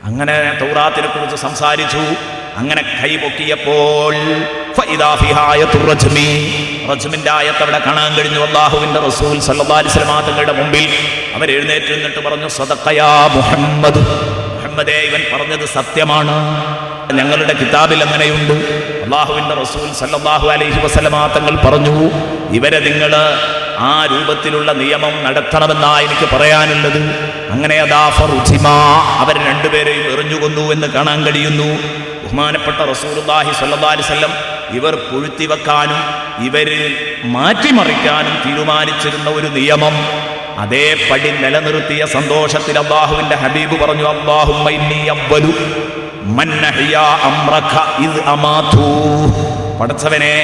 അങ്ങനെ തൗറാത്തിനെ കുറിച്ച് സംസാരിച്ചു. അങ്ങനെ കൈപൊക്കിയപ്പോൾ റജ്മിന്റെ ആയത്ത് അവിടെ കാണാൻ കഴിഞ്ഞു. അല്ലാഹുവിന്റെ റസൂൽ സല്ലല്ലാഹു അലൈഹി വസല്ലം തങ്ങളുടെ മുമ്പിൽ അവർ എഴുന്നേറ്റ് നിന്നിട്ട് പറഞ്ഞു, സദഖയാ മുഹമ്മദ്, മുഹമ്മദേ ഇവൻ പറഞ്ഞത് സത്യമാണ്, ഞങ്ങളുടെ കിതാബിൽ അങ്ങനെയുണ്ട്. അല്ലാഹുവിന്റെ റസൂൽ സല്ലല്ലാഹു അലൈഹി വസല്ലം തങ്ങൾ പറഞ്ഞു, ഇവരെ നിങ്ങൾ ആ രൂപത്തിലുള്ള നിയമം നടത്തണമെന്നാ എനിക്ക് പറയാനുള്ളത്. അങ്ങനെ അതാ ഫറുജിമാ, അവർ രണ്ടുപേരെയും എറിഞ്ഞുകൊന്നു എന്ന് കാണാൻ കഴിയുന്നു. ബഹുമാനപ്പെട്ട റസൂലുള്ളാഹി സ്വല്ലല്ലാഹു അലൈഹി വസല്ലം ഇവർ പൊഴുത്തിവെക്കാനും ഇവര് മാറ്റിമറിക്കാനും തീരുമാനിച്ചിരുന്ന ഒരു നിയമം അതേപടി നിലനിർത്തിയ സന്തോഷത്തിൽ അല്ലാഹുവിന്റെ ഹബീബ് പറഞ്ഞു, അല്ലാഹുമ്മ ഇന്നി അവ്വലു മൻ അഹ്യാ അംറക ഇദ് അമാതു. പടച്ചവനെ,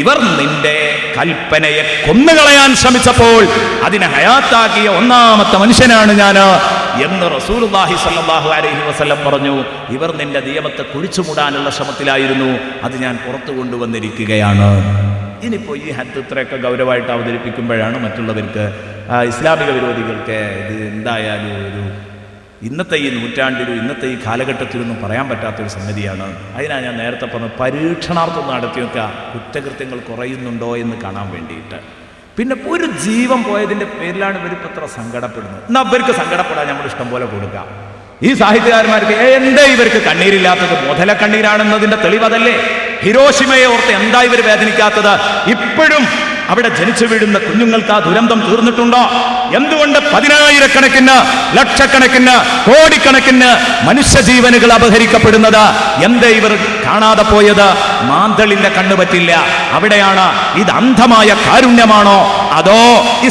ഇവർ നിന്റെ കൽപ്പനയെ കൊന്നുകളയാൻ ശ്രമിച്ചപ്പോൾ അതിനെ ഹയാത്താക്കിയ ഒന്നാമത്തെ മനുഷ്യനാണ് ഞാൻ എന്ന് റസൂലുള്ളാഹി സ്വല്ലല്ലാഹു അലൈഹി വസല്ലം പറഞ്ഞു. ഇവർ നിന്റെ നിയമത്തെ കുഴിച്ചുമൂടാനുള്ള ശ്രമത്തിലായിരുന്നു, അത് ഞാൻ പുറത്തു കൊണ്ടുവന്നിരിക്കുകയാണ്. ഇനിയിപ്പോൾ ഈ ഹദ് ഇത്രയൊക്കെ ഗൗരവമായിട്ട് അവതരിപ്പിക്കുമ്പോഴാണ് മറ്റുള്ളവർക്ക്, ഇസ്ലാമിക വിരോധികൾക്ക് ഇത് എന്തായാലും ഒരു ഇന്നത്തെ ഈ നൂറ്റാണ്ടിലും ഇന്നത്തെ ഈ കാലഘട്ടത്തിലൊന്നും പറയാൻ പറ്റാത്തൊരു സംഗതിയാണ്. അതിനാണ് ഞാൻ നേരത്തെ പറഞ്ഞത്, പരീക്ഷണാർത്ഥം നടത്തി വെക്കുക, കുറ്റകൃത്യങ്ങൾ കുറയുന്നുണ്ടോ എന്ന് കാണാൻ വേണ്ടിയിട്ട്. പിന്നെ ഒരു ജീവൻ പോയതിൻ്റെ പേരിലാണ് ഇവരിപ്പോൾ ഇത്ര സങ്കടപ്പെടുന്നത്. എന്നാൽ ഇവർക്ക് സങ്കടപ്പെടാൻ നമ്മൾ ഇഷ്ടം പോലെ കൊടുക്കാം. ഈ സാഹിത്യകാരന്മാർക്ക് എന്താ ഇവർക്ക് കണ്ണീരില്ലാത്തത്? മുതല കണ്ണീരാണെന്നതിൻ്റെ തെളിവതല്ലേ? ഹിരോഷിമയെ ഓർത്ത് എന്താ ഇവർ വേദനിക്കാത്തത്? ഇപ്പോഴും അവിടെ ജനിച്ചു വീഴുന്ന കുഞ്ഞുങ്ങൾക്ക് ആ ദുരന്തം തീർന്നിട്ടുണ്ടോ? എന്തുകൊണ്ട് പതിനായിരക്കണക്കിന്, ലക്ഷക്കണക്കിന്, കോടിക്കണക്കിന് മനുഷ്യജീവനുകൾ അപഹരിക്കപ്പെടുന്നത്? എന്തേ ഇവർ കാണാതെ പോയത്? മാന്തളിന്റെ കണ്ണു പറ്റില്ല. അവിടെയാണ് ഇത് അന്ധമായ കാരുണ്യമാണോ അതോ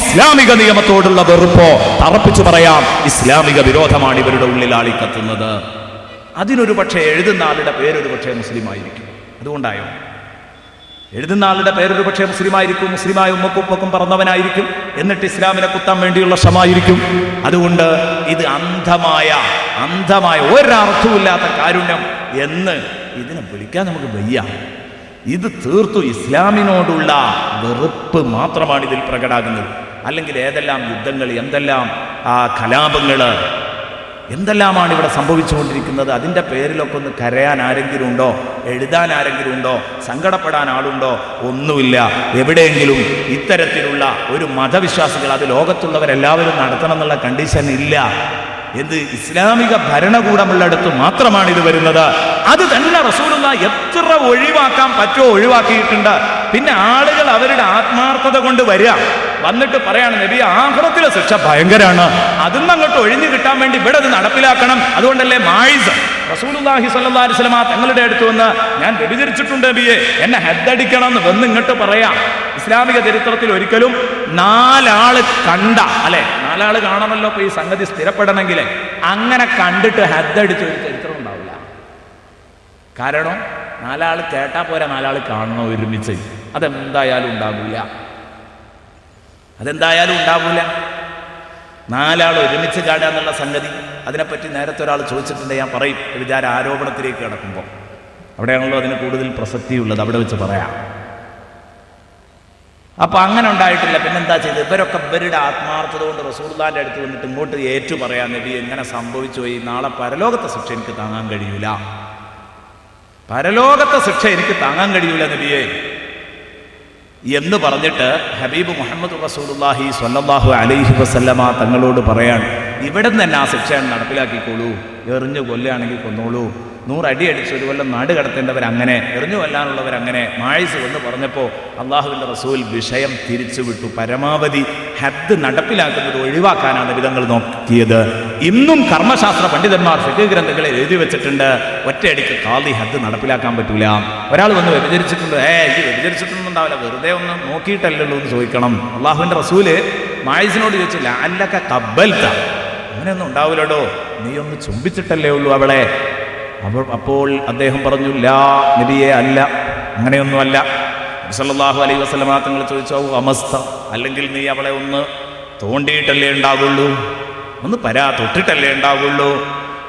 ഇസ്ലാമിക നിയമത്തോടുള്ള വെറുപ്പോ? തറപ്പിച്ചു പറയാം, ഇസ്ലാമിക വിരോധമാണ് ഇവരുടെ ഉള്ളിൽ ആളിക്കത്തുന്നത്. അതിനൊരു പക്ഷേ എഴുതുന്ന ആളുടെ പേരൊരു പക്ഷേ മുസ്ലിമായിരിക്കും. അതുകൊണ്ടായോ? എഴുതുന്ന ആളുടെ പേരൊരു പക്ഷേ മുസ്ലിമായിരിക്കും, മുസ്ലിമായ ഉമ്മക്കുപ്പൊക്കും പറന്നവനായിരിക്കും, എന്നിട്ട് ഇസ്ലാമിനെ കുത്താൻ വേണ്ടിയുള്ള ശ്രമമായിരിക്കും. അതുകൊണ്ട് ഇത് അന്ധമായ ഒരർത്ഥവുമില്ലാത്ത കാരുണ്യം എന്ന് ഇതിനെ വിളിക്കാൻ നമുക്ക് വയ്യ. ഇത് തീർത്തു ഇസ്ലാമിനോടുള്ള വെറുപ്പ് മാത്രമാണ് ഇതിൽ പ്രകടാകുന്നത്. അല്ലെങ്കിൽ ഏതെല്ലാം യുദ്ധങ്ങൾ, എന്തെല്ലാം കലാപങ്ങൾ, എന്തെല്ലാമാണ് ഇവിടെ സംഭവിച്ചുകൊണ്ടിരിക്കുന്നത്. അതിൻ്റെ പേരിലൊക്കെ ഒന്ന് കരയാൻ ആരെങ്കിലും ഉണ്ടോ? എഴുതാൻ ആരെങ്കിലും ഉണ്ടോ? സങ്കടപ്പെടാൻ ആളുണ്ടോ? ഒന്നുമില്ല. എവിടെയെങ്കിലും ഇത്തരത്തിലുള്ള ഒരു മതവിശ്വാസികൾ, അത് ലോകത്തുള്ളവരെല്ലാവരും നടത്തണം എന്നുള്ള കണ്ടീഷൻ ഇല്ല. എന്ത് ഇസ്ലാമിക ഭരണകൂടമുള്ളിടത്ത് മാത്രമാണ് ഇത് വരുന്നത്. അത് തന്നെ റസൂലുള്ളാഹി എത്ര ഒഴിവാക്കാൻ പറ്റുമോ ഒഴിവാക്കിയിട്ടുണ്ട്. പിന്നെ ആളുകൾ അവരുടെ ആത്മാർത്ഥത കൊണ്ട് വരിക, വന്നിട്ട് പറയാണ്, നബി ആഖിറത്തിലെ ശിക്ഷ ഭയങ്കരാണ്, അതിന്ന് അങ്ങോട്ട് ഒഴിഞ്ഞു കിട്ടാൻ വേണ്ടി ഇവിടെ അത് നടപ്പിലാക്കണം. അതുകൊണ്ടല്ലേ മായിസ് റസൂലുള്ളാഹി സ്വല്ലല്ലാഹു അലൈഹി വസല്ലം തങ്ങളുടെ അടുത്ത് വന്ന്, ഞാൻ വ്യഭിചരിച്ചിട്ടുണ്ട് നബിയെ, എന്നെ ഹെഡടിക്കണം എന്ന് വന്ന് ഇങ്ങോട്ട് പറയാം. ഇസ്ലാമിക ചരിത്രത്തിൽ ഒരിക്കലും നാലാള് കണ്ട, അല്ലെ, നാലാള് കാണണമല്ലോ ഇപ്പൊ ഈ സംഗതി സ്ഥിരപ്പെടണമെങ്കിൽ, അങ്ങനെ കണ്ടിട്ട് ഹെഡടിച്ച ഒരു ചരിത്രം ഉണ്ടാവില്ല. കാരണം നാലാള് കേട്ടാ പോരാ, നാലാള് കാണണോ ഒരുമിച്ച്. അതെന്തായാലും ഉണ്ടാവില്ല. നാലാൾ ഒരുമിച്ച് കാണുക എന്നുള്ള സംഗതി, അതിനെപ്പറ്റി നേരത്തെ ഒരാൾ ചോദിച്ചിട്ടുണ്ട്, ഞാൻ പറയും വിചാര ആരോപണത്തിലേക്ക് കിടക്കുമ്പോൾ. അവിടെയാണല്ലോ അതിന് കൂടുതൽ പ്രസക്തിയുള്ളത്, അവിടെ വെച്ച് പറയാം. അപ്പൊ അങ്ങനെ ഉണ്ടായിട്ടില്ല. പിന്നെന്താ ചെയ്തത്? ഇവരൊക്കെ ഇവരുടെ ആത്മാർത്ഥത കൊണ്ട് റസൂലുള്ളാഹിന്റെ അടുത്ത് വന്നിട്ട് ഇങ്ങോട്ട് ഏറ്റു പറയാൻ, നബി എങ്ങനെ സംഭവിച്ചു പോയി, നാളെ പരലോകത്തെ ശിക്ഷ എനിക്ക് താങ്ങാൻ കഴിയൂല, പരലോകത്തെ ശിക്ഷ എനിക്ക് താങ്ങാൻ കഴിയൂല നബിയെ എന്ന് പറഞ്ഞിട്ട് ഹബീബ് മുഹമ്മദ് റസൂലുള്ളാഹി സ്വല്ലല്ലാഹു അലൈഹി വസല്ലമ തങ്ങളോട് പറയാൻ, ഇവിടെ നിന്ന് തന്നെ ആ ശിക്ഷ നടപ്പിലാക്കിക്കോളൂ, എറിഞ്ഞു കൊല്ലുകയാണെങ്കിൽ കൊന്നോളൂ, 100 അടി അടിച്ച് ഒരു കൊല്ലം നാട് കടത്തേണ്ടവരങ്ങനെ, എറിഞ്ഞു കൊല്ലാനുള്ളവരങ്ങനെ. മായിസ് എന്ന് പറഞ്ഞപ്പോൾ അള്ളാഹുവിൻ്റെ റസൂൽ വിഷയം തിരിച്ചുവിട്ടു. പരമാവധി ഹദ് നടപ്പിലാക്കുന്നത് ഒഴിവാക്കാനാണ് വിധങ്ങൾ നോക്കിയത്. ഇന്നും കർമ്മശാസ്ത്ര പണ്ഡിതന്മാർ ഫിഖ് ഗ്രന്ഥങ്ങളിൽ എഴുതി വെച്ചിട്ടുണ്ട്, ഒറ്റയടിക്ക് ഖാദി ഹദ് നടപ്പിലാക്കാൻ പറ്റൂല. ഒരാൾ വന്ന് വ്യഭിചരിച്ചിട്ടുണ്ട്, ഈ വ്യഭിചരിച്ചിട്ടൊന്നുണ്ടാവില്ല, വെറുതെ ഒന്ന് നോക്കിയിട്ടല്ലല്ലോ എന്ന് ചോദിക്കണം. അള്ളാഹുവിൻ്റെ റസൂല് മായിസിനോട് ചോദിച്ചില്ല, അല്ലക്ക കബ്ബൽത, അങ്ങനെയൊന്നും ഉണ്ടാവില്ലടോ, നീ ഒന്ന് ചുംബിച്ചിട്ടല്ലേ ഉള്ളൂ അവളെ. അപ്പോൾ അദ്ദേഹം പറഞ്ഞു, ലാ നബിയെ, അല്ല, അങ്ങനെയൊന്നുമല്ല. സല്ലല്ലാഹു അലൈഹി വസല്ലമ തങ്ങൾ ചോദിച്ചോ, അമസ്ത, അല്ലെങ്കിൽ നീ അവളെ ഒന്ന് തോണ്ടിയിട്ടല്ലേ ഉണ്ടാവുള്ളൂ, ഒന്ന് തൊട്ടിട്ടല്ലേ ഉണ്ടാവുള്ളൂ,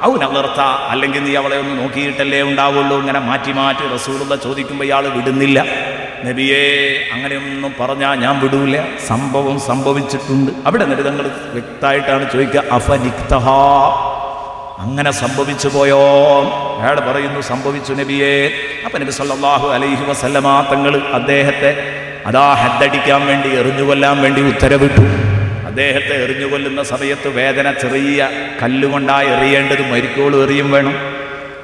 ഔ നളർത്ത, അല്ലെങ്കിൽ നീ അവളെ ഒന്ന് നോക്കിയിട്ടല്ലേ ഉണ്ടാവുള്ളൂ. ഇങ്ങനെ മാറ്റി മാറ്റി റസൂലുള്ളാഹി ചോദിക്കുമ്പോൾ ഇയാൾ വിടുന്നില്ല. നബിയെ, അങ്ങനെയൊന്നും പറഞ്ഞാൽ ഞാൻ വിടൂല, സംഭവം സംഭവിച്ചിട്ടുണ്ട്. അവിടെ നബി തങ്ങൾ വ്യക്തമായിട്ടാണ് ചോദിക്കുക, അഫനിക്തഹാ, അങ്ങനെ സംഭവിച്ചു പോയോ? അയാൾ പറയുന്നു സംഭവിച്ചു നബിയേ. അപ്പൊ നബി സല്ലല്ലാഹു അലൈഹി വസല്ലമ തങ്ങൾ അദ്ദേഹത്തെ അതാ ഹദ്ദടിക്കാൻ വേണ്ടി, എറിഞ്ഞുകൊല്ലാൻ വേണ്ടി ഉത്തരവിട്ടു. അദ്ദേഹത്തെ എറിഞ്ഞുകൊല്ലുന്ന സമയത്ത് വേദന ചെറിയ കല്ലുകൊണ്ടായി എറിയേണ്ടത് മരിക്കോളും എറിയും വേണം.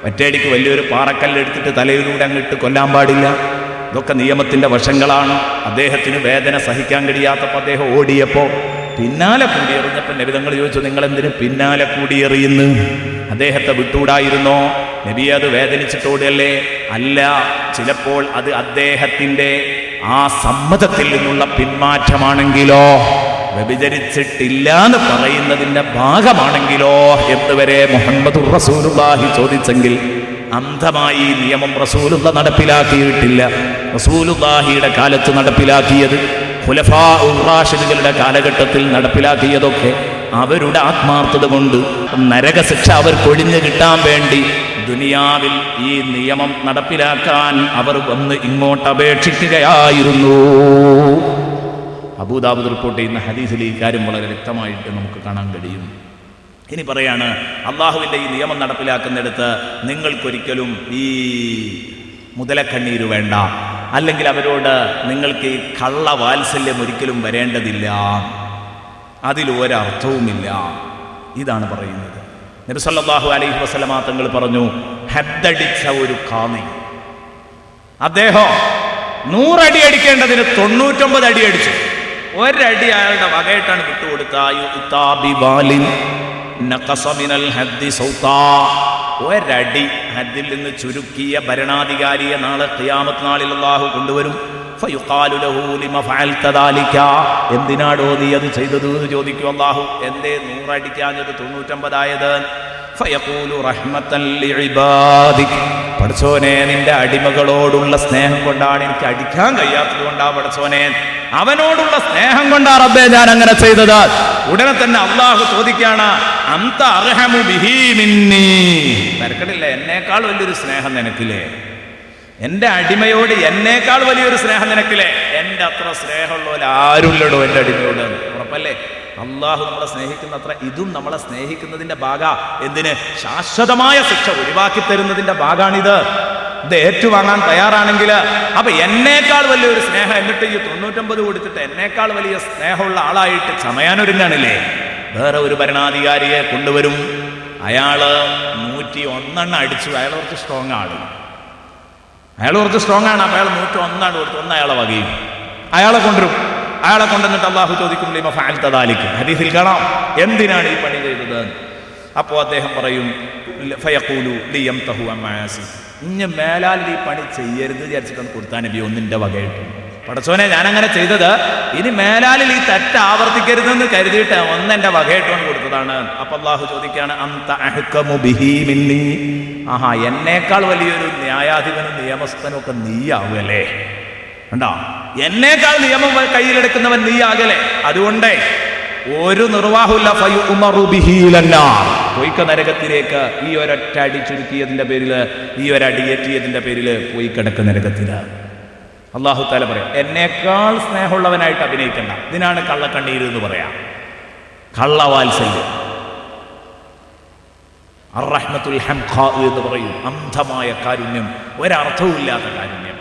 ഒറ്റയടിക്ക് വലിയൊരു പാറക്കല്ലെടുത്തിട്ട് തലയിലൂടെ അങ്ങിട്ട് കൊല്ലാൻ പാടില്ല. ഇതൊക്കെ നിയമത്തിൻ്റെ വശങ്ങളാണ്. അദ്ദേഹത്തിന് വേദന സഹിക്കാൻ കഴിയാത്തപ്പോൾ അദ്ദേഹം ഓടിയപ്പോൾ പിന്നാലെ കൂടി എറിഞ്ഞപ്പോൾ നബി തങ്ങൾ ചോദിച്ചു, നിങ്ങൾ എന്തിനു പിന്നാലെ കൂടി എറിയുന്നു? അദ്ദേഹത്തെ വിട്ടൂടായിരുന്നോ? നബി അത് വേദനിച്ചിട്ടോടല്ലേ? അല്ല, ചിലപ്പോൾ അത് അദ്ദേഹത്തിൻ്റെ ആ സമ്മതത്തിൽ നിന്നുള്ള പിന്മാറ്റമാണെങ്കിലോ, വ്യഭിചരിച്ചിട്ടില്ല എന്ന് പറയുന്നതിൻ്റെ ഭാഗമാണെങ്കിലോ എന്നുവരെ മുഹമ്മദുർ റസൂലുള്ളാഹി ചോദിച്ചെങ്കിൽ അന്ധമായി ഈ നിയമം റസൂലുള്ള നടപ്പിലാക്കിയിട്ടില്ല. റസൂലുള്ളാഹിയുടെ കാലത്ത് നടപ്പിലാക്കിയത്, ഖുലഫാഉർ റാഷിദുകളുടെ കാലഘട്ടത്തിൽ നടപ്പിലാക്കിയതൊക്കെ അവരുടെ ആത്മാർത്ഥത കൊണ്ട് നരകശിക്ഷ അവർക്കൊഴിഞ്ഞു കിട്ടാൻ വേണ്ടി ദുനിയാവിൽ ഈ നിയമം നടപ്പിലാക്കാൻ അവർ വന്ന് ഇങ്ങോട്ട് അപേക്ഷിക്കുകയായിരുന്നു. അബൂദാവൂദ് റിപ്പോർട്ട് ചെയ്യുന്ന ഹദീസിൽ ഈ കാര്യം വളരെ വ്യക്തമായിട്ട് നമുക്ക് കാണാൻ കഴിയും. ഇനി പറയാണ്, അള്ളാഹുവിൻ്റെ ഈ നിയമം നടപ്പിലാക്കുന്നിടത്ത് നിങ്ങൾക്കൊരിക്കലും ഈ മുതലക്കണ്ണീര് വേണ്ട, അല്ലെങ്കിൽ അവരോട് നിങ്ങൾക്ക് ഈ കള്ള വാത്സല്യം ഒരിക്കലും വരേണ്ടതില്ല, അതിലൊരർത്ഥവുമില്ല. ഇതാണ് പറയുന്നത്. നബി സല്ലല്ലാഹു അലൈഹി വസല്ലമ തങ്ങൾ പറഞ്ഞു, ഹദ്ദടിച്ച ഒരു ഖാദി, അദ്ദേഹം 100 അടി അടിക്കേണ്ടതിന് 99 അടി അടിച്ചു. ഒരടി അയാളുടെ വകയായിട്ടാണ് വിട്ടുകൊടുത്ത. ഒരടി ഹദ്ദിൽ നിന്ന് ചുരുക്കിയ ഭരണാധികാരിയെ നാളെ ഖിയാമത്ത് നാളിൽ അല്ലാഹു കൊണ്ടുവരും. ഫയുഖാലു ലഹു ലിമ ഫഅൽത ദാലിക, എന്തിനാടോ നീ അത് ചെയ്തത് എന്ന് ചോദിക്കും അല്ലാഹു. എന്തേ 100 അടിക്കാഞ്ഞത് 99 ആയത്? ഫയഖൂലു റഹ്മത്തൻ ലിഇബാദിക്, പടച്ചോനെ നിന്റെ അടിമകളോടുള്ള സ്നേഹം കൊണ്ടാണ്, എനിക്ക് അടിക്കാൻ കഴിയാത്തത് കൊണ്ടാ പടച്ചോനെ, അവനോടുള്ള സ്നേഹം കൊണ്ടാ റബ്ബേ ഞാൻ അങ്ങനെ ചെയ്തത്. ഉടനെ തന്നെ അള്ളാഹു ചോദിക്കാണ്, അന്ത അർഹമു ബിഹി മിന്നി, തരക്കടില്ല, എന്നേക്കാൾ വലിയൊരു സ്നേഹം നിനക്കില്ലേ? എൻ്റെ അടിമയോട് എന്നേക്കാൾ വലിയൊരു സ്നേഹം നിനക്കില്ലേ? എൻ്റെ അത്ര സ്നേഹമുള്ള ആരുമില്ലടോ എൻ്റെ അടിമയോട്. ഉറപ്പല്ലേ? അള്ളാഹു നമ്മളെ സ്നേഹിക്കുന്നത്ര ഇതും നമ്മളെ സ്നേഹിക്കുന്നതിൻ്റെ ഭാഗ. എന്തിന്? ശാശ്വതമായ ശിക്ഷ ഒഴിവാക്കി തരുന്നതിൻ്റെ ഭാഗമാണിത്. ഇത് ഏറ്റുവാങ്ങാൻ തയ്യാറാണെങ്കിൽ, അപ്പൊ എന്നേക്കാൾ വലിയൊരു സ്നേഹം, എന്നിട്ട് ഈ 99 കൊടുത്തിട്ട് എന്നേക്കാൾ വലിയ സ്നേഹമുള്ള ആളായിട്ട് ചമയാനൊരുങ്ങാണില്ലേ? വേറെ ഒരു ഭരണാധികാരിയെ കൊണ്ടുവരും. അയാള് 101 അടിച്ചു. അയാൾ കുറച്ച് സ്ട്രോങ് ആണ്. അപ്പൊ അയാൾ 101 കൊടുത്തു. 1 അയാളെ വകയും. അയാളെ കൊണ്ടുവരും. അയാളെ കൊണ്ടുവന്നിട്ട് അല്ലാഹു ചോദിക്കും, ലിമ ഫഅൽത ദാലിക, ഹദീസിൽ കാണാം, എന്തിനാണ് ഈ പണി ചെയ്തത്? അപ്പോൾ അദ്ദേഹം പറയും, ഫയഖൂലു ലിയംതഹു അമാസി, ഇനി മേലാൽ ഈ പണി ചെയ്യരുത് വിചാരിച്ചിട്ടാണ് കൊടുത്താൻ നബി ഒന്നിൻ്റെ വകയായിട്ട്. പടച്ചോനെ ഞാനങ്ങനെ ചെയ്തത്, ഇനി മേലാലിൽ ഈ തെറ്റ് ആവർത്തിക്കരുതെന്ന് കരുതിയിട്ട് ഒന്നെൻ്റെ വകയായിട്ടാണ് കൊടുത്തതാണ്. അപ്പൊ അല്ലാഹു ചോദിക്കുകയാണ്, അന്ത അഹ്കമു ബിഹി മിന്നി, ആഹാ എന്നേക്കാൾ വലിയൊരു ന്യായാധിപനും നിയമസ്ഥനും ഒക്കെ നീയാവല്ലേ? കണ്ടോ, എന്നേക്കാൾ നിയമം കയ്യിലെടുക്കുന്നവൻ നീയാകലെ. അതുകൊണ്ട് ഒരു നിർവാഹമില്ല. പൊയ്ക്ക നരകത്തിലേക്ക്. ഈ ഒരൊറ്റ അടി ചുരുക്കിയതിൻ്റെ പേരിൽ, ഈ ഒരടിയേറ്റിയതിൻ്റെ പേരിൽ പോയി കിടക്ക നരകത്തില്. അല്ലാഹു തആല പറയാം, എന്നേക്കാൾ സ്നേഹമുള്ളവനായിട്ട് അഭിനയിക്കണ്ട. ഇതിനാണ് കള്ളക്കണ്ണീര് എന്ന് പറയാം, കള്ളവാത്സല്യം. അർറഹ്മത്തുൽ ഹംഖാ എന്ന് പറയും, അന്ധമായ കാരുണ്യം, ഒരർത്ഥവുമില്ലാത്ത കാരുണ്യം.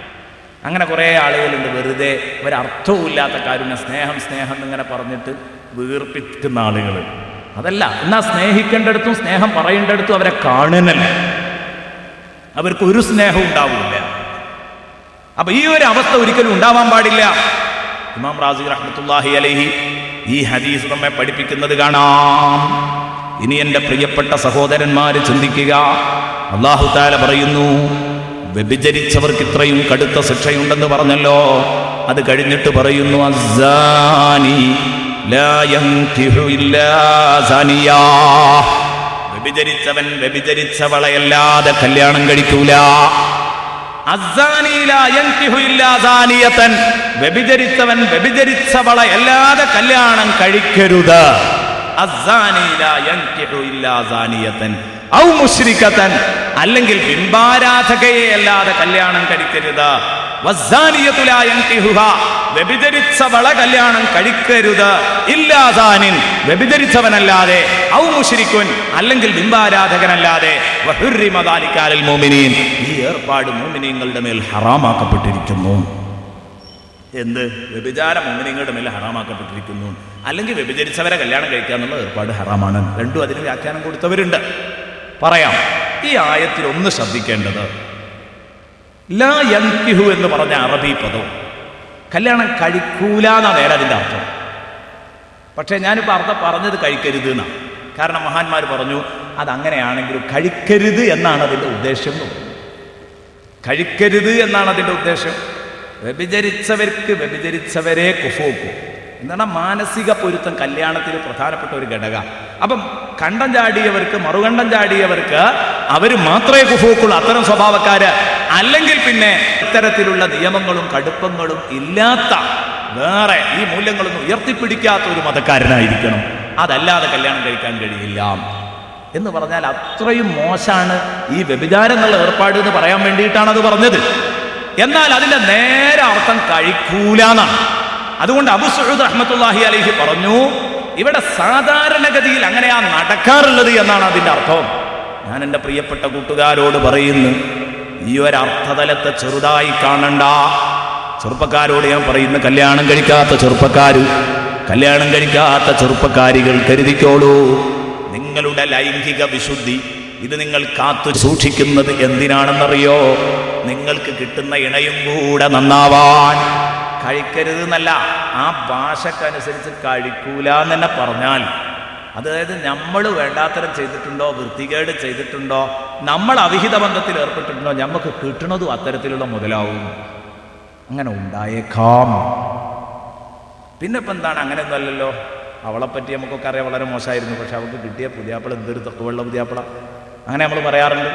അങ്ങനെ കുറേ ആളുകളുണ്ട് വെറുതെ ഒരർത്ഥവുമില്ലാത്ത കാരുണ്യം, സ്നേഹം സ്നേഹം എന്നിങ്ങനെ പറഞ്ഞിട്ട് വീർപ്പിക്കുന്ന ആളുകൾ. അതല്ല, എന്നാൽ സ്നേഹിക്കേണ്ടടുത്തും സ്നേഹം പറയേണ്ടടുത്തും അവരെ കാണുന്നല്ല, അവർക്കൊരു സ്നേഹവും ഉണ്ടാവില്ല. അപ്പൊ ഈ ഒരു അവസ്ഥ ഒരിക്കലും ഉണ്ടാവാൻ പാടില്ല. ഇമാം റാസി റഹ്മത്തുള്ളാഹി അലൈഹി ഈ ഹദീസ് നമ്മെ പഠിപ്പിക്കുന്നത് കാണാം. ഇനി എൻ്റെ പ്രിയപ്പെട്ട സഹോദരന്മാര് ചിന്തിക്കുക. അല്ലാഹു തആല പറയുന്നു, വ്യഭിചരിച്ചവർക്ക് ഇത്രയും കടുത്ത ശിക്ഷയുണ്ടെന്ന് പറഞ്ഞല്ലോ. അത് കഴിഞ്ഞിട്ട് പറയുന്നു, അസ്സാനി ലാ യൻകിഹു ഇല്ലാ സാനിയാ, വ്യഭിചരിച്ചവൻ വ്യഭിചരിച്ചവളെയല്ലാതെ കല്യാണം കഴിക്കൂല. അസ്സാനി ലാ യൻകിഹു ഇല്ലാ സാനിയതൻ, വ്യഭിചരിച്ചവൻ വ്യഭിചരിച്ചവളെയല്ലാതെ കല്യാണം കഴിക്കരുത്. അസ്സാനി ലാ യൻകിഹു ഇല്ലാ സാനിയതൻ ഔ മുശ്രികതൻ, അല്ലെങ്കിൽ ബിംബാരാധകയെ അല്ലാതെ കല്യാണം കഴിക്കരുത്. വസ്സാനിയതു ലാ യൻകിഹുഹാ, വ്യഭിചരിച്ചവളെ കല്യാണം കഴിക്കരുത്, ഇല്ലാതാനിൻ വ്യഭിചരിച്ചവനല്ലാതെ, ഔ മുശ്രിക്കുൻ അല്ലെങ്കിൽ ബിംബാരാധകനല്ലാതെ, വഹുർരിമ ദാലിക അലൽ മുഅ്മിനീൻ ഈ ഏർപ്പാട് മുഅ്മിനീങ്ങളുടെ മേൽ ഹറാമാക്കപ്പെട്ടിരിക്കുന്നു. എന്ത്? വ്യഭിചാരം മുഅ്മിനീങ്ങളുടെ മേൽ ഹറാമാക്കപ്പെട്ടിരിക്കുന്നു. അല്ലെങ്കിൽ വ്യഭിചരിച്ചവരെ കല്യാണം കഴിക്കുക എന്നുള്ള ഏർപ്പാട് ഹറാമാണ്. രണ്ടും അതിന് വ്യാഖ്യാനം കൊടുത്തവരുണ്ട്. പറയാം. ഈ ആയത്തിൽ ഒന്ന് ശ്രദ്ധിക്കേണ്ടത്, ലാ യൻകിഹു എന്ന് പറഞ്ഞ അറബി പദവും കല്യാണം കഴിക്കൂല എന്നാ നേരെ അതിൻ്റെ അർത്ഥം. പക്ഷേ ഞാനിപ്പോൾ അർത്ഥം പറഞ്ഞത് കഴിക്കരുത് എന്നാണ്. കാരണം മഹാന്മാർ പറഞ്ഞു അതങ്ങനെയാണെങ്കിലും കഴിക്കരുത് എന്നാണ് അതിൻ്റെ ഉദ്ദേശം. കഴിക്കരുത് എന്നാണ് അതിൻ്റെ ഉദ്ദേശം. വ്യഭിചരിച്ചവർക്ക് വ്യഭിചരിച്ചവരെ കുഫൂക്കും എന്താണ് മാനസിക പൊരുത്തം കല്യാണത്തിൽ പ്രധാനപ്പെട്ട ഒരു ഘടക. അപ്പം കണ്ടം ചാടിയവർക്ക് മറുകണ്ടം ചാടിയവർക്ക് അവർ മാത്രമേ കുഫൂക്കുള്ളൂ, അത്തരം സ്വഭാവക്കാര്. അല്ലെങ്കിൽ പിന്നെ ഇത്തരത്തിലുള്ള നിയമങ്ങളും കടുപ്പങ്ങളും ഇല്ലാത്ത വേറെ ഈ മൂല്യങ്ങളൊന്നും ഉയർത്തിപ്പിടിക്കാത്ത ഒരു മതക്കാരനായിരിക്കണം. അതല്ലാതെ കല്യാണം കഴിക്കാൻ കഴിയില്ല എന്ന് പറഞ്ഞാൽ അത്രയും മോശമാണ് ഈ വ്യഭിചാരം എന്നുള്ള ഏർപ്പാട് എന്ന് പറയാൻ വേണ്ടിയിട്ടാണ് അത് പറഞ്ഞത്. എന്നാൽ അതിൻ്റെ നേരെ അർത്ഥം കഴിക്കൂല എന്നാണ്. അതുകൊണ്ട് അബൂ സഈദ് റഹ്മത്തുള്ളാഹി അലൈഹി പറഞ്ഞു, ഇവിടെ സാധാരണഗതിയിൽ അങ്ങനെയാ നടക്കാറുള്ളത് എന്നാണ് അതിൻ്റെ അർത്ഥം. ഞാൻ എൻ്റെ പ്രിയപ്പെട്ട കൂട്ടുകാരോട് പറയുന്നു, ഈ ഒരർത്ഥതലത്തെ ചെറുതായി കാണണ്ട. ചെറുപ്പക്കാരോട് ഞാൻ പറയുന്നു, കല്യാണം കഴിക്കാത്ത ചെറുപ്പക്കാരികൾ കരുതിക്കോളൂ, നിങ്ങളുടെ ലൈംഗിക വിശുദ്ധി ഇത് നിങ്ങൾ കാത്തു സൂക്ഷിക്കുന്നത് എന്തിനാണെന്നറിയോ? നിങ്ങൾക്ക് കിട്ടുന്ന ഇണയും കൂടെ നന്നാവാൻ. കഴിക്കരുത് എന്നല്ല, ആ ഭാഷക്കനുസരിച്ച് കഴിക്കൂല എന്ന് തന്നെ പറഞ്ഞാൽ, അതായത് നമ്മൾ വേണ്ടാത്തരം ചെയ്തിട്ടുണ്ടോ, വൃത്തികേട് ചെയ്തിട്ടുണ്ടോ, നമ്മൾ അവിഹിത ബന്ധത്തിൽ ഏർപ്പെട്ടിട്ടുണ്ടോ, നമുക്ക് കിട്ടുന്നതും അത്തരത്തിലുള്ള മുതലാവും. അങ്ങനെ ഉണ്ടായേക്കാം. പിന്നെ ഇപ്പം എന്താണ്? അങ്ങനെയൊന്നുമല്ലല്ലോ. അവളെപ്പറ്റി നമുക്കൊക്കെ അറിയാം, വളരെ മോശമായിരുന്നു. പക്ഷെ അവൾക്ക് കിട്ടിയ പുതിയാപ്പിള എന്തൊരു തക്കുവെള്ള പുതിയാപ്പിള, അങ്ങനെ നമ്മൾ പറയാറുണ്ട്.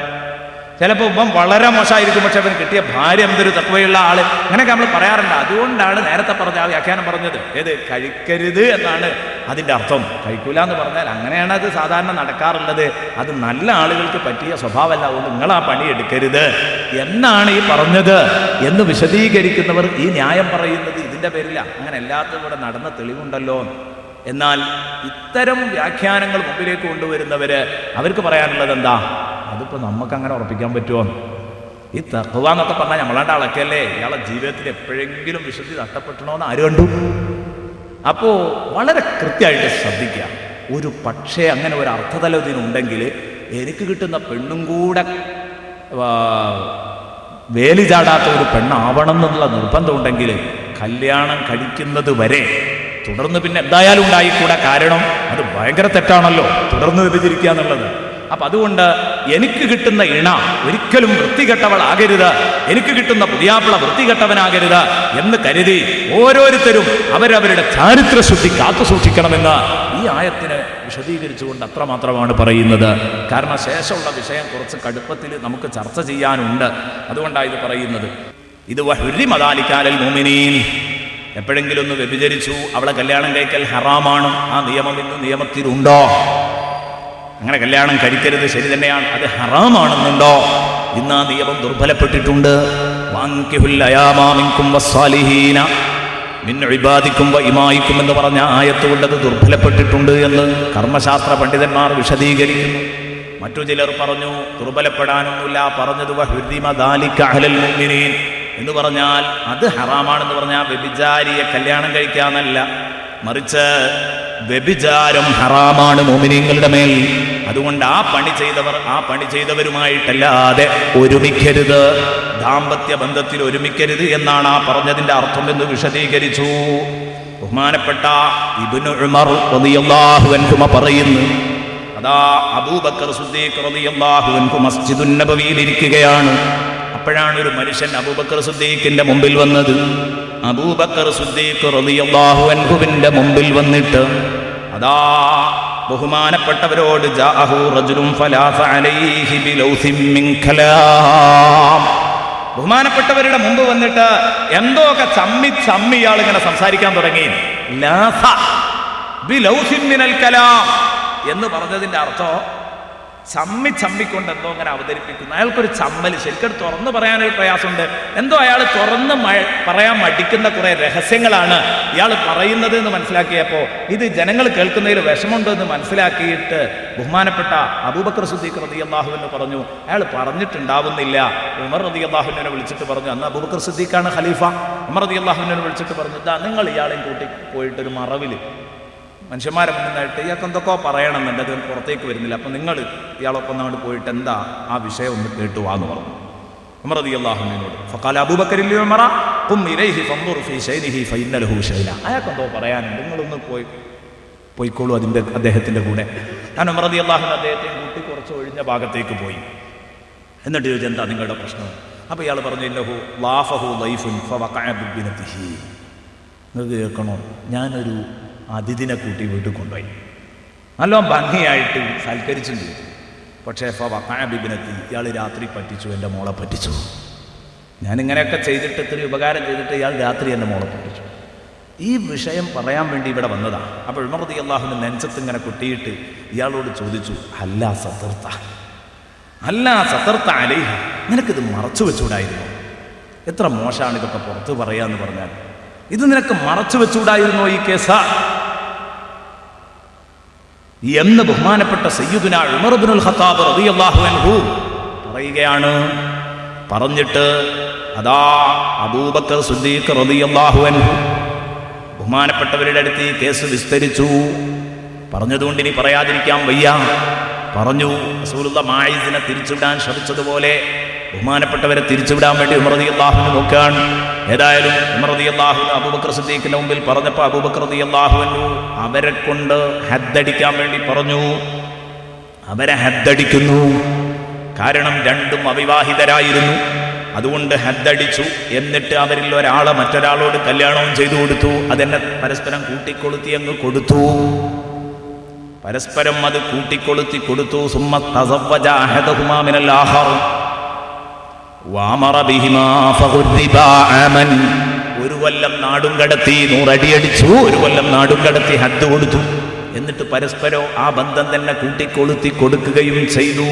ചിലപ്പോൾ ഇപ്പം വളരെ മോശമായിരിക്കും, പക്ഷെ അവന് കിട്ടിയ ഭാര്യ എന്തൊരു തക്കുവയുള്ള ആള്, അങ്ങനെയൊക്കെ നമ്മൾ പറയാറുണ്ട്. അതുകൊണ്ടാണ് നേരത്തെ പറഞ്ഞ ആ വ്യാഖ്യാനം പറഞ്ഞത്. ഏത്? കഴിക്കരുത് എന്നാണ് അതിൻ്റെ അർത്ഥം. കഴിക്കൂല എന്ന് പറഞ്ഞാൽ അങ്ങനെയാണ് അത് സാധാരണ നടക്കാറുള്ളത്. അത് നല്ല ആളുകൾക്ക് പറ്റിയ സ്വഭാവമല്ല, അതുകൊണ്ട് നിങ്ങൾ ആ പണി എടുക്കരുത് എന്നാണ് ഈ പറഞ്ഞത് എന്ന് വിശദീകരിക്കുന്നവർ ഈ ന്യായം പറയുന്നത് ഇതിൻ്റെ പേരില്ല. അങ്ങനെ എല്ലാത്തും ഇവിടെ നടന്ന തെളിവുണ്ടല്ലോ. എന്നാൽ ഇത്തരം വ്യാഖ്യാനങ്ങൾ മുമ്പിലേക്ക് കൊണ്ടുവരുന്നവര് അവർക്ക് പറയാനുള്ളത് എന്താ? അതിപ്പോൾ നമുക്കങ്ങനെ ഉറപ്പിക്കാൻ പറ്റുമോ? ഈ തഖ്വ എന്നൊക്കെ പറഞ്ഞാൽ നമ്മളാണ്ട് അളക്കല്ലേ, ഇയാളെ ജീവിതത്തിൽ എപ്പോഴെങ്കിലും വിശുദ്ധി നഷ്ടപ്പെടണമെന്ന് ആര് കണ്ടു? അപ്പോൾ വളരെ കൃത്യമായിട്ട് ശ്രദ്ധിക്കുക. ഒരു പക്ഷേ അങ്ങനെ ഒരു അർത്ഥതലം ഇതിനുണ്ടെങ്കിൽ എനിക്ക് കിട്ടുന്ന പെണ്ണും കൂടെ വേലി ചാടാത്ത ഒരു പെണ്ണാവണം എന്നുള്ള നിർബന്ധം ഉണ്ടെങ്കിൽ കല്യാണം കഴിക്കുന്നത് വരെ തുടർന്ന് പിന്നെ എന്തായാലും ഉണ്ടായിക്കൂടാ. കാരണം അത് ഭയങ്കര തെറ്റാണല്ലോ തുടർന്ന് വ്യഭിചരിക്കുക എന്നുള്ളത്. അപ്പം അതുകൊണ്ട് എനിക്ക് കിട്ടുന്ന ഇണ ഒരിക്കലും വൃത്തികെട്ടവളാകരുത്, എനിക്ക് കിട്ടുന്ന പുതിയാപ്പിള വൃത്തികെട്ടവനാകരുത് എന്ന് കരുതി ഓരോരുത്തരും അവരവരുടെ ചാരിത്രശുദ്ധി കാത്തു സൂക്ഷിക്കണമെന്ന് ഈ ആയത്തിന് വിശദീകരിച്ചുകൊണ്ട് അത്രമാത്രമാണ് പറയുന്നത്. കാരണം ശേഷമുള്ള വിഷയം കുറച്ച് കടുപ്പത്തിൽ നമുക്ക് ചർച്ച ചെയ്യാനുണ്ട്. അതുകൊണ്ടാണ് ഇത് പറയുന്നത്. ഇത് വഹുർരിമ ദാലിക അലൽ മുഅ്മിനീൻ. എപ്പോഴെങ്കിലും ഒന്ന് വ്യഭിചരിച്ചു, അവളെ കല്യാണം കഴിക്കൽ ഹറാമാണ്. ആ നിയമം ഇന്ന് നിയമത്തിലുണ്ടോ? അങ്ങനെ കല്യാണം കഴിക്കരുത്, ശരി തന്നെയാണ്, അത് ഹറാമാണെന്നുണ്ടോ? ഇന്ന് ആ നിയമം ദുർബലപ്പെട്ടിട്ടുണ്ട്. വാൻകിഹുൽ അയാമാ മിൻകും വസ്സാലിഹീന മിൻ ഇബാദിക്കും വഇമായിക്കും എന്ന് പറഞ്ഞ ആയത്ത് കൊണ്ട് അത് ദുർബലപ്പെട്ടിട്ടുണ്ട് എന്ന് കർമ്മശാസ്ത്ര പണ്ഡിതന്മാർ വിശദീകരിക്കുന്നു. മറ്റു ചിലർ പറഞ്ഞു ദുർബലപ്പെടാനൊന്നുമില്ല, പറഞ്ഞത് വഹുർരിമ ദാലിക അലൽ മുഅ്മിനീൻ എന്ന് പറഞ്ഞാൽ അത് ഹറാമാണെന്ന് പറഞ്ഞാൽ വ്യഭിചാരിയെ കല്യാണം കഴിക്കാന്നല്ല, മറിച്ച് വ്യഭിചാരം ഹറാമാണ് മുഅ്മിനീങ്ങളുടെ മേൽ. അതുകൊണ്ട് ആ പണി ചെയ്തവരുമായിട്ടല്ലാതെ ഒരുമിക്കരുത്, ദാമ്പത്യ ബന്ധത്തിൽ ഒരുമിക്കരുത് എന്നാണ് ആ പറഞ്ഞതിൻ്റെ അർത്ഥം എന്ന് വിശദീകരിച്ചു. ബഹുമാനപ്പെട്ട ഇബ്നു ഉമർ റളിയല്ലാഹു അൻഹു പറയുന്നു, അതാ അബൂബക്കർ സിദ്ദീഖ് റളിയല്ലാഹു അൻഹു മസ്ജിദുൻ നബവിയിൽ ഇരിക്കുകയാണ്. അപ്പോഴാണ് ഒരു മനുഷ്യൻ അബൂബക്കർ സിദ്ദീഖിന്റെ മുമ്പിൽ വന്നത്. അബൂബക്കർ സിദ്ദീഖ് റളിയല്ലാഹു അൻഹുവിന്റെ മുമ്പിൽ വന്നിട്ട് അതാ ബഹുമാനപ്പെട്ടവരോട് ജാഅഹു റജുലുൻ ഫലാസ അലൈഹി ബിലൗസിൻ മിൻ കലാം. ബഹുമാനപ്പെട്ടവരുടെ മുമ്പ് വന്നിട്ട് എന്തോക്കെ ചമ്മി ഇയാൾ ഇങ്ങനെ സംസാരിക്കാൻ തുടങ്ങി. ലാസ ബിലൗസിൻ മിനൽ കലാം എന്ന് പറഞ്ഞതിന്റെ അർത്ഥം ചമ്മിക്കൊണ്ട് എന്തോ അങ്ങനെ അവതരിപ്പിക്കുന്നു. അയാൾക്കൊരു ചമ്മൽ, ശരിക്കും തുറന്നു പറയാനൊരു പ്രയാസമുണ്ട്. എന്തോ അയാൾ തുറന്ന് പറയാൻ മടിക്കുന്ന കുറേ രഹസ്യങ്ങളാണ് ഇയാൾ പറയുന്നത് എന്ന് മനസ്സിലാക്കിയപ്പോൾ ഇത് ജനങ്ങൾ കേൾക്കുന്നതിൽ വിഷമമുണ്ടോ എന്ന് മനസ്സിലാക്കിയിട്ട് ബഹുമാനപ്പെട്ട അബൂബക്കർ സിദ്ദീഖ് റളിയല്ലാഹു അൻഹു പറഞ്ഞു, അയാൾ പറഞ്ഞിട്ടുണ്ടാവുന്നില്ല. ഉമർ റളിയല്ലാഹു അൻഹുവിനെ വിളിച്ചിട്ട് പറഞ്ഞു, അന്ന് അബൂബക്കർ സിദ്ദീഖാണ് ഖലീഫ. ഉമർ റളിയല്ലാഹു അൻഹുവിനെ വിളിച്ചിട്ട് പറഞ്ഞു, ഇതാ നിങ്ങൾ ഇയാളെയും കൂട്ടി പോയിട്ടൊരു മറവിൽ മനുഷ്യന്മാരെ മുന്നിലായിട്ട് ഇയാൾക്ക് എന്തൊക്കെയോ പറയണമെന്നുണ്ട്, അത് പുറത്തേക്ക് വരുന്നില്ല. അപ്പം നിങ്ങൾ ഇയാളൊപ്പം അങ്ങോട്ട് പോയിട്ട് എന്താ ആ വിഷയം ഒന്ന് കേട്ടുവാന്ന് പറഞ്ഞു ഉമർ റളിയല്ലാഹു അൻഹുവിനോട്. ഫഖാല അബൂബക്കർ ലി ഉമറ ഖും ഇലൈഹി ഫൻദുർ ഫീ ശൈനിഹി ഫഇന്ന ലഹു ശൈന. അയാൾക്കെന്തോ പറയാനുണ്ട്, നിങ്ങളൊന്ന് പോയിക്കോളൂ അദ്ദേഹത്തിൻ്റെ കൂടെ. ഞാൻ ഉമർ റളിയല്ലാഹു അൻഹു അദ്ദേഹത്തെയും കൂട്ടി കുറച്ച് ഒഴിഞ്ഞ ഭാഗത്തേക്ക് പോയി. എന്നിട്ട് ചോദിച്ചു, എന്താ നിങ്ങളുടെ പ്രശ്നം? അപ്പോൾ ഇയാൾ പറഞ്ഞു, ഇന്നഹു ളാഫഹു ളൈഫുൻ ഫവഖഅ ബിബ്നതിഹി. നിങ്ങൾക്ക് കേൾക്കണോ, ഞാനൊരു അതിഥിനെ കൂട്ടി വീട്ടിൽ കൊണ്ടുപോയി, നല്ല ഭംഗിയായിട്ട് സൽക്കരിച്ചും ചെയ്തു. പക്ഷേ ഫവഖഅ ബിബ്നതി, ഇയാൾ രാത്രി പറ്റിച്ചു, എൻ്റെ മോളെ പറ്റിച്ചു. ഞാനിങ്ങനെയൊക്കെ ചെയ്തിട്ട് ഇത്തിരി ഉപകാരം ചെയ്തിട്ട് ഇയാൾ രാത്രി എൻ്റെ മോളെ പറ്റിച്ചു. ഈ വിഷയം പറയാൻ വേണ്ടി ഇവിടെ വന്നതാണ്. അപ്പോൾ ഉമർ റളിയല്ലാഹു നെഞ്ചത്ത് ഇങ്ങനെ കുട്ടിയിട്ട് ഇയാളോട് ചോദിച്ചു, അല്ലാ സതർത്ത അലൈഹ, നിനക്കിത് മറച്ചു വെച്ചുകൂടായിരുന്നോ? എത്ര മോശമാണ് ഇതൊക്കെ പുറത്ത് പറയാന്ന് പറഞ്ഞാൽ. ഇത് നിനക്ക് മറച്ചു വെച്ചുകൂടായിരുന്നോ ഈ കേസ് എന്ന് ബഹുമാനപ്പെട്ട സയ്യിദുനാ ഉമർ ഇബ്നുൽ ഖത്താബ് റളിയല്ലാഹു അൻഹു പറയുകയാണ്. പറഞ്ഞിട്ട് അതാ അബൂബക്കർ സിദ്ദീഖ് റളിയല്ലാഹു അൻഹു ബഹുമാനപ്പെട്ടവരുടെ അടുത്ത് ഈ കേസ് വിസ്തരിച്ചു. പറഞ്ഞതുകൊണ്ട് ഇനി പറയാതിരിക്കാൻ വയ്യ. പറഞ്ഞു, റസൂലുള്ളാഹി മായിസിനെ തിരിച്ചുവിടാൻ ശ്രമിച്ചതുപോലെ ബഹുമാനപ്പെട്ടവരെ തിരിച്ചുവിടാൻ വേണ്ടി ഉമർ റളിയല്ലാഹു അൻഹു നോക്കുകയാണ്. ഏതായാലും ഉമർ റളിയല്ലാഹു അൻഹു അബൂബക്കർ സിദ്ദീഖിന്റെ മുമ്പിൽ പറഞ്ഞപ്പോൾ അബൂബക്കർ റളിയല്ലാഹു അൻഹു അവരെ കൊണ്ട് ഹദ്ദടിക്കാൻ വേണ്ടി പറഞ്ഞു. അവരെ ഹദ്ദടിക്കുന്നു, കാരണം രണ്ടും അവിവാഹിതരായിരുന്നു. അതുകൊണ്ട് ഹദ്ദടിച്ചു. എന്നിട്ട് അവരിൽ ഒരാളെ മറ്റൊരാളോട് കല്യാണവും ചെയ്തു കൊടുത്തു. അതെന്നെ പരസ്പരം കൂട്ടിക്കൊളുത്തി അങ്ങ് കൊടുത്തു. പരസ്പരം അത് കൂട്ടിക്കൊളുത്തി കൊടുത്തു. സുമ്മ തസവ്വജ അഹദഹുമാ മിനൽ ആഖർ വഅമറ ബിഹിമാ ഫഗുദ്ദിബാ ആമൻ. ഒരു കൊല്ലം നാടും കടത്തി 100 അടി അടിച്ചു, ഒരു കൊല്ലം നാടും കടത്തി ഹദ്ദ് കൊടുത്തു. എന്നിട്ട് പരസ്പരം ആ ബന്ധം തന്നെ കൂട്ടിക്കൊളുത്തി കൊടുക്കുകയും ചെയ്തു.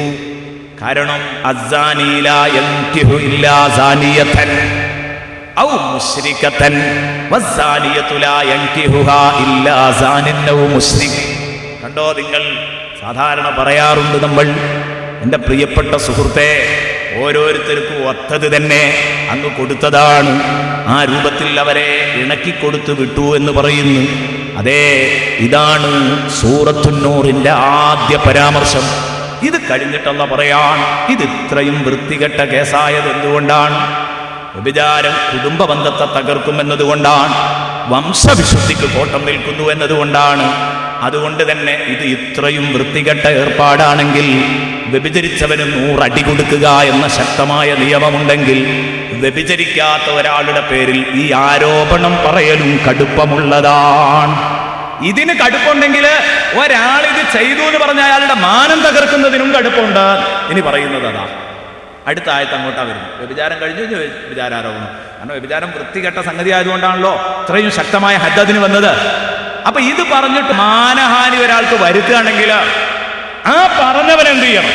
കാരണം അസ്സാനി ലാ യൻകിഹു ഇല്ലാ സാനിയതൻ ഔ മുശ്രികതൻ വസ്സാനിയതു ലാ യൻകിഹുഹാ ഇല്ലാ സാനിൻ ഔ മുശ്രിക്. കണ്ടോ, നിങ്ങൾ സാധാരണ പറയാറുണ്ട് നമ്മൾ, എൻ്റെ പ്രിയപ്പെട്ട സുഹൃത്തെ, ഓരോരുത്തർക്കും ഒത്തത് തന്നെ അങ്ങ് കൊടുത്തതാണ്, ആ രൂപത്തിൽ അവരെ ഇണക്കിക്കൊടുത്ത് വിട്ടു എന്ന് പറയുന്നു. അതെ, ഇതാണ് സൂറത്തുൻ നൂറിൻ്റെ ആദ്യ പരാമർശം. ഇത് കഴിഞ്ഞിട്ടല്ല പറയാൻ ഇത് ഇത്രയും വൃത്തികെട്ട കേസായത് എന്തുകൊണ്ടാണ്? വ്യഭിചാരം കുടുംബ ബന്ധത്തെ തകർക്കുമെന്നതുകൊണ്ടാണ്, വംശവിശുദ്ധിക്ക് കോട്ടം നിൽക്കുന്നു എന്നതുകൊണ്ടാണ്. അതുകൊണ്ട് തന്നെ ഇത് ഇത്രയും വൃത്തികെട്ട ഏർപ്പാടാണെങ്കിൽ വ്യഭിചരിച്ചവന് 100 അടി കൊടുക്കുക എന്ന ശക്തമായ നിയമമുണ്ടെങ്കിൽ വ്യഭിചരിക്കാത്ത ഒരാളുടെ പേരിൽ ഈ ആരോപണം പറയലും കടുപ്പമുള്ളതാണ്. ഇതിന് കടുപ്പുണ്ടെങ്കിൽ ഒരാളിത് ചെയ്തു എന്ന് പറഞ്ഞ അയാളുടെ മാനം തകർക്കുന്നതിനും കടുപ്പമുണ്ട്. ഇനി പറയുന്നത് അതാ, അടുത്ത ആയത്ത് അങ്ങോട്ടാ വരുന്നു. വ്യഭിചാരം കഴിഞ്ഞു വ്യഭിചാരോപണം. കാരണം വ്യഭിചാരം വൃത്തികെട്ട സംഗതി ആയതുകൊണ്ടാണല്ലോ ഇത്രയും ശക്തമായ ഹദ്ദിന് വന്നത്. അപ്പൊ ഇത് പറഞ്ഞിട്ട് മാനഹാനി ഒരാൾക്ക് വരുത്തുകയാണെങ്കിൽ ആ പറഞ്ഞവൻ എന്ത് ചെയ്യണം?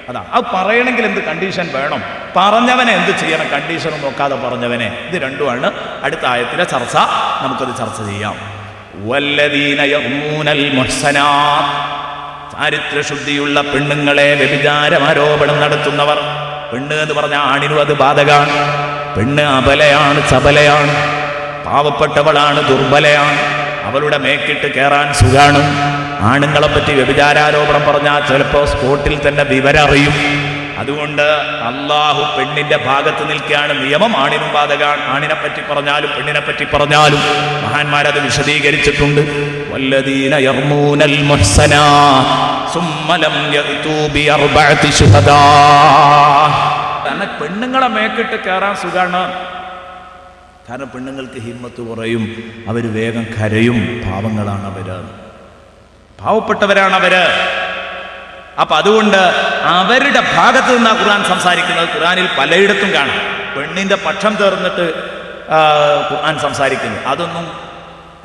അതാ, അത് പറയണമെങ്കിൽ എന്ത് കണ്ടീഷൻ വേണം? പറഞ്ഞവനെ എന്ത് ചെയ്യണം? കണ്ടീഷനും നോക്കാതെ പറഞ്ഞവനെ. ഇത് രണ്ടുമാണ് അടുത്ത ആയത്തിലെ ചർച്ച. നമുക്കത് ചർച്ച ചെയ്യാം. വല്ലദീന യർമൂനൽ മുഹ്സനാത്ത്, ചാരിത്രശുദ്ധിയുള്ള പെണ്ണുങ്ങളെ വ്യഭിചാരം ആരോപണം നടത്തുന്നവർ. പെണ്ണ് എന്ന് പറഞ്ഞാൽ ആണിനും അത് ബാധകമാണ്. പെണ്ണ് അബലയാണ്, ചപലയാണ്, പാവപ്പെട്ടവളാണ്, ദുർബലയാണ്. അവളുടെ മേക്കിട്ട് കയറാൻ സുഖാണ്. ആണുങ്ങളെ പറ്റി വ്യഭിചാരാരോപണം പറഞ്ഞാൽ ചിലപ്പോൾ സ്പോട്ടിൽ തന്നെ വിവരം അറിയും. അതുകൊണ്ട് അള്ളാഹു പെണ്ണിന്റെ ഭാഗത്ത് നിൽക്കുകയാണ്. നിയമം ആണിനും ബാധകമാണ്. ആണിനെ പറ്റി പറഞ്ഞാലും പെണ്ണിനെ പറ്റി പറഞ്ഞാലും മഹാന്മാരത് വിശദീകരിച്ചിട്ടുണ്ട്. വല്ലദീന യർമൂനൽ മുഹ്സനാത്ത് സുമ്മ ലം യഅ്തൂ ബിഅർബഅതി ശുഹദാ. കാരണം പെണ്ണുങ്ങളെ മേക്കിട്ട് കയറാൻ സുഖാണ്. കാരണം പെണ്ണുങ്ങൾക്ക് ഹിമ്മത്ത് കുറയും, അവർ വേഗം കരയും. പാവങ്ങളാണ് അവര്, പാവപ്പെട്ടവരാണ് അവര്. അപ്പൊ അതുകൊണ്ട് അവരുടെ ഭാഗത്ത് നിന്നാ ഖുർആൻ സംസാരിക്കുന്നത്. ഖുർആനിൽ പലയിടത്തും കാണാം പെണ്ണിന്റെ പക്ഷം തീർന്നിട്ട് ഖുർആൻ സംസാരിക്കുന്നു. അതൊന്നും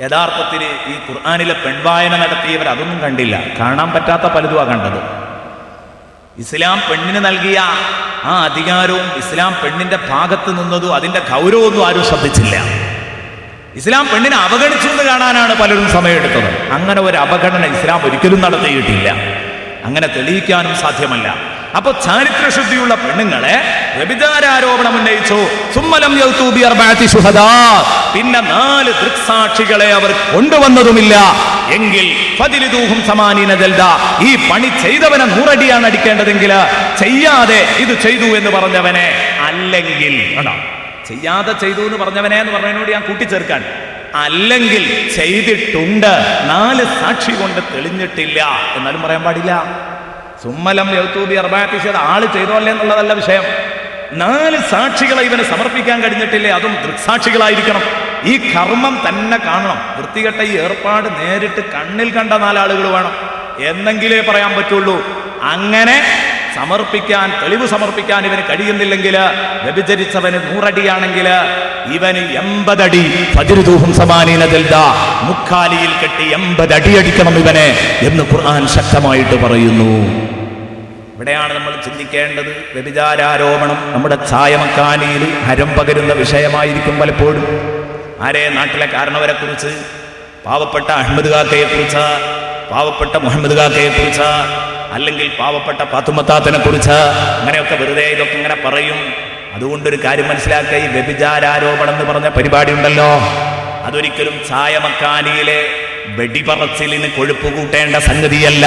യഥാർത്ഥത്തിൽ ഈ ഖുർആനിലെ പെൺവായന നടത്തിയവർ അതൊന്നും കണ്ടില്ല. കാണാൻ പറ്റാത്ത പലതുമാണ് കണ്ടത്. ഇസ്ലാം പെണ്ണിന് നൽകിയ ആ അധികാരവും ഇസ്ലാം പെണ്ണിന്റെ ഭാഗത്ത് നിന്നതും അതിന്റെ ഗൗരവമൊന്നും ആരും ശ്രദ്ധിച്ചില്ല. ഇസ്ലാം പെണ്ണിനെ അവഗണിച്ചു എന്ന് കാണാനാണ് പലരും സമയമെടുത്തത്. അങ്ങനെ ഒരു അവഗണന ഇസ്ലാം ഒരിക്കലും നടത്തിയിട്ടില്ല, അങ്ങനെ തെളിയിക്കാനും സാധ്യമല്ല. അപ്പൊ ചാരിത്രശുദ്ധിയുള്ള പെണ്ണുങ്ങളെ വ്യഭിചാരോപണം ഉന്നയിച്ചു. സുമ്മലം യൗതു ബി അർബഅതി ശുഹദാ, പിന്നെ 4 ദൃക്സാക്ഷികളെ അവർ കൊണ്ടുവന്നതുമില്ല എങ്കിൽ ഫദിലുദൂഹും സമാനീന ജൽദ, ഈ പണി ചെയ്തവനെ 100 അടിയാണ് അടിക്കേണ്ടതെങ്കിൽ ചെയ്യാതെ ഇത് ചെയ്തു എന്ന് പറഞ്ഞവനെ, അല്ലെങ്കിൽ ചെയ്യാതെ ചെയ്തു എന്ന് പറഞ്ഞവനെ എന്ന് പറഞ്ഞതിനോട് ഞാൻ കൂട്ടിച്ചേർക്കാൻ, അല്ലെങ്കിൽ ചെയ്തിട്ടുണ്ട് 4 സാക്ഷി കൊണ്ട് തെളിഞ്ഞിട്ടില്ല എന്നാലും പറയാൻ പാടില്ല. സുമ്മലം യൗതൂബി അർബഅതി ശുഹദാ, ആള് ചെയ്തോ അല്ലേ എന്നുള്ളതല്ല വിഷയം. 4 സാക്ഷികളെ ഇവന് സമർപ്പിക്കാൻ കഴിഞ്ഞിട്ടില്ലേ, അതും ദൃക്സാക്ഷികളായിരിക്കണം. ഈ കർമ്മം തന്നെ കാണണം. വൃത്തികെട്ട ഈ ഏർപ്പാട് നേരിട്ട് കണ്ണിൽ കണ്ട 4 ആളുകൾ വേണം എന്നെങ്കിലേ പറയാൻ പറ്റുള്ളൂ. അങ്ങനെ സമർപ്പിക്കാൻ, തെളിവ് സമർപ്പിക്കാൻ ഇവന് കഴിയുന്നില്ലെങ്കിൽ, വ്യഭിചരിച്ചവന് 100 അടിയാണെങ്കിൽ ഇവന് 80 അടി, ഫജ്റുദൂഹും സമാനീന ജൽദ, മുക്കാലിയിൽ കെട്ടി 80 അടി അടിക്കണം ഇവനെ എന്ന് ഖുർആൻ ശക്തമായിട്ട് പറയുന്നു. ഇവിടെയാണ് നമ്മൾ ചിന്തിക്കേണ്ടത്. വ്യഭിചാരോപണം നമ്മുടെ ചായമക്കാനിയിൽ ഹരം പകരുന്ന വിഷയമായിരിക്കും പലപ്പോഴും. ആരെ? നാട്ടിലെ കാരണവരെ കുറിച്ച്, പാവപ്പെട്ട അഹമ്മദ് കാക്കയെ കുറിച്ച്, പാവപ്പെട്ട മുഹമ്മദ് കാക്കയെ കുറിച്ച്, അല്ലെങ്കിൽ പാവപ്പെട്ട പാത്തുമ്മത്താത്തനെ കുറിച്ച്, അങ്ങനെയൊക്കെ വെറുതെ ഇതൊക്കെ ഇങ്ങനെ പറയും. അതുകൊണ്ടൊരു കാര്യം മനസ്സിലാക്കുക, ഈ വ്യഭിചാരോപണം എന്ന് പറഞ്ഞ പരിപാടി ഉണ്ടല്ലോ, അതൊരിക്കലും ചായമക്കാനിയിലെ വെടിപറച്ചിലിന് കൊഴുപ്പ് കൂട്ടേണ്ട സംഗതിയല്ല.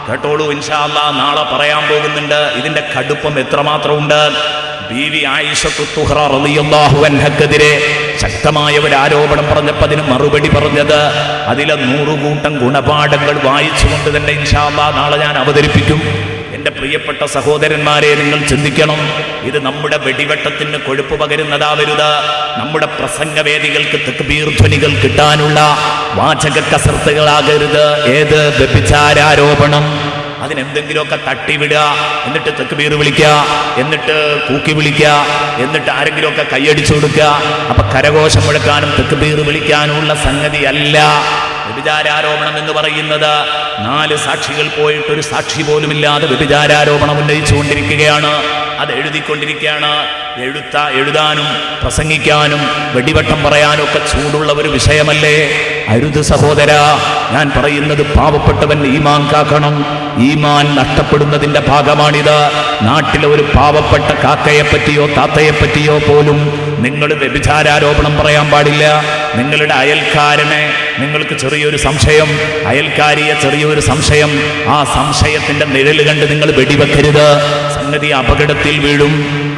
കേട്ടോളൂ, ഇൻഷാ അല്ലാഹ് നാളെ പറയാൻ പോകുന്നുണ്ട് ഇതിന്റെ കടുപ്പം എത്രമാത്രം ഉണ്ട്. ബീവി ആയിഷത്തു തുഹ്റ റളിയല്ലാഹു അൻഹക്കെതിരെ ശക്തമായ ഒരു ആരോപണം പറഞ്ഞപ്പോൾ അതിന് മറുപടി പറഞ്ഞത് അതിലെ 100 കൂട്ടം ഗുണപാഠങ്ങൾ വായിച്ചുകൊണ്ട് തന്നെ ഇൻഷാ അല്ലാഹ് നാളെ ഞാൻ അവതരിപ്പിക്കും. എൻ്റെ പ്രിയപ്പെട്ട സഹോദരന്മാരെ, നിങ്ങൾ ചിന്തിക്കണം, ഇത് നമ്മുടെ വെടിവെട്ടത്തിന് കൊഴുപ്പ് പകരുന്നതാവരുത്. നമ്മുടെ പ്രസംഗവേദികൾക്ക് തക്ബീർ ധ്വനികൾ കിട്ടാനുള്ള വാചക കസർത്തുകളാകരുത്. ഏത്? വ്യഭിചാരോപണം. അതിനെന്തെങ്കിലുമൊക്കെ തട്ടിവിടുക, എന്നിട്ട് തക്ബീർ വിളിക്കുക, എന്നിട്ട് കൂക്കി വിളിക്കുക, എന്നിട്ട് ആരെങ്കിലുമൊക്കെ കൈയടിച്ചു കൊടുക്കുക. അപ്പൊ കരഘോഷം മുഴക്കാനും തക്ബീർ വിളിക്കാനുള്ള സംഗതി അല്ല വ്യഭിചാരോപണം എന്ന് പറയുന്നത്. 4 സാക്ഷികൾ പോയിട്ട് ഒരു സാക്ഷി പോലുമില്ലാതെ വ്യഭിചാരോപണം ഉന്നയിച്ചുകൊണ്ടിരിക്കുകയാണ്. അത് എഴുതിക്കൊണ്ടിരിക്കുകയാണ്. എഴുതാനും പ്രസംഗിക്കാനും വെടിവട്ടം പറയാനും ഒക്കെ ചൂടുള്ള ഒരു വിഷയമല്ലേ? അരുത് സഹോദര. ഞാൻ പറയുന്നത് പാവപ്പെട്ടവൻ ഈമാൻ കാക്കണം. ഈമാൻ നഷ്ടപ്പെടുന്നതിന്റെ ഭാഗമാണിത്. നാട്ടിലെ ഒരു പാവപ്പെട്ട കാക്കയെ പറ്റിയോ താത്തയെ പറ്റിയോ പോലും നിങ്ങൾ വ്യഭിചാരോപണം പറയാൻ പാടില്ല. നിങ്ങളുടെ അയൽക്കാരനെ നിങ്ങൾക്ക് ചെറിയൊരു സംശയം, അയൽക്കാരിയെ ചെറിയൊരു സംശയം, ആ സംശയത്തിന്റെ നിഴല് കണ്ട് നിങ്ങൾ വെടിവെക്കരുത്. സംഗതി അപകടത്തിൽ വീഴും.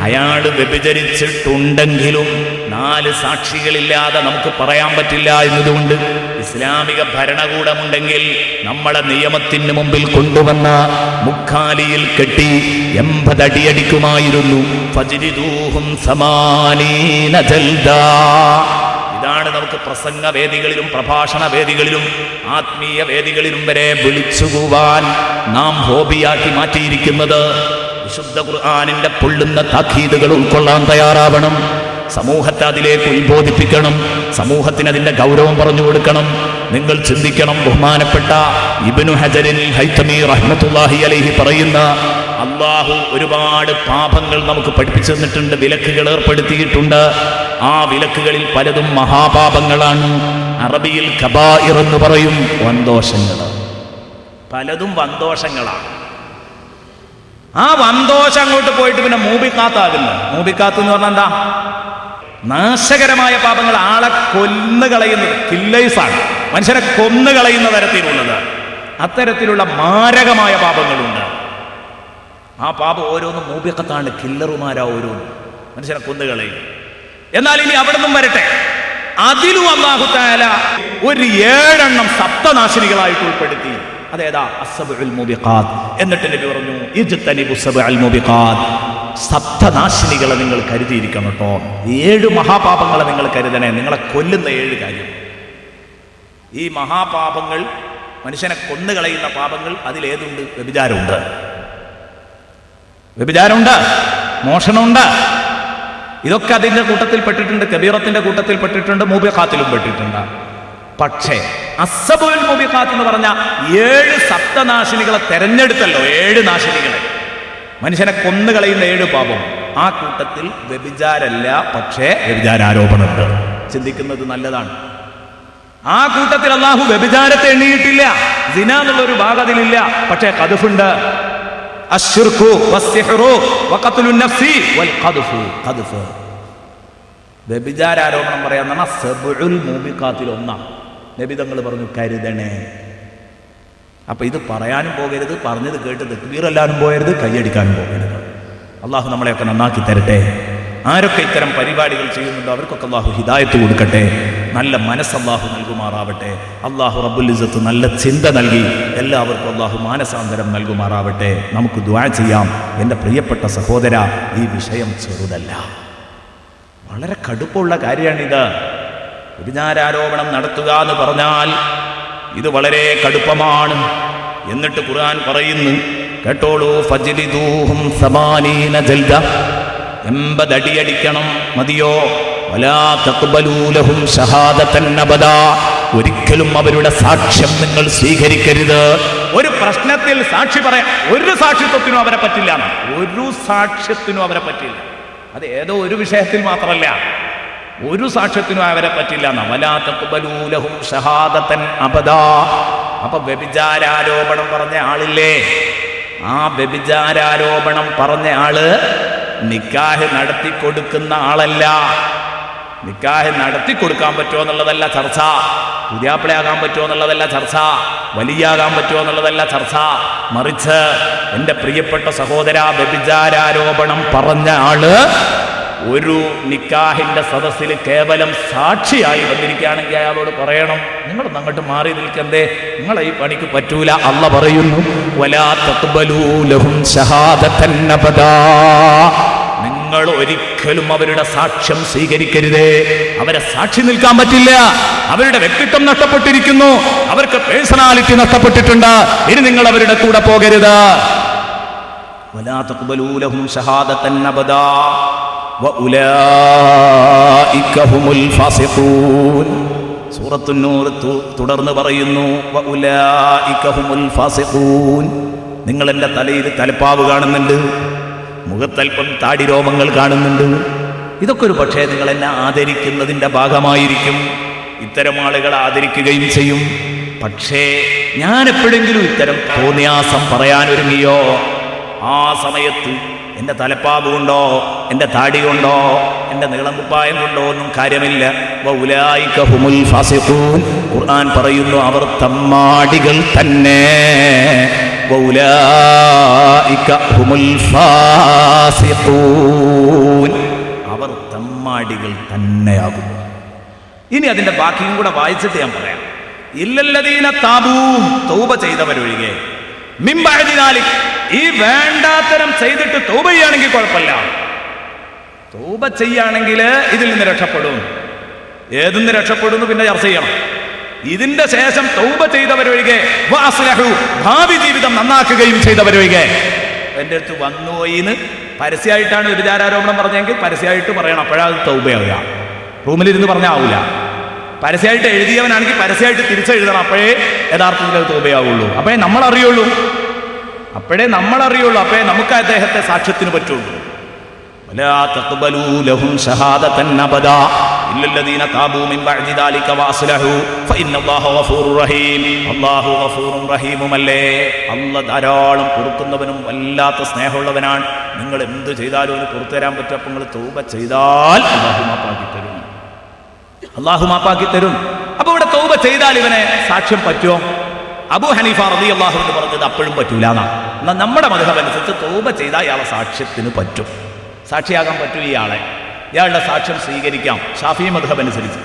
അയാൾ വ്യഭിചരിച്ചിട്ടുണ്ടെങ്കിലും 4 സാക്ഷികളില്ലാതെ നമുക്ക് പറയാൻ പറ്റില്ല എന്നതുകൊണ്ട് ഇസ്ലാമിക ഭരണകൂടമുണ്ടെങ്കിൽ നമ്മളെ നിയമത്തിന് മുമ്പിൽ കൊണ്ടുവന്ന മുക്കാലിയിൽ കെട്ടി 80 അടിയടിക്കുമായിരുന്നു. ഫജ്രിദൂഹും സമാനീന ജൽദാ. ഇതാണ് നമുക്ക് പ്രസംഗ വേദികളിലും പ്രഭാഷണ വേദികളിലും ആത്മീയ വേദികളിലും വരെ വിളിച്ചുകൂവാൻ നാം ഹോബിയാക്കി മാറ്റിയിരിക്കുന്നത്. വിശുദ്ധ ഖുർആനിന്റെ പൊള്ളുന്ന താക്കീതുകൾ ഉൾക്കൊള്ളാൻ തയ്യാറാവണം. സമൂഹത്തെ അതിലേക്ക് ഉത്ബോധിപ്പിക്കണം. സമൂഹത്തിന് അതിന്റെ ഗൗരവം പറഞ്ഞു കൊടുക്കണം. നിങ്ങൾ ചിന്തിക്കണം, ബഹുമാനപ്പെട്ട ഇബ്നു ഹജറിൽ ഹൈതമി റഹ്മത്തുള്ളാഹി അലൈഹി പറയുന്ന, അല്ലാഹു ഒരുപാട് പാപങ്ങൾ നമുക്ക് പഠിപ്പിച്ചു തന്നിട്ടുണ്ട്, വിലക്കുകൾ ഏർപ്പെടുത്തിയിട്ടുണ്ട്. ആ വിലക്കുകളിൽ പലതും മഹാപാപങ്ങളാണ്. അറബിയിൽ കബായിർ എന്ന് പറയും, വൻദോഷങ്ങൾ. പലതും വൻദോഷങ്ങളാണ്. ആ വൻദോഷം അങ്ങോട്ട് പോയിട്ട് പിന്നെ മൂബിക്കാത്താകുന്നു. മൂബിക്കാത്ത് എന്ന് പറഞ്ഞാൽ എന്താ? നാശകരമായ പാപങ്ങൾ. ആളെ കൊന്നുകളയുന്നത്, കില്ലേഴ്സാണ്, മനുഷ്യനെ കൊന്നുകളയുന്ന തരത്തിലുള്ളത്. അത്തരത്തിലുള്ള മാരകമായ പാപങ്ങളുണ്ട്. ആ പാപം ഓരോന്നും മൂബിക്കത്താണ്, കില്ലറുമാരാ ഓരോന്നും, മനുഷ്യനെ കൊന്നുകളയും. എന്നാൽ ഇനി അവിടെ നിന്നും വരട്ടെ, അതിലും അല്ലാഹു തആല ഒരു 7 എണ്ണം സപ്തനാശിനികളായിട്ട് ഉൾപ്പെടുത്തി. അതേതാ? അസ്സബഉൽ മുബിഖാത്ത്. എന്നിട്ട് നബി പറഞ്ഞു, ഇജ്തനിബു സബഅൽ മുബിഖാത്ത്. സപ്തനാശിനികളെ നിങ്ങൾ കരുതിയിരിക്കണം കേട്ടോ. 7 മഹാപാപങ്ങളെ നിങ്ങൾ കരുതണേ. നിങ്ങളെ കൊല്ലുന്ന 7 കാര്യം. ഈ മഹാപാപങ്ങൾ, മനുഷ്യനെ കൊന്നുകളയുന്ന പാപങ്ങൾ, അതിലേതുണ്ട്? വ്യഭിചാരമുണ്ട്, വ്യഭിചാരമുണ്ട്, മോഷണമുണ്ട്. ഇതൊക്കെ അതിൻ്റെ കൂട്ടത്തിൽ പെട്ടിട്ടുണ്ട്, കബീറത്തിന്റെ കൂട്ടത്തിൽ പെട്ടിട്ടുണ്ട്, മൂബിഖാത്തിലും പെട്ടിട്ടുണ്ട്. പക്ഷേ അസ്സബുൽ മുബിഖാത്ത് എന്ന് പറഞ്ഞ 7 സപ്തനാശിനികളെ തെരഞ്ഞെടുത്തല്ലോ, 7 നാശിനികളെ, മനുഷ്യനെ കൊന്നുകളയുന്ന 7 പാപം. ആ കൂട്ടത്തിൽ വ്യഭിചാരല്ല, പക്ഷേ വ്യഭിചാരാരോപണമുണ്ട്. ചിന്തിക്കുന്നത് നല്ലതാണ്. ആ കൂട്ടത്തിൽ അല്ലാഹു വ്യഭിചാരത്തെ എണ്ണിയിട്ടില്ല, സിന എന്നുള്ളൊരു ഭാഗം അതിലില്ല, പക്ഷേ ഖദ്ഫുണ്ട്. അശ്ശിർകു വസ്സിഹ്റു വഖത്ലുൻ നഫ്സി വൽ ഖദ്ഫു. ഖദ്ഫ് വ്യഭിചാരാരോപണം പറയാൻ സബുൽ മൂബിഖാത്തിൽ ഒന്നാണ്. നബി തങ്ങൾ പറഞ്ഞു കരുതണേ. അപ്പൊ ഇത് പറയാനും പോകരുത്, പറഞ്ഞത് കേട്ട് തക്ബീറല്ലാനും പോകരുത്, കൈയടിക്കാനും പോകരുത്. അള്ളാഹു നമ്മളെയൊക്കെ നന്നാക്കി തരട്ടെ. ആരൊക്കെ ഇത്തരം പരിപാടികൾ ചെയ്യുന്നുണ്ടോ അവർക്കൊക്കെ അള്ളാഹു ഹിദായത്ത് കൊടുക്കട്ടെ. നല്ല മനസ്സ് അള്ളാഹു നൽകുമാറാവട്ടെ. അള്ളാഹു റബ്ബുൽ ഇസ്സത്ത് നല്ല ചിന്ത നൽകി എല്ലാവർക്കും അള്ളാഹു മാനസാന്തരം നൽകുമാറാവട്ടെ. നമുക്ക് ദുആ ചെയ്യാം. എൻ്റെ പ്രിയപ്പെട്ട സഹോദര, ഈ വിഷയം ചെറുതല്ല, വളരെ കടുപ്പമുള്ള കാര്യമാണിത്. വ്യഭിചാരാരോപണം നടത്തുക എന്ന് പറഞ്ഞാൽ ഇത് വളരെ കടുപ്പമാണ്. എന്നിട്ട് ഖുർആൻ പറയുന്നു, കേട്ടോളൂ, ഫജ്ലിദൂഹും 80 ജൽദ, 80 അടിയടിക്കണം. മതിയോ? വലാ തഖ്ബലൂ ലഹും ഷഹാദതൻ അബദാ, ഒരിക്കലും അവരുടെ സാക്ഷ്യം നിങ്ങൾ സ്വീകരിക്കരുത്. ഒരു പ്രശ്നത്തിൽ സാക്ഷി പറയാൻ ഒരു സാക്ഷിത്വത്തിനും അവരെ പറ്റില്ല, ഒരു സാക്ഷ്യത്തിനും അവരെ പറ്റില്ല. അത് ഏതോ ഒരു വിഷയത്തിൽ മാത്രമല്ല, ഒരു സാക്ഷ്യത്തിനും അവരെ പറ്റില്ല. വലാ തഖ്ബലൂ ലഹും ഷഹാദതൻ അബദാ. അപ്പൊ വ്യഭിചാരാരോപണം പറഞ്ഞ ആളില്ലേ, ആ വ്യഭിചാരാരോപണം പറഞ്ഞ ആള് നിക്കാഹ് നടത്തി കൊടുക്കുന്ന ആളല്ല. നിക്കാഹ് നടത്തി കൊടുക്കാൻ പറ്റുമോ എന്നുള്ളതല്ല ചർച്ച, പുതിയാപ്പിളയാകാൻ പറ്റുമോ എന്നുള്ളതല്ല ചർച്ച, വലിയാകാൻ പറ്റുമോ എന്നുള്ളതല്ല ചർച്ച. മറിച്ച് എൻ്റെ പ്രിയപ്പെട്ട സഹോദര, വ്യഭിചാരാരോപണം പറഞ്ഞ ആള് ഒരു നിക്കാഹിന്റെ സദസ്സിൽ കേവലം സാക്ഷിയായി വന്നിരിക്കുകയാണെങ്കിൽ അയാളോട് പറയണം, നിങ്ങളൊന്നും അങ്ങോട്ട് മാറി നിൽക്കണ്ടേ, നിങ്ങളെ ഈ പണിക്ക് പറ്റൂല. അല്ലാഹു പറയുന്നു, വലാ തഖ്ബലൂ ലഹും ഷഹാദതൻ അബദാ, നിങ്ങൾ ഒരിക്കലും അവരുടെ സാക്ഷ്യം സ്വീകരിക്കരുതേ. അവരെ സാക്ഷി നിൽക്കാൻ പറ്റില്ല, അവരുടെ വ്യക്തിത്വം നഷ്ടപ്പെട്ടിരിക്കുന്നു, അവർക്ക് പേഴ്സണാലിറ്റി നഷ്ടപ്പെട്ടിട്ടുണ്ട്. ഇനി നിങ്ങൾ അവരുടെ കൂടെ പോകരുത്. വലാ തഖ്ബലൂ ലഹും ഷഹാദതൻ അബദാ വഉലൈക ഹുമുൽ ഫാസിഖൂൻ. സൂറത്തുൻ നൂർ തുടർന്ന് പറയുന്നു, വഉലൈക ഹുമുൽ ഫാസിഖൂൻ. നിങ്ങൾ എൻ്റെ തലയിൽ തലപ്പാവ് കാണുന്നുണ്ട്, മുഖത്തൽപ്പം താടി രോമങ്ങൾ കാണുന്നുണ്ട്. ഇതൊക്കെ ഒരു പക്ഷേ നിങ്ങൾ എന്നെ ആദരിക്കുന്നതിൻ്റെ ഭാഗമായിരിക്കും. ഇത്തരം ആളുകൾ ആദരിക്കുകയും ചെയ്യും. പക്ഷേ ഞാൻ എപ്പോഴെങ്കിലും ഇത്തരം തോന്നിയാസം പറയാനൊരുങ്ങിയോ, ആ സമയത്ത് എൻ്റെ തലപ്പാവ് കൊണ്ടോ എൻ്റെ താടി കൊണ്ടോ എൻ്റെ നീളം കുപ്പായം കൊണ്ടോ ഒന്നും കാര്യമില്ല. വഉലൈക ഹുമുൽ ഫാസിഖൂൻ. ഖുർആൻ പറയുന്നു, അവർ തമ്മാടികൾ തന്നെ. വഉലൈക ഹുമുൽ ഫാസിഖൂൻ. അവർ തമ്മാടികൾ തന്നെയാകുന്നു. ഇനി അതിൻ്റെ ബാക്കിയും കൂടെ വായിച്ചിട്ട് ഞാൻ പറയാം. ഇല്ലല്ലദീന താബൂ, തൗബ ചെയ്തവരൊഴികെ, മിൻ ബഅദി ദാലിക്, ഈ വേണ്ടാത്തരം ചെയ്തിട്ട് തൗബ ചെയ്യുകയാണെങ്കിൽ കുഴപ്പമില്ല. തൗബ ചെയ്യുകയാണെങ്കിൽ ഇതിൽ നിന്ന് രക്ഷപ്പെടും. ഏതിന്ന് രക്ഷപ്പെടുന്നു പിന്നെ ചർച്ച ചെയ്യണം. ഇതിന്റെ ശേഷം തൗബ ചെയ്തവരൊഴികെ, വഅസ്ലഹു, ഭാവി ജീവിതം നന്നാക്കുകയും ചെയ്തവരൊഴികെ. എൻ്റെ അടുത്ത് വന്നുപോയിന്ന് പരസ്യമായിട്ടാണ് വ്യഭിചാരാരോപണം പറഞ്ഞെങ്കിൽ പരസ്യമായിട്ട് പറയണം, അപ്പോഴത് തൗബയാവുക. റൂമിലിരുന്ന് പറഞ്ഞാൽ ആവില്ല. പരസ്യമായിട്ട് എഴുതിയവനാണെങ്കിൽ പരസ്യമായിട്ട് തിരിച്ചെഴുതണം, അപ്പോഴേ യഥാർത്ഥത്തിൽ അത് തൗബയാവുള്ളൂ. അപ്പോഴേ നമ്മൾ അറിയുള്ളൂ, അപ്പോഴേ നമുക്ക് അദ്ദേഹത്തെ സാക്ഷ്യത്തിന് പറ്റുള്ളൂ. വലാ തഖ്ബലൂ ലഹും ഷഹാദതൻ അബദാ ഇല്ലല്ലദീന താബൂ മിൻ ബഅദി ദാലിക വഅസ്ലഹു ഫഇന്നല്ലാഹ ഗഫൂറുർ റഹീം. അല്ലാഹു ഗഫൂറും റഹീമുമല്ലേ. അല്ലാഹ് ധാരാളം പൊറുക്കുന്നവനും വല്ലാത്ത സ്നേഹമുള്ളവനാണ്. നിങ്ങൾ എന്ത് ചെയ്താലും ഒന്ന് പുറത്തു തരാൻ പറ്റും. അപ്പോൾ നിങ്ങൾ തൗബ ചെയ്താൽ അല്ലാഹു മാപ്പാക്കി തരും. അപ്പോൾ ഇവിടെ തൗബ ചെയ്താൽ ഇവനെ സാക്ഷ്യം പറ്റുമോ? അബൂ ഹനീഫ റളിയല്ലാഹു അൻഹു പറഞ്ഞത് അപ്പോഴും പറ്റൂല എന്നാണ്. എന്നാൽ നമ്മുടെ മദ്ഹബ് അനുസരിച്ച് തൗബ ചെയ്താൽ ഇയാളെ സാക്ഷ്യത്തിന് പറ്റും, സാക്ഷിയാകാൻ പറ്റും. ഇയാളുടെ സാക്ഷ്യം സ്വീകരിക്കാം ശാഫിഈ മദ്ഹബ് അനുസരിച്ച്.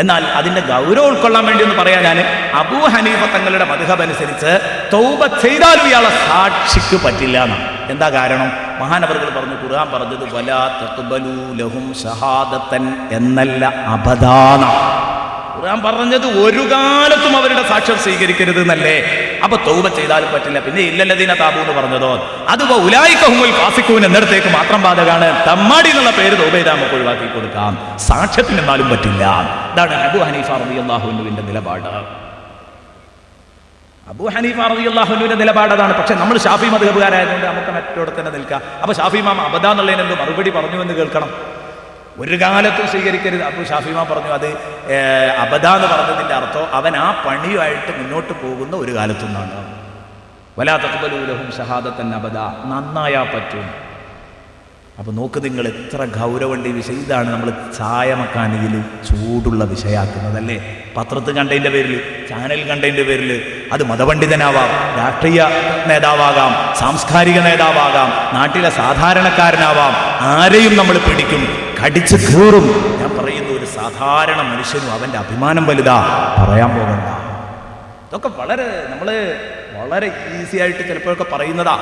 എന്നാൽ അതിൻ്റെ ഗൗരവം ഉൾക്കൊള്ളാൻ വേണ്ടി ഒന്ന് പറയാൻ, ഞാൻ അബൂ ഹനീഫ തങ്ങളുടെ മദ്ഹബ് അനുസരിച്ച് തൗബ ചെയ്താലും ഇയാളെ സാക്ഷിക്ക് പറ്റില്ല എന്നാണ്. എന്താ കാരണം? മഹാനവറുകൾ പറഞ്ഞു, ഖുർആൻ പറഞ്ഞത് വലാ തഖ്ബലൂ ലഹും ഷഹാദതൻ എന്നല്ല, അബദാന. ഖുർആൻ പറഞ്ഞത് ഒരു കാലത്തും അവരുടെ സാക്ഷ്യം സ്വീകരിക്കരുത് എന്നല്ലേ. അപ്പൊ തൗബ ചെയ്താലും പറ്റില്ല. പിന്നെ ഇല്ലല്ലദീന താബൂ എന്ന് പറഞ്ഞതോ, അത് ഉലൈക ഹുമുൽ ഫാസിഖൂൻ എന്നിടത്തേക്ക് മാത്രം ബാധകമാണ്. തമ്മാടി എന്നുള്ള പേര് തൗബ ചെയ്താൽ നമുക്ക് ഒഴിവാക്കി കൊടുക്കാം, സാക്ഷ്യത്തിന് എന്നാലും പറ്റില്ല. ഇതാണ് അബൂ ഹനീഫ റളിയല്ലാഹു അൻഹുവിന്റെ നിലപാട്. അബൂ ഹനീഫ റളിയല്ലാഹു അൻഹുവിന്റെ നിലപാടതാണ്. പക്ഷെ നമ്മൾ ഷാഫി മദ്ഹബുകാരായതുകൊണ്ട് നമുക്ക് മറ്റോടെ തന്നെ നിൽക്കാം. അപ്പൊ ഷാഫി ഇമാം അബദ എന്നുള്ളതിനെന്ത് മറുപടി പറഞ്ഞു എന്ന് കേൾക്കണം. ഒരു കാലത്തും സ്വീകരിക്കരുത്. അപ്പോൾ ഷാഫി ഇമാം പറഞ്ഞു അത് അബദ എന്ന് പറഞ്ഞതിന്റെ അർത്ഥം അവൻ ആ പണിയുമായിട്ട് മുന്നോട്ട് പോകുന്ന ഒരു കാലത്തുനിന്നാണ്. വലാ തഖ്ബലൂ ലഹും ഷഹാദത്തൻ അബദ, നന്നായാ പറ്റും. അപ്പൊ നോക്ക് നിങ്ങൾ എത്ര ഗൗരവമുണ്ട് ഈ വിഷയം. ഇതാണ് നമ്മൾ ചായ മക്കാനിയിൽ ചൂടുള്ള വിഷയാക്കുന്നതല്ലേ. പത്രത്തിൽ കണ്ടതിൻ്റെ പേരിൽ, ചാനൽ കണ്ടതിൻ്റെ പേരിൽ, അത് മതപണ്ഡിതനാവാം, രാഷ്ട്രീയ നേതാവാകാം, സാംസ്കാരിക നേതാവാകാം, നാട്ടിലെ സാധാരണക്കാരനാവാം, ആരെയും നമ്മൾ പിടിക്കും, കടിച്ചു കീറും. ഞാൻ പറയുന്ന ഒരു സാധാരണ മനുഷ്യനും അവൻ്റെ അഭിമാനം വലുതാ, പറയാൻ പോകണ്ട. ഇതൊക്കെ നമ്മൾ വളരെ ഈസി ആയിട്ട് ചിലപ്പോഴൊക്കെ പറയുന്നതാ.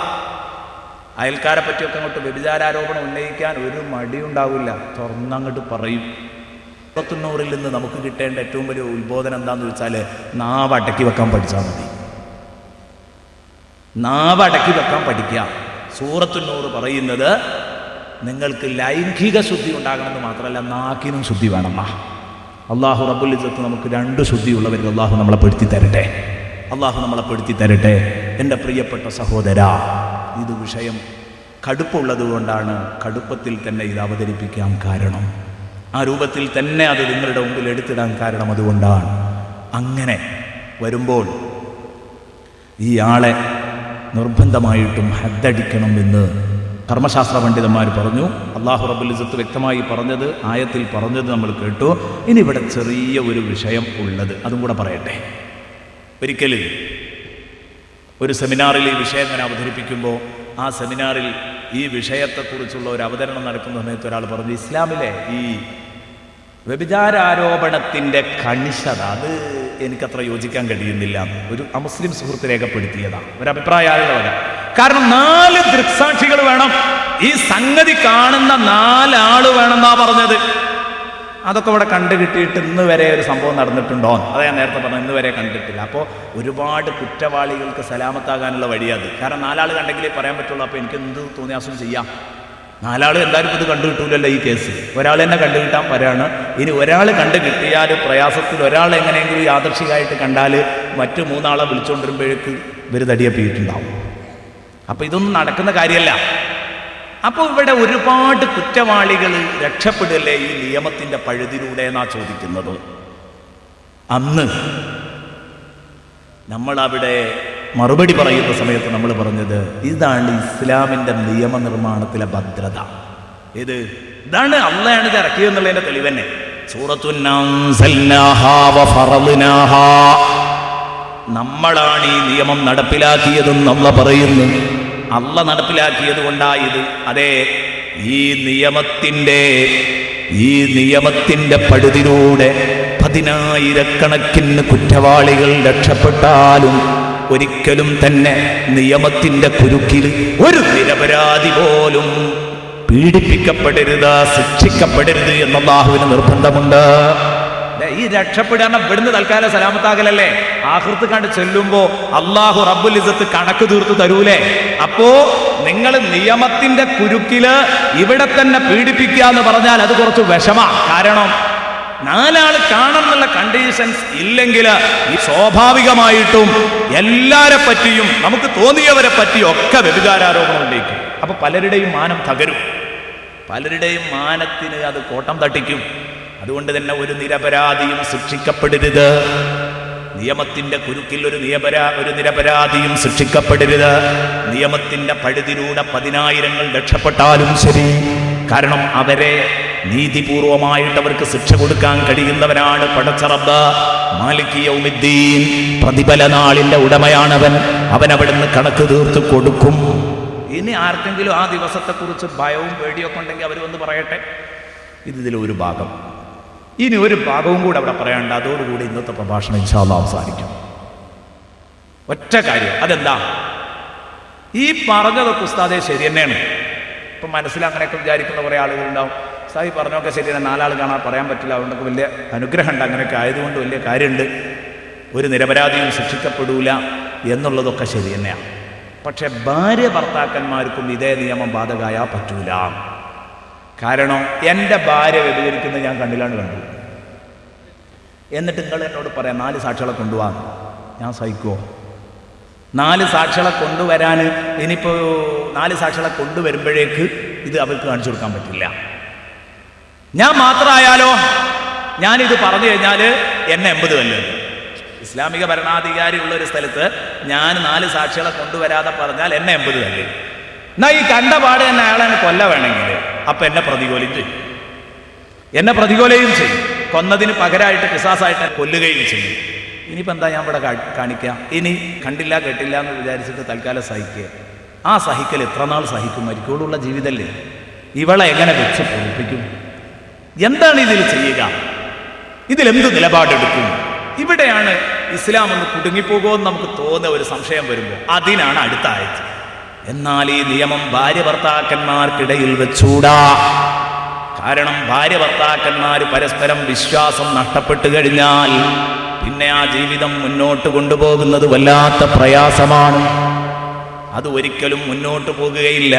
അയൽക്കാരെ പറ്റിയൊക്കെ അങ്ങോട്ട് വ്യഭിചാരോപണം ഉന്നയിക്കാൻ ഒരു മടിയുണ്ടാവില്ല, തുറന്നങ്ങോട്ട് പറയും. സൂറത്തുന്നൂറിൽ നിന്ന് നമുക്ക് കിട്ടേണ്ട ഏറ്റവും വലിയ ഉത്ബോധനം എന്താണെന്ന് വെച്ചാൽ നാവ് അടക്കി വെക്കാൻ പഠിച്ചാൽ മതി. നാവ് അടക്കി വെക്കാൻ പഠിക്കുക. സൂറത്തുന്നൂർ പറയുന്നത് നിങ്ങൾക്ക് ലൈംഗിക ശുദ്ധി ഉണ്ടാകണമെന്ന് മാത്രമല്ല, നാക്കിനും ശുദ്ധി വേണമെന്നാ. അള്ളാഹു റബ്ബുൽ ഇസ്സത്ത് നമുക്ക് രണ്ട് ശുദ്ധിയുള്ളവരിൽ അള്ളാഹു നമ്മളെ പെടുത്തി തരട്ടെ. അള്ളാഹു നമ്മളെ പെടുത്തി തരട്ടെ. എൻ്റെ പ്രിയപ്പെട്ട സഹോദര, ഇത് വിഷയം കടുപ്പുള്ളത് കൊണ്ടാണ് കടുപ്പത്തിൽ തന്നെ ഇത് അവതരിപ്പിക്കാൻ കാരണം. ആ രൂപത്തിൽ തന്നെ അത് നിങ്ങളുടെ മുമ്പിൽ എടുത്തിടാൻ കാരണം അതുകൊണ്ടാണ്. അങ്ങനെ വരുമ്പോൾ ഈ ആളെ നിർബന്ധമായിട്ടും ഹദ്ദടിക്കണമെന്ന് കർമ്മശാസ്ത്ര പണ്ഡിതന്മാർ പറഞ്ഞു. അള്ളാഹു റബ്ബുൽ ഇസ്സത്ത് വ്യക്തമായി പറഞ്ഞത്, ആയത്തിൽ പറഞ്ഞത് നമ്മൾ കേട്ടു. ഇനി ഇവിടെ ചെറിയ ഒരു വിഷയം ഉള്ളത്, അതും കൂടെ പറയട്ടെ. ഒരിക്കലും ഒരു സെമിനാറിൽ ഈ വിഷയം ഞാൻ അവതരിപ്പിക്കുമ്പോൾ ആ സെമിനാറിൽ ഈ വിഷയത്തെക്കുറിച്ചുള്ള ഒരു അവതരണം നടക്കുന്ന സമയത്ത് ഒരാൾ പറഞ്ഞു, ഇസ്ലാമിലെ ഈ വ്യഭിചാരോപണത്തിൻ്റെ കണിശത അത് എനിക്കത്ര യോജിക്കാൻ കഴിയുന്നില്ല. ഒരു അമുസ്ലിം സുഹൃത്ത് രേഖപ്പെടുത്തിയതാണ്, ഒരഭിപ്രായമുള്ളവരാ. കാരണം 4 ദൃക്സാക്ഷികൾ വേണം, ഈ സംഗതി കാണുന്ന 4 ആള് വേണമെന്നാ പറഞ്ഞത്. അതൊക്കെ ഇവിടെ കണ്ടു കിട്ടിയിട്ട് ഇന്ന് വരെ ഒരു സംഭവം നടന്നിട്ടുണ്ടോ? അത് ഞാൻ നേരത്തെ പറഞ്ഞു, ഇന്ന് വരെ കണ്ടിട്ടില്ല. അപ്പോൾ ഒരുപാട് കുറ്റവാളികൾക്ക് സലാമത്താകാനുള്ള വഴിയത്. കാരണം 4 ആൾ കണ്ടെങ്കിലേ പറയാൻ പറ്റുള്ളൂ. അപ്പോൾ എനിക്ക് എന്ത് തോന്നിയാസം ചെയ്യാം. 4 ആൾ എന്തായാലും ഇത് കണ്ടു കിട്ടൂലല്ലോ ഈ കേസ്. ഒരാൾ തന്നെ കണ്ടു കിട്ടാൻ പറയാണ്. ഇനി ഒരാൾ കണ്ടു കിട്ടിയാൽ പ്രയാസത്തിൽ ഒരാൾ എങ്ങനെയെങ്കിലും യാദർശികമായിട്ട് കണ്ടാൽ മറ്റു 3 ആളെ വിളിച്ചുകൊണ്ടിരുമ്പോഴേക്ക് ഇവർ തടിയപ്പിയിട്ടുണ്ടാവും. അപ്പോൾ ഇതൊന്നും നടക്കുന്ന കാര്യമല്ല. അപ്പോൾ ഇവിടെ ഒരുപാട് കുറ്റവാളികൾ രക്ഷപ്പെടല്ലേ ഈ നിയമത്തിൻ്റെ പഴുതിലൂടെ എന്നാ ചോദിക്കുന്നത്. അന്ന് നമ്മളവിടെ മറുപടി പറയുന്ന സമയത്ത് നമ്മൾ പറഞ്ഞത് ഇതാണ് ഇസ്ലാമിൻ്റെ നിയമനിർമ്മാണത്തിലെ ഭദ്രത. ഇതാണ് അള്ളയാണ് ഇത് ഇറക്കിയെന്നുള്ളതിൻ്റെ തെളിവ് തന്നെ. നമ്മളാണ് ഈ നിയമം നടപ്പിലാക്കിയതെന്ന് അള്ള പറയുന്നു. അള്ള നടപ്പിലാക്കിയത് കൊണ്ടായത്. അതെ, ഈ നിയമത്തിന്റെ പഴുതിലൂടെ 10,000 കുറ്റവാളികൾ രക്ഷപ്പെട്ടാലും ഒരിക്കലും തന്നെ നിയമത്തിന്റെ കുരുക്കിൽ ഒരു നിരപരാധി പോലും പീഡിപ്പിക്കപ്പെടരുത്, ശിക്ഷിക്കപ്പെടരുത് എന്ന അല്ലാഹുവിന് നിർബന്ധമുണ്ട്. ഈ രക്ഷപ്പെടാൻ ഇവിടുന്ന് തൽക്കാലം സലാമത്താകലല്ലേ, ആഖിറത്ത് കണ്ട് ചെല്ലുമ്പോ അല്ലാഹു റബ്ബുൽ ഇസ്സത്ത് കണക്ക് തീർത്തു തരൂലേ. അപ്പോ നിങ്ങൾ നിയമത്തിന്റെ കുരുക്കില് ഇവിടെ തന്നെ പീഡിപ്പിക്കുക എന്ന് പറഞ്ഞാൽ അത് കുറച്ച് വിഷമാ. കാരണം 4 ആൾ കാണുന്നുള്ള കണ്ടീഷൻസ് ഇല്ലെങ്കിൽ സ്വാഭാവികമായിട്ടും എല്ലാരെ പറ്റിയും നമുക്ക് തോന്നിയവരെ പറ്റിയും ഒക്കെ വ്യഭിചാരോപണം ഉന്നയിക്കും. അപ്പൊ പലരുടെയും മാനം തകരും, പലരുടെയും മാനത്തിന് അത് കോട്ടം തട്ടിക്കും. അതുകൊണ്ട് തന്നെ ഒരു നിരപരാധിയും ശിക്ഷിക്കപ്പെടരുത്. നിയമത്തിന്റെ കുരുക്കിൽ ഒരു നിരപരാധിയും ശിക്ഷിക്കപ്പെടരുത്. നിയമത്തിന്റെ പഴുതിലൂടെ 10,000 രക്ഷപ്പെട്ടാലും ശരി. കാരണം അവരെ നീതിപൂർവമായിട്ട് അവർക്ക് ശിക്ഷ കൊടുക്കാൻ കഴിയുന്നവനാണ് പടച്ച റബ്ബ്. മാലിക് യൗമിദ്ദീൻ, പ്രതിഫല നാളിന്റെ ഉടമയാണവൻ. അവനവിടുന്ന് കണക്ക് തീർത്ത് കൊടുക്കും. ഇനി ആർക്കെങ്കിലും ആ ദിവസത്തെക്കുറിച്ച് ഭയവും പേടിയൊക്കെ ഉണ്ടെങ്കിൽ അവർ വന്ന് പറയട്ടെ. ഇതിലൊരു ഭാഗം. ഇനി ഒരു ഭാഗവും കൂടെ അവിടെ പറയണ്ട. അതോടുകൂടി ഇന്നത്തെ പ്രഭാഷണം ഇൻഷാ അല്ലാഹ് അവസാനിക്കും. ഒറ്റ കാര്യം, അതെന്താ? ഈ പറഞ്ഞതൊക്കെ ഉസ്താദേ ശരി തന്നെയാണ്. ഇപ്പം മനസ്സിൽ അങ്ങനെയൊക്കെ വിചാരിക്കുന്ന കുറേ ആളുകളുണ്ടാവും. ഉസ്താദ് പറഞ്ഞൊക്കെ ശരി തന്നെ, 4 ആൾ കാണാൻ പറയാൻ പറ്റില്ല, അതുകൊണ്ടൊക്കെ വലിയ അനുഗ്രഹമുണ്ട്, അങ്ങനെയൊക്കെ ആയതുകൊണ്ട് വലിയ കാര്യമുണ്ട്, ഒരു നിരപരാധിയും ശിക്ഷിക്കപ്പെടൂല എന്നുള്ളതൊക്കെ ശരി തന്നെയാണ്. പക്ഷെ ഭാര്യ ഭർത്താക്കന്മാർക്കും ഇതേ നിയമം ബാധകമായാൽ പറ്റൂല. കാരണം എൻ്റെ ഭാര്യ വ്യഭിചരിക്കുന്നത് ഞാൻ കണ്ടില്ലാണ്ട് കണ്ടു. എന്നിട്ട് നിങ്ങൾ എന്നോട് പറയാം 4 സാക്ഷികളെ കൊണ്ടുപോകാൻ, ഞാൻ സഹിക്കുമോ? 4 സാക്ഷികളെ കൊണ്ടുവരാൻ ഇനിയിപ്പോൾ 4 സാക്ഷികളെ കൊണ്ടുവരുമ്പോഴേക്ക് ഇത് അവർക്ക് കാണിച്ചു കൊടുക്കാൻ പറ്റില്ല. ഞാൻ മാത്രമായാലോ, ഞാനിത് പറഞ്ഞു കഴിഞ്ഞാൽ എന്നെ 80 തല്ല്. ഇസ്ലാമിക ഭരണാധികാരി ഉള്ള ഒരു സ്ഥലത്ത് ഞാൻ 4 സാക്ഷികളെ കൊണ്ടുവരാതെ പറഞ്ഞാൽ എന്നെ 80 തല്ല്. എന്നാ ഈ കണ്ട പാട് തന്നെ അയാളെ കൊല്ല വേണമെങ്കിൽ അപ്പം എന്നെ പ്രതികൂലയും ചെയ്യും. കൊന്നതിന് പകരമായിട്ട് കിസാസായിട്ട് കൊല്ലുകയും ചെയ്യും. ഇനിയിപ്പോൾ എന്താ ഞാൻ ഇവിടെ കാണിക്കാം? ഇനി കണ്ടില്ല കേട്ടില്ല എന്ന് വിചാരിച്ചിട്ട് തൽക്കാലം സഹിക്കുക. ആ സഹിക്കൽ എത്ര നാൾ സഹിക്കും? മരിക്കോടുള്ള ജീവിതമല്ലേ. ഇവളെ എങ്ങനെ വെച്ച് പൊറിപ്പിക്കും? എന്താണ് ഇതിൽ ചെയ്യുക? ഇതിലെന്ത് നിലപാടെടുക്കും? ഇവിടെയാണ് ഇസ്ലാം ഒന്ന് കുടുങ്ങിപ്പോകുമെന്ന് നമുക്ക് തോന്നുന്ന ഒരു സംശയം വരുമ്പോൾ അതിനാണ് അടുത്ത ആഴ്ച. എന്നാൽ ഈ നിയമം ഭാര്യ ഭർത്താക്കന്മാർക്കിടയിൽ വെച്ചൂടാ. കാരണം ഭാര്യ ഭർത്താക്കന്മാർ പരസ്പരം വിശ്വാസം നഷ്ടപ്പെട്ടു കഴിഞ്ഞാൽ പിന്നെ ആ ജീവിതം മുന്നോട്ട് കൊണ്ടുപോകുന്നത് വല്ലാത്ത പ്രയാസമാണ്. അത് ഒരിക്കലും മുന്നോട്ട് പോകുകയില്ല.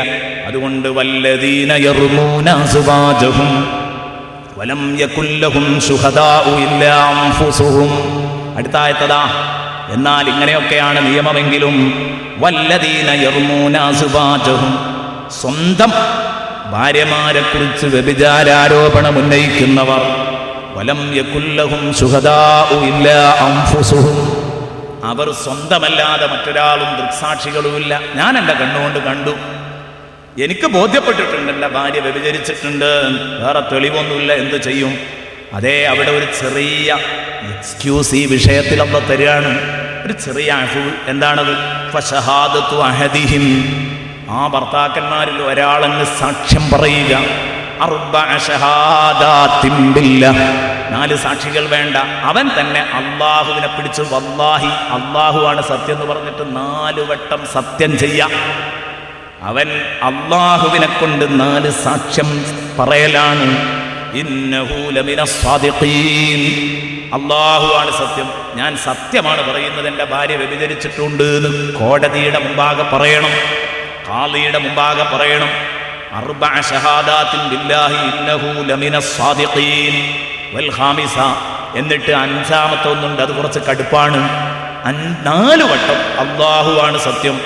അതുകൊണ്ട് വല്ലദീന യർമൂന അസ്വാജഹും വലം യകുൽ ലഹും ശുഹദാഉ ഇല്ലാ അൻഫുസുഹും. അടുത്ത ആയത്തതാ. എന്നാൽ ഇങ്ങനെയൊക്കെയാണ് നിയമമെങ്കിലും വല്ലദീന യർമൂന അസ്വാജഹും, സ്വന്തം ഭാര്യമാരെ കുറിച്ച് വ്യഭിചാരാരോപണം ഉന്നയിക്കുന്നവർ, വലം യകുൽ ലഹും ശുഹദാഉ ഇല്ലാ അൻഫുസുഹും, അവർ സ്വന്തമല്ലാതെ മറ്റൊരാളും ദൃക്സാക്ഷികളുമില്ല. ഞാൻ എൻ്റെ കണ്ണുകൊണ്ട് കണ്ടു, എനിക്ക് ബോധ്യപ്പെട്ടിട്ടുണ്ട് എൻ്റെ ഭാര്യ വ്യഭിചരിച്ചിട്ടുണ്ട്, വേറെ തെളിവൊന്നുമില്ല, എന്ത് ചെയ്യും? അതേ, അവിടെ ഒരു ചെറിയ എക്സ്ക്യൂസ് ഈ വിഷയത്തിൽ അല്ല തരികയാണ്. ഒരു ചെറിയ അഫു. എന്താണത്? ഫശഹാദത്തു അഹദിഹിം, ആ ഭർത്താക്കന്മാരിൽ ഒരാളെന്ന് സാക്ഷ്യം പറയുക. 4 സാക്ഷികൾ വേണ്ട. അവൻ തന്നെ അള്ളാഹുവിനെ പിടിച്ച് വല്ലാഹി, അള്ളാഹുവാണ് സത്യം എന്ന് പറഞ്ഞിട്ട് 4 വട്ടം സത്യം ചെയ്യാം. അവൻ അള്ളാഹുവിനെ കൊണ്ട് 4 സാക്ഷ്യം പറയലാണ്. ഇന്നഹു ലമിനസ് സാദിഖീൻ, അള്ളാഹുവാണ് സത്യം, ഞാൻ സത്യമാണ് പറയുന്നത്, എൻ്റെ ഭാര്യ വ്യഭിചരിച്ചിട്ടുണ്ട് എന്ന് കോടതിയുടെ മുമ്പാകെ പറയണം, ഖാദിയുടെ മുമ്പാകെ പറയണം. 4 ഷഹാദാത്തിൻ ബില്ലാഹി ഇന്നഹു ലമിനസ് സാദിഖീൻ വൽ ഖാമിസ, എന്നിട്ട് 5ാമത്തെ ഒന്നുണ്ട്, അത് കുറച്ച് കടുപ്പാണ്. 4 വട്ടം അള്ളാഹുവാണ് സത്യം,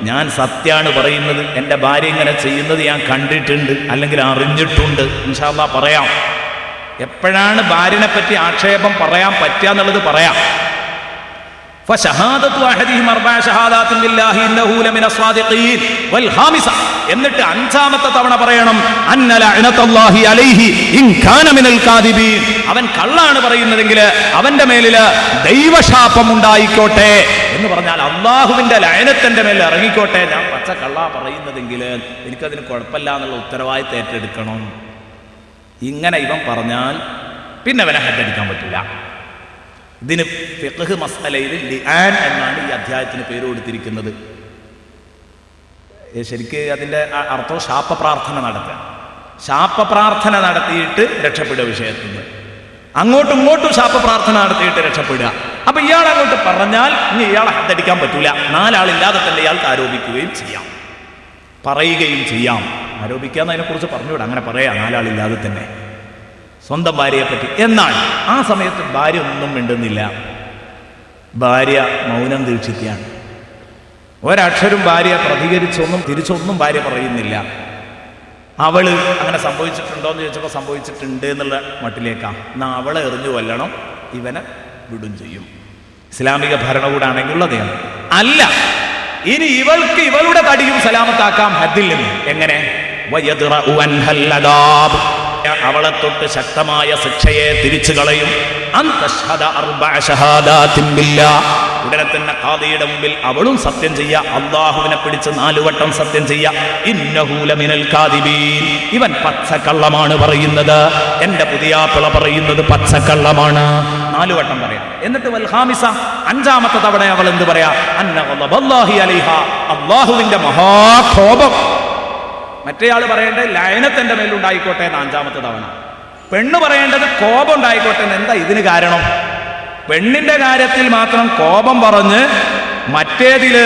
ഞാൻ സത്യമാണ് പറയുന്നത്, എൻ്റെ ഭാര്യ ഇങ്ങനെ ചെയ്യുന്നത് ഞാൻ കണ്ടിട്ടുണ്ട് അല്ലെങ്കിൽ അറിഞ്ഞിട്ടുണ്ട്, ഇൻഷാ അല്ലാഹ് പറയാം. എപ്പോഴാണ് ഭാര്യനെ പറ്റി ആക്ഷേപം പറയാൻ പറ്റുക എന്നുള്ളത് പറയാം. ഫശഹാദത്തു അഹദിഹിം 4 ഷഹാദാത്തിൻ ബില്ലാഹി ഇന്നഹു ലമിനസ് സാദിഖീൻ വൽ ഖാമിസ, എന്നിട്ട് 5ാമത്തെ തവണ പറയണം അന്ന ലഅനത്തുല്ലാഹി അലൈഹി ഇൻ കാന മിനൽ കാദിബീൻ, അവൻ കള്ളാണ് പറയുന്നതെങ്കിൽ അവന്റെ മേലിൽ ദൈവശാപം ഉണ്ടായിക്കോട്ടെ എന്ന് പറഞ്ഞാൽ അള്ളാഹുവിന്റെ ലഅനത്തിന്റെ മേൽ ഇറങ്ങിക്കോട്ടെ, ഞാൻ പച്ച കള്ളാ പറയുന്നതെങ്കിൽ എനിക്കതിന് കുഴപ്പമില്ല എന്നുള്ള ഉത്തരവാദിത്തം ഏറ്റെടുക്കണം. ഇങ്ങനെ ഇവൻ പറഞ്ഞാൽ പിന്നെ അവനെ ഹദ്ദടിക്കാൻ പറ്റില്ല. ഇതിന് ഫിഖ്ഹ് മസ്അലയിൽ ലിആൻ എന്നാണ് ഈ അധ്യായത്തിന് പേര് കൊടുത്തിരിക്കുന്നത്. ശരിക്ക് അതിൻ്റെ അർത്ഥം ശാപപ്രാർത്ഥന നടത്തുക. ശാപപ്രാർത്ഥന നടത്തിയിട്ട് രക്ഷപ്പെടുക വിഷയത്തിൽ നിന്ന്. അങ്ങോട്ടും ഇങ്ങോട്ടും ശാപപ്രാർത്ഥന നടത്തിയിട്ട് രക്ഷപ്പെടുക. അപ്പൊ ഇയാൾ അങ്ങോട്ട് പറഞ്ഞാൽ ഇനി ഇയാളെ ഹദ്ദടിക്കാൻ പറ്റൂല. 4 ആളില്ലാതെ തന്നെ ഇയാൾക്ക് ആരോപിക്കുകയും ചെയ്യാം, പറയുകയും ചെയ്യാം. ആരോപിക്കാന്ന് അതിനെക്കുറിച്ച് പറഞ്ഞുകൂടാ, അങ്ങനെ പറയാം 4 ആളില്ലാതെ തന്നെ സ്വന്തം ഭാര്യയെ പറ്റി. എന്നാൽ ആ സമയത്ത് ഭാര്യ ഒന്നും മിണ്ടുന്നില്ല, ഭാര്യ മൗനം ദീക്ഷിക്കുകയാണ്. ഒരക്ഷരം ഭാര്യ പ്രതികരിച്ചൊന്നും തിരിച്ചൊന്നും ഭാര്യ പറയുന്നില്ല. അവള് അങ്ങനെ സംഭവിച്ചിട്ടുണ്ടോ എന്ന് ചോദിച്ചപ്പോൾ സംഭവിച്ചിട്ടുണ്ട് എന്നുള്ള മട്ടിലേക്കാണ്. എന്നാൽ അവളെ എറിഞ്ഞു കൊല്ലണം, ഇവനെ വിടും ചെയ്യും. ഇസ്ലാമിക ഭരണകൂടാണെങ്കിൽ ഉള്ളതാണ്. അല്ല, ഇനി ഇവൾക്ക് ഇവളുടെ തടിയും സലാമത്താക്കാം ഹദ്ദിൽ നിന്ന്. എങ്ങനെ? അവളെ തൊട്ട് ശക്തമായ ശിക്ഷയെ തിരിച്ചു കളയും. ഉടനെ തന്നെ ഖാദിയുടെ മുമ്പിൽ അവളും സത്യം ചെയ്യുക, അള്ളാഹുവിനെ പിടിച്ച് 4 വട്ടം സത്യം ചെയ്യുക. ഇന്നഹു ലമിനൽ കാദിബീൻ, ഇവൻ പച്ചക്കള്ളമാണ് പറയുന്നത്, എന്റെ പുതിയാപ്പിള പറയുന്നത് പച്ചക്കള്ളമാണ്. 4 വട്ടം പറയാം. എന്നിട്ട് വൽ ഖാമിസ, 5ാമത്തെ തവണ അവൾ എന്ത് പറയാ? അന്ന ഗളബല്ലാഹി അലൈഹ, അള്ളാഹുവിന്റെ മഹാകോപം. മറ്റേയാൾ പറയേണ്ടത് ലഅനത്തിന്റെ മേലുണ്ടായിക്കോട്ടെ എന്ന് 5ാമത്തെ തവണ. പെണ്ണ് പറയേണ്ടത് കോപം ഉണ്ടായിക്കോട്ടെ എന്ന്. എന്താ ഇതിന് കാരണം? പെണ്ണിന്റെ കാര്യത്തിൽ മാത്രം കോപം പറഞ്ഞ് മറ്റേതില്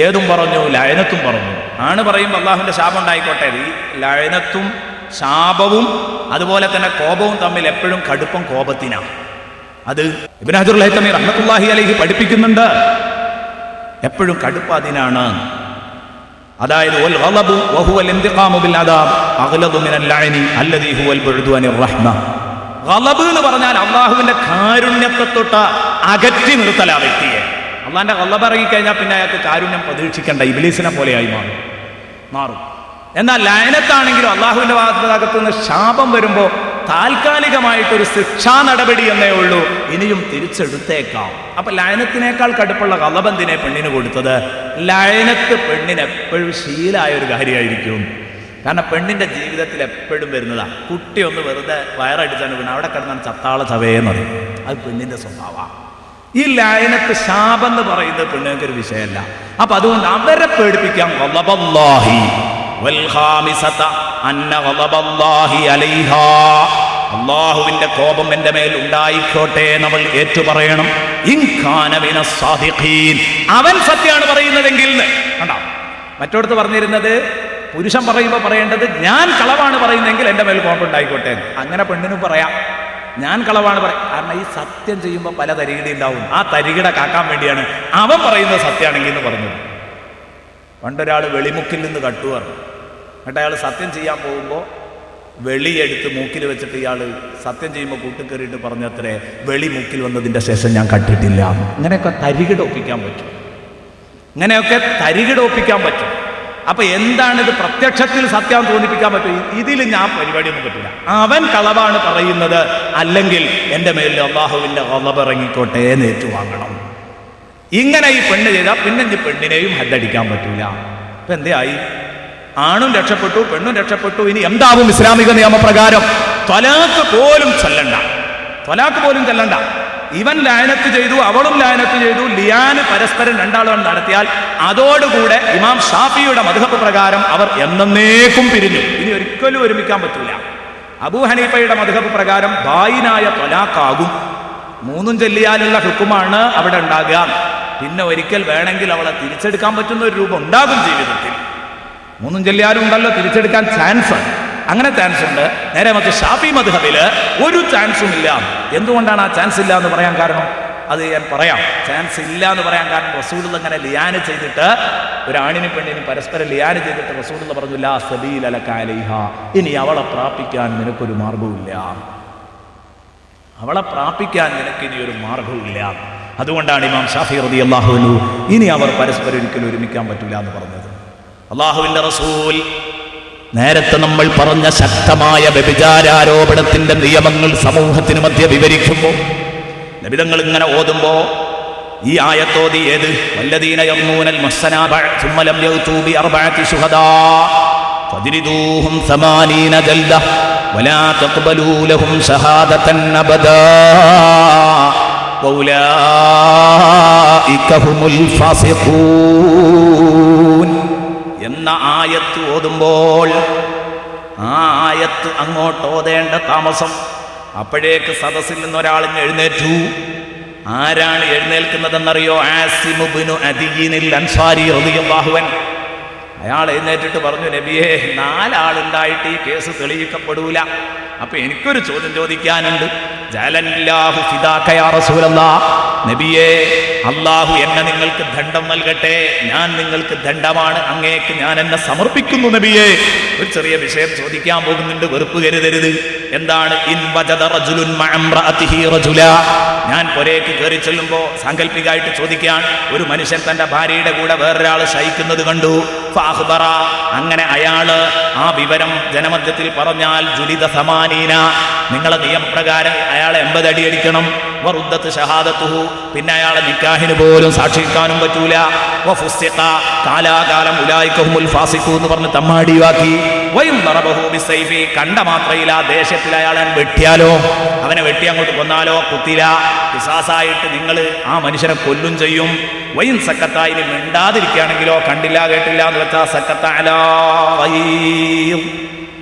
ഏതും പറഞ്ഞു, ലഅനത്തും പറഞ്ഞു. ആണ് പറയുമ്പോൾ അള്ളാഹുവിന്റെ ശാപം ഉണ്ടായിക്കോട്ടെ. ഈ ലഅനത്തും ശാപവും അതുപോലെ തന്നെ കോപവും തമ്മിൽ എപ്പോഴും കടുപ്പം കോപത്തിനാണ്. അത് ഇബ്നു ഹജറുൽ ഹൈതമി റഹ്മത്തുള്ളാഹി അലൈഹി പഠിപ്പിക്കുന്നുണ്ട്. എപ്പോഴും കടുപ്പ് അതിനാണ്. അതായത് വൽ ഗളബു വഹുവൽ ഇന്തിഖാമു ബിൽ അദാബ് അഗ്ലദു മിനൽ ലഅനി അല്ലദീ ഹുവൽ ബുഅദു അനിർ റഹ്മ. ഗളബ് എന്ന് പറഞ്ഞാൽ അള്ളാഹുവിന്റെ കാരുണ്യത്തെ തൊട്ട് അകറ്റി നിർത്തല വ്യക്തിയെ. അള്ളാഹിന്റെ ഗളബ് ഇറങ്ങിക്കഴിഞ്ഞാൽ പിന്നെ അയാൾക്ക് കാരുണ്യം പ്രതീക്ഷിക്കേണ്ട, ഇബ്ലീസിനെ പോലെയായി മാറും. എന്നാൽ ലഅനത്താണെങ്കിലും അള്ളാഹുവിന്റെ ഭാഗത്തു നിന്ന് ശാപം വരുമ്പോൾ താൽക്കാലികമായിട്ടൊരു ശിക്ഷാ നടപടി എന്നേ ഉള്ളൂ, ഇനിയും തിരിച്ചെടുത്തേക്കാം. അപ്പൊ ലഅനത്തിനേക്കാൾ കടുപ്പുള്ള ഗളബ് എന്തിനെ പെണ്ണിന് കൊടുത്തത്? ലഅനത്ത് പെണ്ണിന് എപ്പോഴും ശീലമായ ഒരു കാര്യമായിരിക്കും. കാരണം പെണ്ണിന്റെ ജീവിതത്തിൽ എപ്പോഴും വരുന്നതാ. കുട്ടി ഒന്ന് വെറുതെ വയറടിച്ചാണ് വീണ് അവിടെ കിടന്നാണ് ചത്താള ചവേന്ന് പറയും. അത് പെണ്ണിന്റെ സ്വഭാവമാണ്. ഈ ലഅനത്ത് ശാപം എന്ന് പറയുന്നത് പെണ്ണുങ്ങൾക്ക് ഒരു വിഷയമല്ല. അപ്പൊ അതുകൊണ്ട് അവരെ പേടിപ്പിക്കാൻ ഗളബല്ലാഹി വൽ ഖാമിസത അന്ന ഗളബല്ലാഹി അലൈഹാ, അല്ലാഹുവിന്റെ കോപം എൻ്റെ മേൽ ഉണ്ടായിക്കോട്ടെ നമ്മൾ ഏറ്റുപറയണം. ഇൻ കാന മിനസ് സാദിഖീൻ, അവൻ സത്യമാണ് പറയുന്നതെങ്കിൽ. കണ്ടോ, മറ്റോടത്ത് പറഞ്ഞിരുന്നത് പുരുഷൻ പറയുമ്പോൾ പറയേണ്ടത് ഞാൻ കളവാണ് പറയുന്നതെങ്കിൽ എൻ്റെ മേൽ കോപം ഉണ്ടായിക്കോട്ടെ. അങ്ങനെ പെണ്ണിനും പറയാം ഞാൻ കളവാണ് പറയാം. കാരണം ഈ സത്യം ചെയ്യുമ്പോൾ പല തരികിട ഉണ്ടാവും. ആ തരികിട കാക്കാൻ വേണ്ടിയാണ് അവൻ പറയുന്നത് സത്യമാണെങ്കിൽ എന്ന് പറഞ്ഞത്. പണ്ടൊരാൾ വെളിമുക്കിൽ നിന്ന് കട്ടു പറഞ്ഞു. എന്നിട്ട് അയാൾ സത്യം ചെയ്യാൻ പോകുമ്പോൾ വെളിയെടുത്ത് മൂക്കിൽ വെച്ചിട്ട് ഇയാൾ സത്യം ചെയ്യുമ്പോൾ കൂട്ടിക്കേറിയിട്ട് പറഞ്ഞത്രേ, വെളി മൂക്കിൽ വന്നതിൻ്റെ ശേഷം ഞാൻ കട്ടിട്ടില്ല. ഇങ്ങനെയൊക്കെ തരികിട ഒപ്പിക്കാൻ പറ്റും. ഇങ്ങനെയൊക്കെ തരികിട ഒപ്പിക്കാൻ പറ്റും. അപ്പൊ എന്താണിത്? പ്രത്യക്ഷത്തിൽ സത്യം തോന്നിപ്പിക്കാൻ പറ്റും. ഇതിൽ ഞാൻ പരിപാടിയൊന്നും പറ്റില്ല. അവൻ കളവാണ് പറയുന്നത്, അല്ലെങ്കിൽ എൻ്റെ മേലിൽ അല്ലാഹുവിൻ്റെ ഗളബ് ഇറങ്ങിക്കോട്ടെ എന്ന് ഏറ്റുവാങ്ങണം. ഇങ്ങനെ ഈ പെണ്ണ് ചെയ്താൽ പിന്നെ ഈ പെണ്ണിനെയും ഹദ്ദടിക്കാൻ പറ്റൂല. ഇപ്പൊ എന്തായി? ആണും രക്ഷപ്പെട്ടു, പെണ്ണും രക്ഷപ്പെട്ടു. ഇനി എന്താവും ഇസ്ലാമിക നിയമപ്രകാരം? ത്വലാഖ് പോലും ചെല്ലണ്ട. ഇവൻ ലഅനത്ത് ചെയ്തു, അവളും ലഅനത്ത് ചെയ്തു. ലിയാന് പരസ്പരം രണ്ടാളും നടത്തിയാൽ അതോടുകൂടെ ഇമാം ഷാഫിയുടെ മദ്ഹബ് പ്രകാരം അവർ എന്നേക്കും പിരിഞ്ഞു. ഇനി ഒരിക്കലും ഒരുമിക്കാൻ പറ്റൂല. അബൂ ഹനീഫയുടെ മദ്ഹബ് പ്രകാരം ബായിനായ ത്വലാഖാകും. 3 ചൊല്ലിയാലുള്ള ഹുക്കുമാണ് അവിടെ ഉണ്ടാകുക. പിന്നെ ഒരിക്കൽ വേണമെങ്കിൽ അവളെ തിരിച്ചെടുക്കാൻ പറ്റുന്ന ഒരു രൂപം ഉണ്ടാകും ജീവിതത്തിൽ. 3 ചൊല്ലിയാലും ഉണ്ടല്ലോ തിരിച്ചെടുക്കാൻ ചാൻസ്. അങ്ങനെ ചാൻസ് ഉണ്ട്. നേരെ മറിച്ച് ഷാഫി മദ്ഹബില് ഒരു ചാൻസും ഇല്ല. എന്തുകൊണ്ടാണ് ആ ചാൻസ് ഇല്ല എന്ന് പറയാൻ കാരണം? അത് ഞാൻ പറയാം. ചാൻസ് ഇല്ല എന്ന് പറയാൻ കാരണം റസൂലുള്ളാഹി അങ്ങനെ ലിയാന് ചെയ്തിട്ട്, ഒരാണിനും പെണ്ണിനും പരസ്പരം ലിയാന് ചെയ്തിട്ട് റസൂലുള്ളാഹി പറഞ്ഞു, ലാ സബീല ലക അലൈഹാ, ഇനി അവളെ പ്രാപിക്കാൻ നിനക്കൊരു മാർഗവുമില്ല. അവളെ പ്രാപിക്കാൻ നിനക്ക് ഇനി ഒരു മാർഗവുമില്ല. അതുകൊണ്ടാണ് ഇമാം ഷാഫി റളിയല്ലാഹു അൻഹു ഇനി അവർ പരസ്പരം ഒരിക്കലും ഒരുമിക്കാൻ പറ്റില്ല എന്ന് പറഞ്ഞത്. അല്ലാഹുവിന്റെ റസൂൽ നേരത്തെ നമ്മൾ പറഞ്ഞ ശക്തമായ വ്യഭിചാരോപണത്തിന്റെ നിയമങ്ങൾ സമൂഹത്തിന് മധ്യ വിവരിക്കുമ്പോൾ നബിതങ്ങൾ ഇങ്ങനെ ഓതുമ്പോ ഈ ആയത്തോതി ഏത്? വല്ലദീന യർമൂനൽ മുഹ്സനാത സുമ്മ ലം യഅ്തു ബി അർബഅതി ശുഹദാ ഫജ്ലിദൂഹും 80 ജൽദ വലാ തഖ്ബലൂ ലഹും ഷഹാദതൻ അബദാ വൗലായിക ഹുമുൽ ഫാസിഖൂൻ എന്ന ആയത്ത് ഓതുമ്പോൾ ആ ആയത്ത് അങ്ങോട്ട് ഓതേണ്ട താമസം. അപ്പോഴേക്ക് സദസ്സിൽ നിന്ന് ഒരാളിന് എഴുന്നേറ്റു. ആരാണ് എഴുന്നേൽക്കുന്നതെന്നറിയോ? ആസിം ഇബ്നു അദിയ്യിൽ അൻസാരി റളിയല്ലാഹു അൻഹു. അയാൾ എഴുന്നേറ്റിട്ട് പറഞ്ഞു, നബിയേ, 4 ആളുണ്ടായിട്ട് ഈ കേസ് തെളിയിക്കപ്പെടൂല. അപ്പൊ എനിക്കൊരു ചോദ്യം ചോദിക്കാനുണ്ട്. ജഅലല്ലാഹു ഫിദാക യാ റസൂലല്ലാഹ്, നബിയേ, അല്ലാഹു എന്നെ നിങ്ങൾക്ക് ദണ്ഡം നൽകട്ടെ, ഞാൻ നിങ്ങൾക്ക് ദണ്ഡമാണ്, അങ്ങേക്ക് ഞാൻ എന്നെ സമർപ്പിക്കുന്നു നബിയേ. ഒരു ചെറിയ വിഷയം ചോദിക്കാൻ പോകുന്നുണ്ട്, വെറുപ്പ് കരുതരുത്. എന്താണ്? ഇൻ വജദ റജുലുൻ മഅ ഇംറഅതിഹി റജുലാ, ഞാൻ പുരേക്ക് കയറി ചെല്ലുമ്പോൾ സാങ്കല്പികമായിട്ട് ചോദിക്കാൻ, ഒരു മനുഷ്യൻ തന്റെ ഭാര്യയുടെ കൂടെ വേറൊരാൾ ശയിക്കുന്നത് കണ്ടു. ഫഅഖ്ബറ, അങ്ങനെ അയാള് ആ വിവരം ജനമധ്യത്തിൽ പറഞ്ഞാൽ ജുലിദ 80, നിങ്ങളെ നിയമപ്രകാരം അയാളെ 80 അടി അടിക്കണം. വറുദ്ദത്ത് ഷഹാദത്തുഹു, പിന്നെ അയാളെ നിക്കാഹിന് പോലും സാക്ഷിക്കാനും പറ്റൂല. വഫുസ്സിഖ, കാലാകാലം ഉലൈക ഹുമുൽ ഫാസിഖൂൻ എന്ന് പറഞ്ഞ് തമ്മാടിയാക്കി. വയും ദറബഹു ബിസൈഫി, കണ്ട മാത്രയിൽ ആ ദേശത്തിൽ അയാളെ വെട്ടിയാലോ, അവനെ വെട്ടി അങ്ങോട്ട് കൊന്നാലോ കുത്തില, പിസാസായിട്ട് നിങ്ങൾ ആ മനുഷ്യനെ കൊല്ലും ചെയ്യും. വയും സക്കത്തായി മിണ്ടാതിരിക്കുകയാണെങ്കിലോ, കണ്ടില്ല കേട്ടില്ല എന്ന് വെച്ചാൽ സക്കത്ത അലാ ഗൈർ,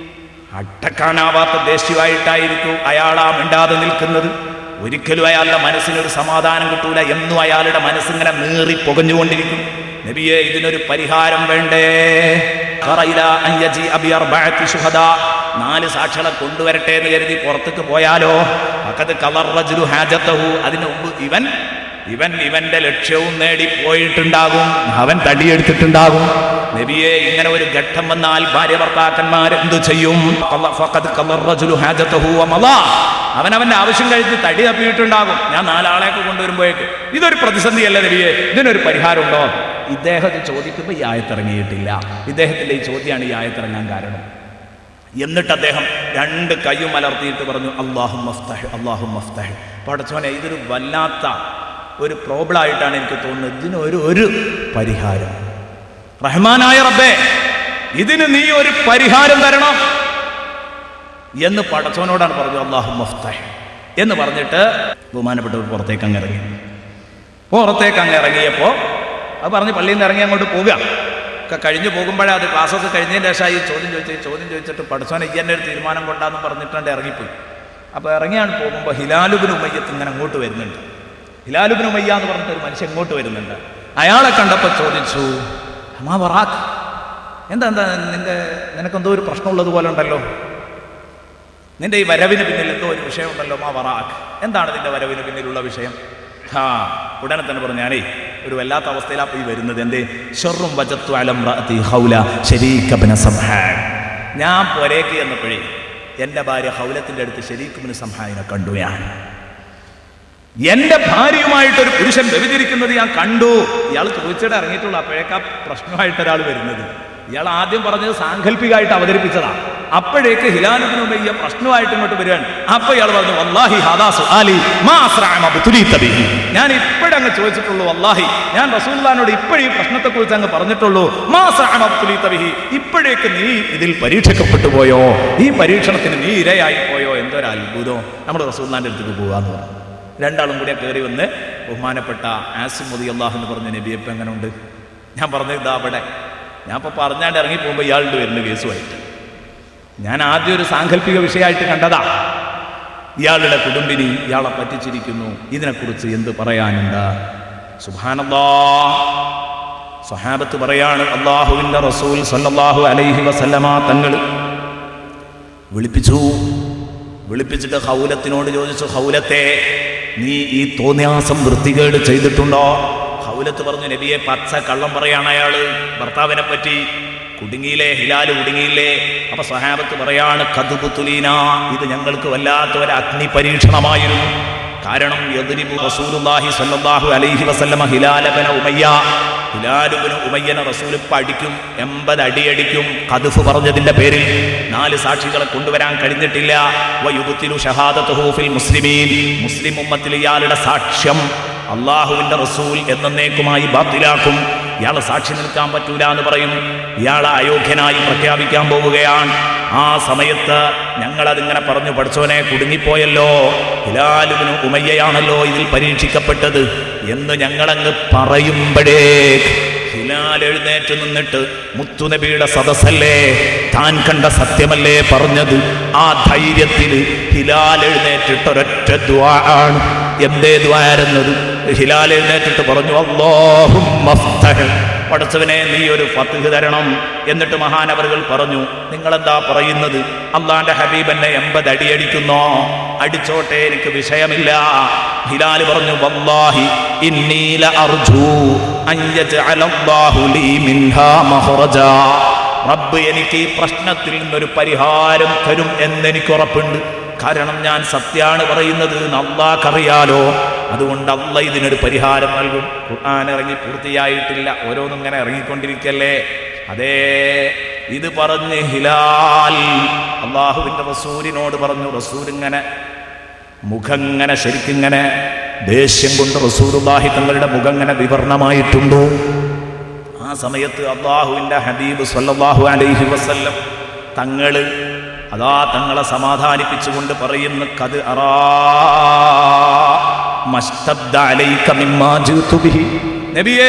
അട്ടക്കാനാവാത്ത ദേഷ്യമായിട്ടായിരിക്കും അയാളാ മിണ്ടാതെ നിൽക്കുന്നത്. ഒരിക്കലും അയാളുടെ മനസ്സിനൊരു സമാധാനം കിട്ടൂല. എന്നും അയാളുടെ മനസ്സിങ്ങനെ നീറി പുകഞ്ഞുകൊണ്ടിരിക്കും. നബിയെ, ഇതിനൊരു പരിഹാരം വേണ്ടേ? 4 സാക്ഷികളെ കൊണ്ടുവരട്ടെ എന്ന് കരുതി പുറത്തേക്ക് പോയാലോ? അതിനു മുമ്പ് ഇവന്റെ ലക്ഷ്യവും നേടിപ്പോയിട്ടുണ്ടാകും, അവൻ തടിയെടുത്തിട്ടുണ്ടാകും. നബിയെ, ഇങ്ങനെ ഒരു ഘട്ടം വന്നാൽ ഭാര്യ ഭർത്താക്കന്മാരെന്തു ചെയ്യും? അവനവന്റെ ആവശ്യം കഴിഞ്ഞ് തടി തപ്പിയിട്ടുണ്ടാകും. ഞാൻ 4 ആളെയൊക്കെ കൊണ്ടുവരുമ്പോഴേക്ക് ഇതൊരു പ്രതിസന്ധിയല്ല നബിയെ, ഇതിനൊരു പരിഹാരമുണ്ടോ? ഇദ്ദേഹത്തെ ചോദിക്കുമ്പോൾ ഈ ആയത്തിറങ്ങിയിട്ടില്ല. ഇദ്ദേഹത്തിന്റെ ഈ ചോദ്യമാണ് ഈ ആയത്തിറങ്ങാൻ കാരണം. എന്നിട്ട് അദ്ദേഹം 2 കൈയും മലർത്തിയിട്ട് പറഞ്ഞു, അല്ലാഹുമ്മ അഫ്തഹ്, അല്ലാഹുമ്മ അഫ്തഹ്. പടച്ചോനെ, ഇതൊരു വല്ലാത്ത ഒരു പ്രോബ്ലമായിട്ടാണ് എനിക്ക് തോന്നുന്നത്. ഇതിനൊരു പരിഹാരം, റഹ്മാനായ റബ്ബേ, ഇതിന് നീ ഒരു പരിഹാരം തരണം എന്ന് പടച്ചോനോടാണ് പറഞ്ഞു. അല്ലാഹുമ്മ അഫ്തഹ് എന്ന് പറഞ്ഞിട്ട് ബഹുമാനപ്പെട്ടവർ പുറത്തേക്ക് അങ്ങ് ഇറങ്ങിയപ്പോൾ അത് പറഞ്ഞ് പള്ളിയിൽ നിന്ന് ഇറങ്ങി അങ്ങോട്ട് പോവുക. ഒക്കെ കഴിഞ്ഞ് പോകുമ്പോഴേ അത് ക്ലാസ്സൊക്കെ കഴിഞ്ഞതിന് ശേഷം ഈ ചോദ്യം ചോദിച്ചിട്ട് പടച്ചോനെ ഈ എന്നെ ഒരു തീരുമാനം കൊണ്ടാന്ന് പറഞ്ഞിട്ടുണ്ട് ഇറങ്ങിപ്പോയി. അപ്പോൾ ഇറങ്ങിയാണ് പോകുമ്പോൾ ഹിലാലുബ്നു ഉമയ്യത്ത് ഇങ്ങനെ അങ്ങോട്ട് വരുന്നുണ്ട്. ഹിലാലുബ്നു ഉമയ്യ എന്ന് പറഞ്ഞിട്ട് ഒരു മനുഷ്യൻ ഇങ്ങോട്ട് വരുന്നുണ്ട്. അയാളെ കണ്ടപ്പോൾ ചോദിച്ചു, മാ വറാഖ്, എന്താ നിനക്കെന്തോ ഒരു പ്രശ്നമുള്ളത് പോലെ ഉണ്ടല്ലോ, നിന്റെ ഈ വരവിന് പിന്നിൽ എന്തോ ഒരു വിഷയമുണ്ടല്ലോ, മാ വറാഖ്, എന്താണ് നിന്റെ വരവിന് പിന്നിലുള്ള വിഷയം? ഉടനെ തന്നെ പറഞ്ഞു, ഞാനേ ഒരു വല്ലാത്ത അവസ്ഥയിലാണ് പോയി വരുന്നത്. എന്തേ? ശർറും വജത്തു അലംറഅതി ഹൗല ശരീക ഇബ്നു സംഹാൻ. ഞാൻ പോരേക്ക് എന്നപ്പോഴേ എൻ്റെ ഭാര്യ ഹൗലത്തിൻ്റെ അടുത്ത് ശരീക് ഇബ്നു സംഹാനെ കണ്ടു. എൻ്റെ ഭാര്യയുമായിട്ടൊരു പുരുഷൻ വ്യഭിചരിക്കുന്നത് ഞാൻ കണ്ടു. ഇയാൾ ചോദിച്ചിട്ട് ഇറങ്ങിയിട്ടുള്ളൂ. അപ്പോഴേക്കാ പ്രശ്നമായിട്ട് ഒരാൾ വരുന്നത്. ഇയാൾ ആദ്യം പറഞ്ഞത് സാങ്കല്പികമായിട്ട് അവതരിപ്പിച്ചതാണ്. അപ്പോഴേക്ക് ഹിലാൽ ഇബ്നു ഉമയ്യ പ്രശ്നമായിട്ട് ഇങ്ങോട്ട് വരികയാണ്. അപ്പോൾ ഇയാൾ പറഞ്ഞു, വല്ലാഹി ഹാദാ സുആലി മാ അസ്റഅ മാ ബുതുലിത ബിഹി. ഞാൻ ഇപ്പോഴങ്ങ് ചോദിച്ചിട്ടുള്ളൂ, വല്ലാഹി ഞാൻ റസൂലുള്ളാഹിനോട് ഇപ്പോഴീ പ്രശ്നത്തെക്കുറിച്ച് അങ്ങ് പറഞ്ഞിട്ടുള്ളൂ. മാ അസ്റഅ മാ ബുതുലിത ബിഹി, ഇപ്പോഴേക്ക് നീ ഇതിൽ പരീക്ഷിക്കപ്പെട്ടു പോയോ, ഈ പരീക്ഷണത്തിന് നീ ഇരയായി പോയോ, എന്തൊരു അത്ഭുതം. നമ്മുടെ റസൂലുള്ളാഹിന്റെ അടുത്തേക്ക് പോകാന്ന് പറഞ്ഞു. 2 ആളും കൂടി കയറി വന്ന് ബഹുമാനപ്പെട്ട ആസിം റളിയല്ലാഹു അൻഹു പറഞ്ഞു, നബിയെ ഇപ്പം എങ്ങനെ ഉണ്ട്? ഞാൻ പറഞ്ഞു, ഇതാ അവിടെ. ഞാൻ ഇപ്പോൾ പറഞ്ഞാണ്ട് ഇറങ്ങി പോകുമ്പോൾ ഇയാളുടെ വരുന്ന കേസുമായിട്ട്. ഞാൻ ആദ്യം ഒരു സാങ്കല്പിക വിഷയമായിട്ട് കണ്ടതാ. ഇയാളുടെ കുടുംബിനി ഇയാളെ പറ്റിച്ചിരിക്കുന്നു, ഇതിനെക്കുറിച്ച് എന്ത് പറയാനുണ്ട്? സുബ്ഹാനല്ലാഹ്. സ്വഹാബത്ത് പറയാണ്, അല്ലാഹുവിൻ്റെ റസൂൽ സല്ലല്ലാഹു അലൈഹി വസല്ലമ തങ്ങൾ വിളിപ്പിച്ചിട്ട് ഹൗലത്തിനോട് ചോദിച്ചു, ഹൗലത്തെ, നീ ഈ തോന്നിയാസം വൃത്തികേട് ചെയ്തിട്ടുണ്ടോ? ഹൗലത്ത് പറഞ്ഞു, നബിയെ, പച്ച കള്ളം പറയാണ് അയാള് ഭർത്താവിനെ പറ്റി. കുടുങ്ങിയില്ലേ, ഹിലാല് കുടുങ്ങിയില്ലേ? അപ്പൊ സ്വഹാബത്ത് പറയാണ്, ഖദ്ബുതുലീന, ഇത് ഞങ്ങൾക്ക് വല്ലാത്ത ഒരു അഗ്നി പരീക്ഷണമായിരുന്നു. കാരണം യദ്രിബു റസൂലുള്ളാഹി സ്വല്ലല്ലാഹു അലൈഹി വസല്ലമ ഹിലാൽ ഇബ്നു ഉമയ്യ, ഹിലാൽ ഇബ്നു ഉമയ്യനെ റസൂൽ അടിക്കും, 80 അടിയടിക്കും. ഖദ്ഫ് പറഞ്ഞതിന്റെ പേരിൽ 4 സാക്ഷികളെ കൊണ്ടുവരാൻ കഴിഞ്ഞിട്ടില്ല. വയുബ്തിലു ഷഹാദതുഹു ഫിൽ മുസ്ലിമീൻ, മുസ്ലിം ഉമ്മത്തിൽ ഇയാളുടെ സാക്ഷ്യം അള്ളാഹുവിൻ്റെ റസൂൽ എന്നേക്കുമായി ബാത്തിലാക്കും. ഇയാളെ സാക്ഷി നിൽക്കാൻ പറ്റൂല എന്ന് പറയും. ഇയാളെ അയോഗ്യനായി പ്രഖ്യാപിക്കാൻ പോവുകയാണ്. ആ സമയത്ത് ഞങ്ങളതിങ്ങനെ പറഞ്ഞു, പഠിച്ചോനെ, കുടുങ്ങിപ്പോയല്ലോ, ഹിലാൽ ഇബ്നു ഉമയ്യയാണല്ലോ ഇതിൽ പരീക്ഷിക്കപ്പെട്ടത് എന്ന് ഞങ്ങളങ്ങ് പറയുമ്പോഴേ ഹിലാൽ എഴുന്നേറ്റ് നിന്നിട്ട്, മുത്തുനബിയുടെ സദസ്സല്ലേ, താൻ കണ്ട സത്യമല്ലേ പറഞ്ഞത്? ആ ധൈര്യത്തിൽ ഹിലാൽ എഴുന്നേറ്റിട്ടൊരൊറ്റ ദുആ ആണ്. എന്തേ ദുആയിരുന്നത്? ഹിലാൽ എഴുന്നേറ്റിട്ട് പറഞ്ഞു, അല്ലാഹുമ്മ അഫ്തഹ്, പടച്ചവനെ നീ ഒരു ഫത്ഹ് തരണം. എന്നിട്ട് മഹാനവറുകൾ പറഞ്ഞു, നിങ്ങളെന്താ പറയുന്നത്? അള്ളാന്റെ ഹബീബ് എന്നെ 80 അടിയടിക്കുന്നോ? അടിച്ചോട്ടെ, എനിക്ക് വിഷയമില്ല. ഹിലാൽ പറഞ്ഞു, വല്ലാഹി ഇന്നി ലഅർജു അൻ യജ്അലല്ലാഹു ലീ മിൻഹാ മഖ്റജാ. റബ്ബ് എനിക്ക് ഈ പ്രശ്നത്തിൽ നിന്നൊരു പരിഹാരം തരും എന്നെനിക്ക് ഉറപ്പുണ്ട്. കാരണം ഞാൻ സത്യാണ് പറയുന്നത് എന്ന് അള്ളാഹ്ക്കറിയാലോ. അതുകൊണ്ട് അള്ളാഹ് ഇതിനൊരു പരിഹാരം നൽകും. ഖുർആൻ ഇറങ്ങി പൂർത്തിയായിട്ടില്ല, ഓരോന്നും ഇങ്ങനെ ഇറങ്ങിക്കൊണ്ടിരിക്കല്ലേ. അതേ, ഇത് പറഞ്ഞ് ഹിലാൽ അള്ളാഹുവിൻ്റെ റസൂലിനോട് പറഞ്ഞു. റസൂൽ ഇങ്ങനെ മുഖങ്ങനെ ശരിക്കിങ്ങനെ ദേഷ്യം കൊണ്ട് റസൂലുള്ളാഹി തങ്ങളുടെ മുഖം ഇങ്ങനെ വിവർണമായിട്ടുണ്ടോ? ആ സമയത്ത് അള്ളാഹുവിൻ്റെ ഹബീബ് സല്ലല്ലാഹു അലൈഹി വസല്ലം തങ്ങളെ സമാധാനിപ്പിച്ചുകൊണ്ട് പറയുന്നു, ഖദ് അറാ മസ്തബ്ദ അലൈക മിമ്മാ ജിതു ബിഹി. നബിയേ,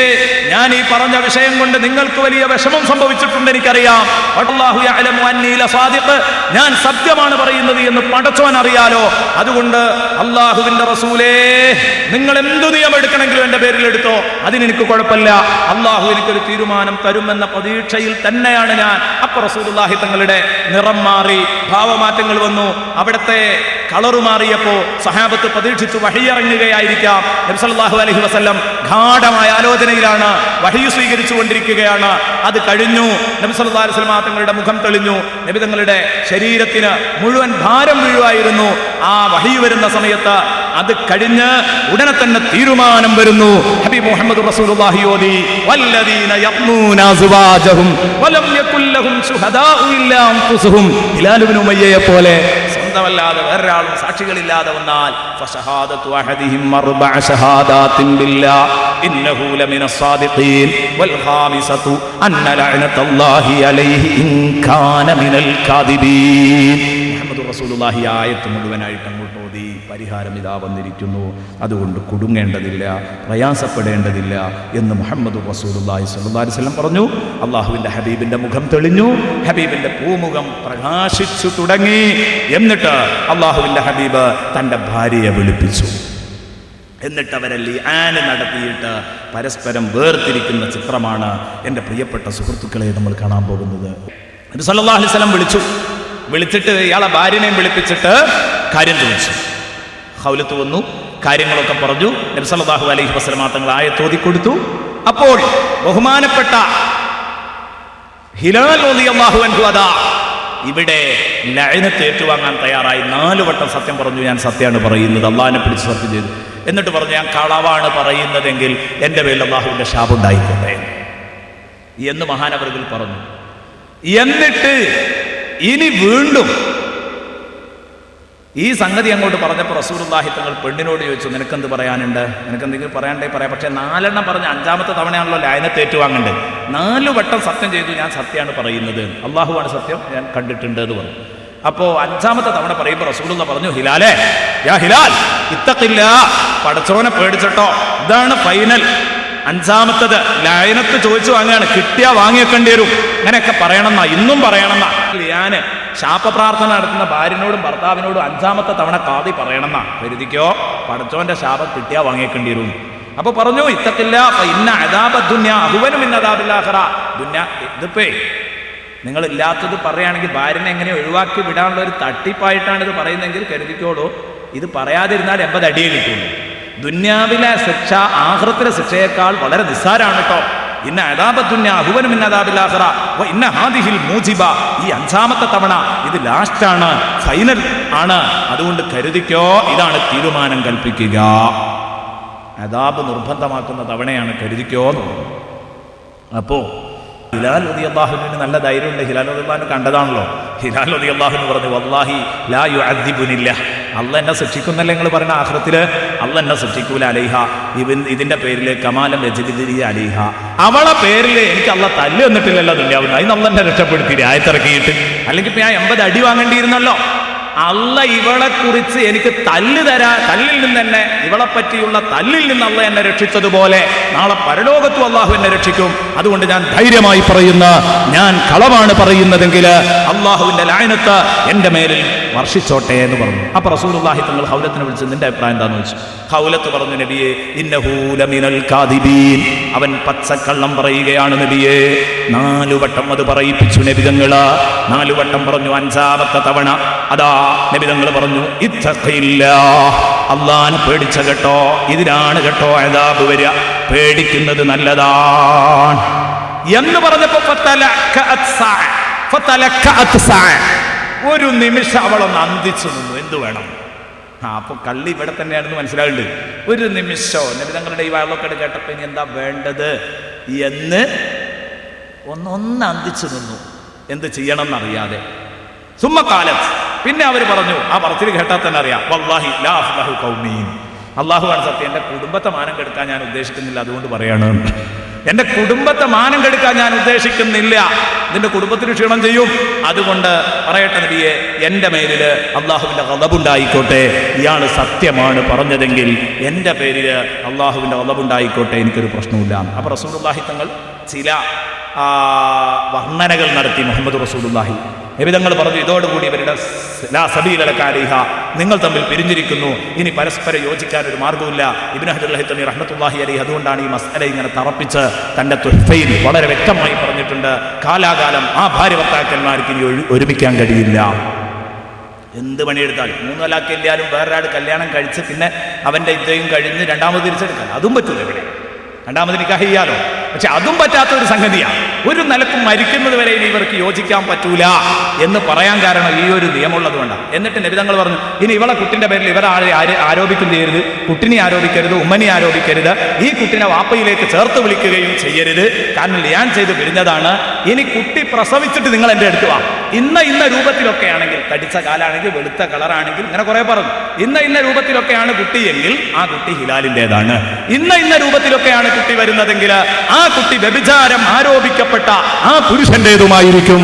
ഞാൻ ഈ പറഞ്ഞ വിഷയം കൊണ്ട് നിങ്ങൾക്ക് വലിയ വിഷമം സംഭവിച്ചിട്ടുണ്ട്, എനിക്കറിയാം. വല്ലാഹു യഅലമു അന്നീ ലസാദിഖ്, ഞാൻ സത്യമാണ് പറയുന്നത് എന്ന് പടച്ചവൻ അറിയാലോ. അതുകൊണ്ട് അല്ലാഹുവിൻ്റെ റസൂലേ, നിങ്ങൾ എന്തു നിയമം എടുക്കണമെങ്കിലും എൻ്റെ പേരിൽ എടുത്തോ, അതിനെനിക്ക് കുഴപ്പമില്ല. അല്ലാഹു എനിക്കൊരു തീരുമാനം തരുമെന്ന പ്രതീക്ഷയിൽ തന്നെയാണ് ഞാൻ. അപ്പൊ റസൂലുള്ളാഹി തങ്ങളുടെ നിറം മാറി, ഭാവമാറ്റങ്ങൾ വന്നു. അവിടുത്തെ കളറ് മാറിയപ്പോ സഹാബത്ത് പ്രതീക്ഷിച്ചു വഹി ഇറങ്ങുകയായിരിക്കാം. നബി സല്ലല്ലാഹു അലൈഹി വസല്ലം ഗാഢമായ ആലോചനയിലാണ്, വഹി സ്വീകരിച്ചു കൊണ്ടിരിക്കുകയാണ്. അത് കഴിഞ്ഞു. നബി സല്ലല്ലാഹു അലൈഹി വസല്ലം തങ്ങളുടെ മുഖം തെളിഞ്ഞു. നബി തങ്ങളുടെ ശരീരത്തിന് മുഴുവൻ ഭാരം വീഴുമായിരുന്നു. ആ വഹി വരുന്ന സമയത്ത് അത് കഴിഞ്ഞ് ഉടനെ തന്നെ തീരുമാനം വരുന്നു. ഹബീബ് മുഹമ്മദ് റസൂലുള്ളാഹി ഓതി വല്ലദീന യഖ്നൂന അസ്വാജഹും വലം യകുൽ ലഹും ശുഹദാഉ ഇല്ലാ അൻഫുസുഹും. ഹിലാൽ ഇബ്നു ഉമയ്യയെ പോലെ സ്വന്തമല്ലാതെ വേറൊരാളും സാക്ഷികളില്ലാതെ വന്നാൽ ഫശഹാദതു അഹദിഹിം അർബഅ ശഹാദാത്തിൻ ബില്ലാഹ് ഇന്നഹു ലമിനസ് സാദിഖീൻ വൽ ഖാമിസതു അന്ന ലഅനതല്ലാഹി അലൈഹി ഇൻ കാന മിനൽ കാദിബീൻ. മുഹമ്മദ് റസൂലുള്ളാഹി ആയത്ത് മുഴുവനായിട്ട് അങ്ങോട്ട് ഓതി പരിഹാരം ഇതാ വന്നിരിക്കുന്നു, അതുകൊണ്ട് കുടുങ്ങേണ്ടതില്ല, പ്രയാസപ്പെടേണ്ടതില്ല എന്ന് മുഹമ്മദ് റസൂലുള്ളാഹി സ്വല്ലല്ലാഹു അലൈഹി വസല്ലം പറഞ്ഞു. അള്ളാഹുവിൻ്റെ ഹബീബിൻ്റെ മുഖം തെളിഞ്ഞു, ഹബീബിൻ്റെ പൂമുഖം പ്രകാശിച്ചു തുടങ്ങി. എന്നിട്ട് അള്ളാഹുവിൻ്റെ ഹബീബ് തൻ്റെ ഭാര്യയെ വിളിപ്പിച്ചു. എന്നിട്ട് അവരെ ലിആൻ നടത്തിയിട്ട് പരസ്പരം വേർതിരിക്കുന്ന ചിത്രമാണ് എൻ്റെ പ്രിയപ്പെട്ട സുഹൃത്തുക്കളെ നമ്മൾ കാണാൻ പോകുന്നത്. നബി സല്ലല്ലാഹു അലൈഹി വസല്ലം വിളിച്ചിട്ട് ഇയാളെ ഭാര്യനെയും വിളിപ്പിച്ചിട്ട് കാര്യം ചോദിച്ചു. ഖൗലത്ത് വന്നു, കാര്യങ്ങളൊക്കെ പറഞ്ഞു. നബി സല്ലല്ലാഹു അലൈഹി വസല്ലം തങ്ങൾ ആയത്ത് ഓതി കൊടുത്തു. അപ്പോൾ ബഹുമാനപ്പെട്ട ഹിലാൽ റളിയല്ലാഹു അൻഹു അതാ ഇവിടെ ലഅനത്ത് ഏറ്റുവാങ്ങാൻ തയ്യാറായി. 4 വട്ടം സത്യം പറഞ്ഞു, ഞാൻ സത്യമാണ് പറയുന്നത്, അള്ളാഹിനെ പിടിച്ച് സത്യം ചെയ്തു. എന്നിട്ട് പറഞ്ഞു, ഞാൻ കളവാണ് പറയുന്നതെങ്കിൽ എൻ്റെ പേരിൽ അള്ളാഹുവിൻ്റെ ശാപം ഉണ്ടായിക്കോട്ടെ എന്ന് മഹാനവറുകൾ പറഞ്ഞു. എന്നിട്ട് ഇനി വീണ്ടും ഈ സംഗതി അങ്ങോട്ട് പറഞ്ഞപ്പോൾ റസൂലുള്ളാഹി തങ്ങൾ പെണ്ണിനോട് ചോദിച്ചു, നിനക്കെന്ത് പറയാനുണ്ട്, നിനക്കെന്തെങ്കിലും പറയാണ്ടേ പറയാം. പക്ഷേ 4 എണ്ണം പറഞ്ഞ് 5ാമത്തെ തവണയാണല്ലോ ലഅനത്ത് ഏറ്റുവാങ്ങേണ്ടത്. 4 വട്ടം സത്യം ചെയ്തു, ഞാൻ സത്യമാണ് പറയുന്നത്, അള്ളാഹുവാണ് സത്യം, ഞാൻ കണ്ടിട്ടുണ്ട് എന്ന് പറഞ്ഞു. അപ്പോൾ 5ാമത്തെ തവണ പറയുമ്പോൾ റസൂലുള്ളാഹി പറഞ്ഞു, ഹിലാലേ, യാ ഹിലാൽ ഇത്തഖില്ലാ, പടച്ചോനെ പേടിച്ചിട്ടോ, ഇതാണ് ഫൈനൽ. 5ാമത്തത് ലഅനത്ത് ചോദിച്ചു വാങ്ങുകയാണ്, കിട്ടിയാ വാങ്ങിയേക്കേണ്ടി വരും, അങ്ങനെയൊക്കെ പറയണമെന്നാ, ഇന്നും പറയണമെന്നാ. ഞാൻ ശാപപ്രാർത്ഥന നടത്തുന്ന ഭാര്യനോടും ഭർത്താവിനോടും 5ാമത്തെ തവണ കാതി പറയണമെന്നാ. കരുതിക്കോ, പടച്ചോന്റെ ശാപം കിട്ടിയാ വാങ്ങിയേക്കേണ്ടി വരും. അപ്പൊ പറഞ്ഞു, ഇത്തഖില്ലാ ഫഇന്ന അദാബദ് ദുനിയ അഹ്വനു മിൻ അദാബിൽ ആഖിറ. ഇതിപ്പേ നിങ്ങളില്ലാത്തത് പറയുകയാണെങ്കിൽ ഭാര്യനെ എങ്ങനെ ഒഴിവാക്കി വിടാനുള്ള ഒരു തട്ടിപ്പായിട്ടാണ് ഇത് പറയുന്നതെങ്കിൽ കരുതിക്കോളൂ, ഇത് പറയാതിരുന്നാൽ 80 അടിയേ കിട്ടുള്ളൂ. ദുന്യാവിലെ ശിക്ഷ ആഖിറത്തിലെ ശിക്ഷയേക്കാൾ വളരെ നിസ്സാരാണ് കേട്ടോ. ഇന്ന അദാബദ് ദുനിയ അഹ്വനു മിൻ അദാബിൽ ആഖിറ വ ഇന്ന ഹാദിഹിൽ മൂജിബ. ഈ 5ാമത്തെ തവണ ഇത് ലാസ്റ്റാണ്, ഫൈനൽ ആണ്, അതുകൊണ്ട് കരുതിക്കോ, ഇതാണ് തീരുമാനം കൽപ്പിക്കുക. അദാബ് നിർബന്ധമാക്കുന്ന തവണയാണ്, കരുതിക്കോ എന്ന് പറഞ്ഞു. അപ്പോ ഹിലാൽ റളിയല്ലാഹുവിന് നല്ല ധൈര്യമുണ്ട്. ഹിലാൽ റളിയല്ലാഹു കണ്ടതാണല്ലോ. ഹിലാൽ റളിയല്ലാഹു പറഞ്ഞു, വല്ലാഹി ലാ യുഅദ്ദിബുനില്ലാ, അള്ളാഹ് എന്നെ ശിക്ഷിക്കുന്നല്ലേ നിങ്ങൾ പറയുന്ന ആഖിറത്തിൽ? അള്ളാഹ് എന്നെ ശിക്ഷിക്കൂല അലൈഹ, ഇതിന്റെ പേരിൽ കമാലം രജദിരി അലൈഹ, അവളെ പേരിൽ എനിക്ക് അള്ളാഹ് തല്ല് തന്നിട്ടില്ലല്ലോ ദുനിയാവിന്, അതിന് അള്ളാഹ് എന്നെ രക്ഷപ്പെടുത്തിയില്ല ആയത്തിറക്കിയിട്ട്. അല്ലെങ്കിൽ ഇപ്പം ഞാൻ 80 അടി വാങ്ങേണ്ടിയിരുന്നല്ലോ. അള്ളാഹ് ഇവളെ കുറിച്ച് എനിക്ക് തല്ലിൽ നിന്ന് തന്നെ, ഇവളെ പറ്റിയുള്ള തല്ലിൽ നിന്ന് അള്ളാഹ് എന്നെ രക്ഷിച്ചതുപോലെ നാളെ പരലോകത്തും അള്ളാഹു എന്നെ രക്ഷിക്കും. അതുകൊണ്ട് ഞാൻ ധൈര്യമായി പറയുന്ന, ഞാൻ കളവാണ് പറയുന്നതെങ്കിൽ അള്ളാഹുവിന്റെ ലഅനത്ത് എൻ്റെ മേലിൽ വർഷിച്ചോട്ടെ എന്ന് പറഞ്ഞു. അപ്പൊ റസൂലുള്ളാഹി തങ്ങൾ ഖൗലത്തിനെ വിളിച്ച്, നിന്റെ അഭിപ്രായം എന്താന്ന് ചോദിച്ചു. ഖൗലത്ത് പറഞ്ഞു, നബിയെ ഇന്നഹു ലമിനൽ കാദിബീൻ, അവൻ പച്ചക്കള്ളം പറയുകയാണ് നബിയെ. 4 വട്ടം അത് പറയിപ്പിച്ചു നബി തങ്ങൾ. 4 വട്ടം പറഞ്ഞു. 5ാമത്തെ തവണ അതാ നബി തങ്ങൾ പറഞ്ഞു, ഇത്തഖില്ലാ, അള്ളാഹനെ പേടിച്ച കേട്ടോ, ഇതിനാണ് കേട്ടോ അദാബ് വരിക, പേടിക്കുന്നത് നല്ലതാണ് എന്ന് പറഞ്ഞപ്പോ ഒരു നിമിഷം അവളൊന്ന് അന്തിച്ചു നിന്നു. എന്തു വേണം? അപ്പൊ കള്ളി ഇവിടെ തന്നെയാണെന്ന് മനസ്സിലാകുന്നുണ്ട്. ഒരു നിമിഷം നബി തങ്ങളുടെ ഈ വയലൊക്കെ കേട്ടപ്പോ ഇനി എന്താ വേണ്ടത് എന്ന് ഒന്ന് അന്തിച്ചു നിന്നു, എന്ത് ചെയ്യണം എന്നറിയാതെ. സുമ്മക്കാലത്ത് പിന്നെ അവർ പറഞ്ഞു, ആ പറച്ചിൽ കേട്ടാൽ തന്നെ അറിയാം, വല്ലാഹി ലാ അഫ്ലഹു ഖൗമീൻ, അള്ളാഹുവാണ് സത്യം, എൻ്റെ കുടുംബത്തെ മാനം കെടുക്കാൻ ഞാൻ ഉദ്ദേശിക്കുന്നില്ല, അതുകൊണ്ട് പറയാണ്. എൻ്റെ കുടുംബത്തെ മാനം കെടുക്കാൻ ഞാൻ ഉദ്ദേശിക്കുന്നില്ല, നിന്റെ കുടുംബത്തിന് ക്ഷീണം ചെയ്യും, അതുകൊണ്ട് പറയട്ടെ നബിയെ, എൻ്റെ മേലിൽ അള്ളാഹുവിൻ്റെ ഖദബുണ്ടായിക്കോട്ടെ, ഇയാൾ സത്യമാണ് പറഞ്ഞതെങ്കിൽ എൻ്റെ പേരിൽ അള്ളാഹുവിൻ്റെ ഖദബുണ്ടായിക്കോട്ടെ, എനിക്കൊരു പ്രശ്നമില്ല. അപ്പോൾ റസൂലുള്ളാഹി തങ്ങൾ ചില വർണ്ണനകൾ നടത്തി മുഹമ്മദ് റസൂലുള്ളാഹി. നബിതങ്ങൾ പറഞ്ഞു, ഇതോടുകൂടി ഇവരുടെ ലാ സബീല ലക അലൈഹ, നിങ്ങൾ തമ്മിൽ പിരിഞ്ഞിരിക്കുന്നു, ഇനി പരസ്പരം യോജിക്കാൻ ഒരു മാർഗ്ഗമില്ല. ഇബ്നു ഹജർ അൽ-ഹൈതമി റഹ്മത്തുള്ളാഹി അലൈഹി അതുകൊണ്ടാണ് ഈ മസ്അല ഇങ്ങനെ തറപ്പിച്ച് തന്റെ തുഹ്ഫയിൽ വളരെ വ്യക്തമായി പറഞ്ഞിട്ടുണ്ട്, കാലാകാലം ആ ഭാര്യ ഭർത്താക്കന്മാർക്ക് ഇനി ഒരുമിക്കാൻ കഴിയില്ല. എന്ത് പണിയെടുത്താലും 3 തലാഖില്ലാലും വേറൊരാൾ കല്യാണം കഴിച്ച് പിന്നെ അവൻ്റെ ഇദ്ദേഹം കഴിഞ്ഞ് രണ്ടാമത് തിരിച്ചെടുക്കാൻ അതും പറ്റൂല. ഇവിടെ രണ്ടാമത് നിക്കാഹ് ചെയ്യാലോ, പക്ഷെ അതും പറ്റാത്ത ഒരു സംഗതിയാണ്. ഒരു നിലക്കും മരിക്കുന്നത് വരെ ഇനി ഇവർക്ക് യോജിക്കാൻ പറ്റൂല എന്ന് പറയാൻ കാരണം ഈ ഒരു നിയമമുള്ളത് കൊണ്ടാണ്. എന്നിട്ട് നബിതങ്ങൾ പറഞ്ഞു, ഇനി ഇവളെ കുട്ടിൻ്റെ പേരിൽ ഇവരാളെ ആരോപിക്കും ചെയ്യരുത്, കുട്ടിനെ ആരോപിക്കരുത്, ഉമ്മനെ ആരോപിക്കരുത്, ഈ കുട്ടിനെ വാപ്പയിലേക്ക് ചേർത്ത് വിളിക്കുകയും ചെയ്യരുത്. കാരണം ഞാൻ ചെയ്ത് പിരിഞ്ഞതാണ്. ഇനി കുട്ടി പ്രസവിച്ചിട്ട് നിങ്ങൾ എൻ്റെ അടുത്ത് വാ. ഇന്ന രൂപത്തിലൊക്കെ ആണെങ്കിൽ, തടിച്ച കാലാണെങ്കിൽ, വെളുത്ത കളറാണെങ്കിൽ, ഇങ്ങനെ കുറെ പറഞ്ഞു. ഇന്ന രൂപത്തിലൊക്കെയാണ് കുട്ടിയെങ്കിൽ ആ കുട്ടി ഹിലാലിൻ്റെതാണ്. ഇന്ന രൂപത്തിലൊക്കെയാണ് കുട്ടി വരുന്നതെങ്കിൽ ആ കുട്ടി വ്യഭിചാരം ആരോപിക്കപ്പെട്ട ആ പുരുഷന്റേതുമായിരിക്കും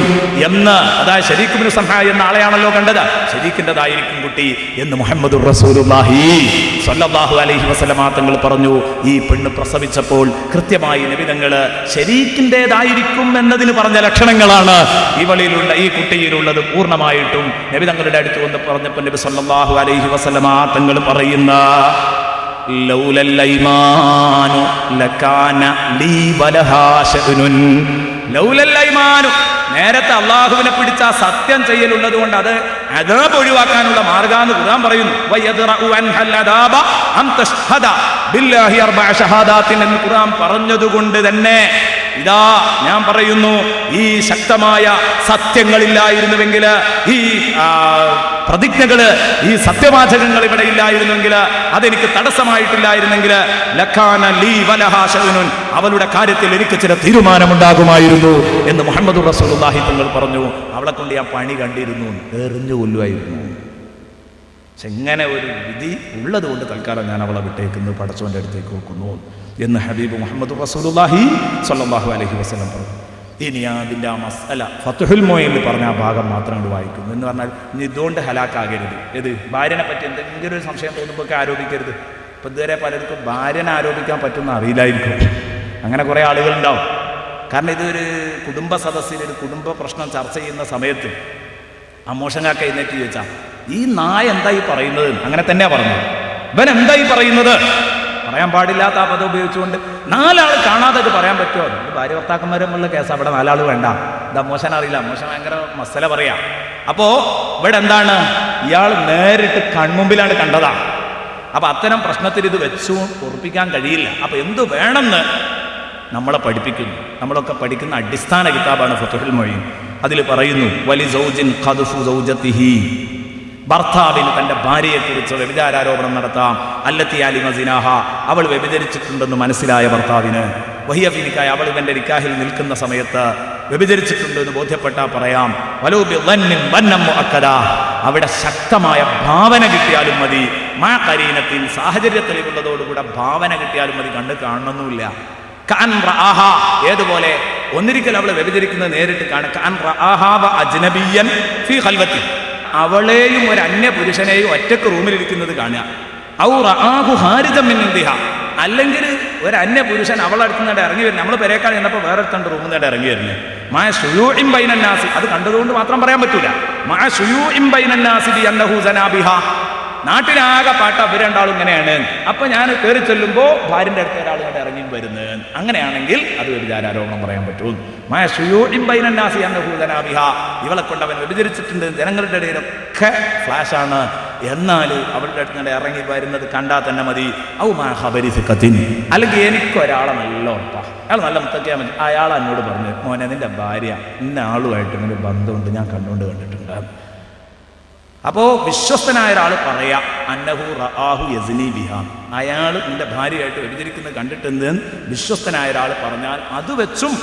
എന്ന്. അതായത് ശരീഖ് ഇബ്നു സംഹാ എന്ന ആളെയാണല്ലോ കണ്ടത്, ശരീഖിൻ്റെതായിരിക്കും കുട്ടി എന്ന് മുഹമ്മദുർ റസൂലുള്ളാഹി സ്വല്ലല്ലാഹു അലൈഹി വസല്ലമ തങ്ങൾ പറഞ്ഞു. ഈ പെണ്ണ് പ്രസവിച്ചപ്പോൾ കൃത്യമായി നബിതങ്ങൾ ശരീഖിൻ്റെതായിരിക്കും എന്നതിന് പറഞ്ഞ ലക്ഷണങ്ങളാണ് ഇവളിലുള്ള ഈ കുട്ടിയിലുള്ളത്. പൂർണ്ണമായിട്ടും നബിതങ്ങളുടെ അടുത്ത് വന്ന് പറഞ്ഞപ്പോൾ നബി സ്വല്ലല്ലാഹു അലൈഹി വസല്ലമ തങ്ങൾ പറയുന്ന, ലൗലൽ ഐമാനു ലകാന ലീ വലഹാ ശഅ്നുൻ. ലൗലൽ ഐമാനു, നേരത്തെ അള്ളാഹുവിനെ പിടിച്ച സത്യം ചെയ്യലുള്ളത് കൊണ്ട് അത് അദാബ് ഒഴിവാക്കാനുള്ള മാർഗ്ഗാന്ന് ഖുർആൻ പറയുന്നു. വയദ്റഉ അൻഹൽ അദാബ അൻ തശ്ഹദ ബില്ലാഹി അർബഅ ഷഹാദാത്തിൻ എന്ന് ഖുർആൻ പറഞ്ഞതുകൊണ്ട് തന്നെ ഇതാ ഞാൻ പറയുന്നു, ഈ ശക്തമായ സത്യങ്ങളില്ലായിരുന്നുവെങ്കിൽ, ഈ പ്രതിജ്ഞകള്, ഈ സത്യവാചകങ്ങൾ ഇവിടെ ഇല്ലായിരുന്നെങ്കിൽ, അതെനിക്ക് തടസ്സമായിട്ടില്ലായിരുന്നെങ്കിൽ, ലക്കാന ലീ വലഹാ ശഅ്നുൻ, അവളുടെ കാര്യത്തിൽ എനിക്ക് ചില തീരുമാനമുണ്ടാകുമായിരുന്നു എന്ന് മുഹമ്മദ് റസൂലുള്ളാഹി തങ്ങൾ പറഞ്ഞു. അവളെ കൊണ്ട് ഞാൻ പണി കണ്ടിരുന്നു, എറിഞ്ഞു കൊല്ലുമായിരുന്നു. പക്ഷെ ഇങ്ങനെ ഒരു വിധി ഉള്ളത് കൊണ്ട് തൽക്കാലം ഞാൻ അവളെ വിട്ടേക്കുന്നു, പടച്ചവൻ്റെ അടുത്തേക്ക് നോക്കുന്നു എന്ന് ഹബീബ് മുഹമ്മദ് റസൂലുള്ളാഹി സ്വല്ലല്ലാഹു അലൈഹി വസല്ലം പറഞ്ഞു. ഇനി അതിൻ്റെ ആ മസ്അല ഫത്ഹുൽ മുഈനിൽ പറഞ്ഞ ആ ഭാഗം മാത്രം കൊണ്ട് വായിക്കുന്നു. എന്ന് പറഞ്ഞാൽ ഇനി ഇതുകൊണ്ട് ഹലാക്കാകരുത്. ഏത് ഭാര്യനെ പറ്റി എന്തെങ്കിലും ഒരു സംശയം തോന്നുമ്പോൾ ആരോപിക്കരുത്. ഇപ്പം ഇതുവരെ പലർക്കും ഭാര്യനെ ആരോപിക്കാൻ പറ്റുമെന്ന് അറിയില്ലായിരിക്കും. അങ്ങനെ കുറേ ആളുകളുണ്ടാവും. കാരണം ഇതൊരു കുടുംബ സദസ്സിൽ ഒരു കുടുംബ പ്രശ്നം ചർച്ച ചെയ്യുന്ന സമയത്ത് അമ്മോഷങ്ങാക്ക എഴുന്നേറ്റ് ചോദിച്ചാൽ, ഈ നായ എന്തായി പറയുന്നത്? അങ്ങനെ തന്നെയാ പറഞ്ഞത്. ഇവൻ എന്തായി പറയുന്നത്? പറയാൻ പാടില്ലാത്ത ആ പദം ഉപയോഗിച്ചുകൊണ്ട് 4 ആൾ കാണാതെ അത് പറയാൻ പറ്റുമോ? ഇത് ഭാര്യ ഭർത്താക്കന്മാരുമുള്ള കേസ്. അവിടെ 4 ആൾ വേണ്ട. ഇത് അമ്മോശൻ അറിയില്ല, അമ്മോശൻ ഭയങ്കര മസല പറയാ. അപ്പോ ഇവിടെ എന്താണ്, ഇയാൾ നേരിട്ട് കൺമുമ്പിലാണ് കണ്ടതാണ്. അപ്പൊ അത്തരം പ്രശ്നത്തിൽ ഇത് വെച്ചു ഉറപ്പിക്കാൻ കഴിയില്ല. അപ്പൊ എന്തു വേണമെന്ന് നമ്മളെ പഠിപ്പിക്കുന്നു. നമ്മളൊക്കെ പഠിക്കുന്ന അടിസ്ഥാന കിതാബാണ് ഫത്ഹുൽ മുഈൻ. അതിൽ പറയുന്നു, വലി സൗജിൻ ഖദ്ഫു സൗജതിഹി, ഭർത്താവിന് തൻ്റെ ഭാര്യയെക്കുറിച്ച് വ്യഭിചാരോപണം നടത്താം. അല്ലത്തി അലിമ സിനാഹ, അവൾ വ്യഭിചരിച്ചിട്ടുണ്ടെന്ന് മനസ്സിലായ ഭർത്താവിന്. വഹിയ ഫി നിക്കാഹ്, അവൾ ഇവൻ്റെ നിക്കാഹിൽ നിൽക്കുന്ന സമയത്ത് വ്യഭിചരിച്ചിട്ടുണ്ടെന്ന് ബോധ്യപ്പെട്ടാൽ പറയാം. വലൗ ബിളന്നിൻ വന്നം മുഅക്കദ, അവിടെ ശക്തമായ ഭാവന കിട്ടിയാലും മതി. മാ ഖരീനത്തിൻ, സാഹചര്യ തെളിവുള്ളതോടുകൂടെ ഭാവന കിട്ടിയാലും മതി, കണ്ണ് കാണണമെന്നില്ല. കഅൻ റആഹ, ഏതുപോലെ ഒന്നിരിക്കൽ അവൾ വ്യഭിചരിക്കുന്നത് നേരിട്ട് കാണുക. കഅൻ റആഹ വ അജ്നബിയ്യൻ ഫീ ഖൽവത്തി, അവളെയും ഒരു അന്യ പുരുഷനെയും ഒറ്റക്ക് റൂമിലിരിക്കുന്നത് കാണുക. ഔ റആഹു ഖാരിജൻ മിൻ ഇന്ദിഹ, അല്ലെങ്കിൽ ഒരു അന്യ പുരുഷൻ അവളടുത്തുനിന്ന് ഇറങ്ങി വരുന്നത്. നമ്മൾ പെരേക്കാൾ ചെന്നപ്പോൾ വേറെ അടുത്തുണ്ട് റൂമിൽ നിന്ന് ഇറങ്ങി വരുന്നത്. മാ ശുയൂഇൻ ബൈനന്നാസി, അത് കണ്ടതുകൊണ്ട് മാത്രം പറയാൻ പറ്റൂല. മാ ശുയൂഇൻ ബൈനന്നാസി ബി അന്നഹു സനാബിഹ, നാട്ടിലാകെ പാട്ട അവർ രണ്ടാളും ഇങ്ങനെയാണ്. അപ്പൊ ഞാൻ കയറി ചെല്ലുമ്പോൾ ഭാര്യൻ്റെ അടുത്ത് ഒരാൾ കണ്ട് ഇറങ്ങി വരുന്നത്. അങ്ങനെയാണെങ്കിൽ അത് വ്യഭിചാരോപണം പറയാൻ പറ്റും. ഇവളെ കൊണ്ട് അവൻ വ്യഭിചരിച്ചിട്ടുണ്ട്, ജനങ്ങളുടെ ഇടയിലൊക്കെ ഫ്ലാഷാണ്. എന്നാൽ അവളുടെ അടുത്ത് കണ്ട് ഇറങ്ങി വരുന്നത് കണ്ടാൽ തന്നെ മതി. ഔ മാ ഖബരി സിഖത്തിൻ, അല്ലെങ്കിൽ എനിക്കൊരാളെ നല്ല ഉറപ്പാ, അയാൾ നല്ല മുത്തക്കിയാൽ മതി. അയാൾ എന്നോട് പറഞ്ഞു, മോനെ നിന്റെ ഭാര്യ ഇന്ന ആളുമായിട്ട് ഇങ്ങനെ ബന്ധമുണ്ട്, ഞാൻ കണ്ടുകൊണ്ട്. അപ്പോൾ വിശ്വസ്തനായ ഒരാൾ പറയാം, അന്നഹു റആഹു യസ്നി ബിഹ, അയാൾ നിന്റെ ഭാര്യയായിട്ട് വ്യഭിചരിക്കുന്നത് കണ്ടിട്ടുണ്ട് വിശ്വസ്തനായ ഒരാൾ പറഞ്ഞാൽ അത് വെച്ചും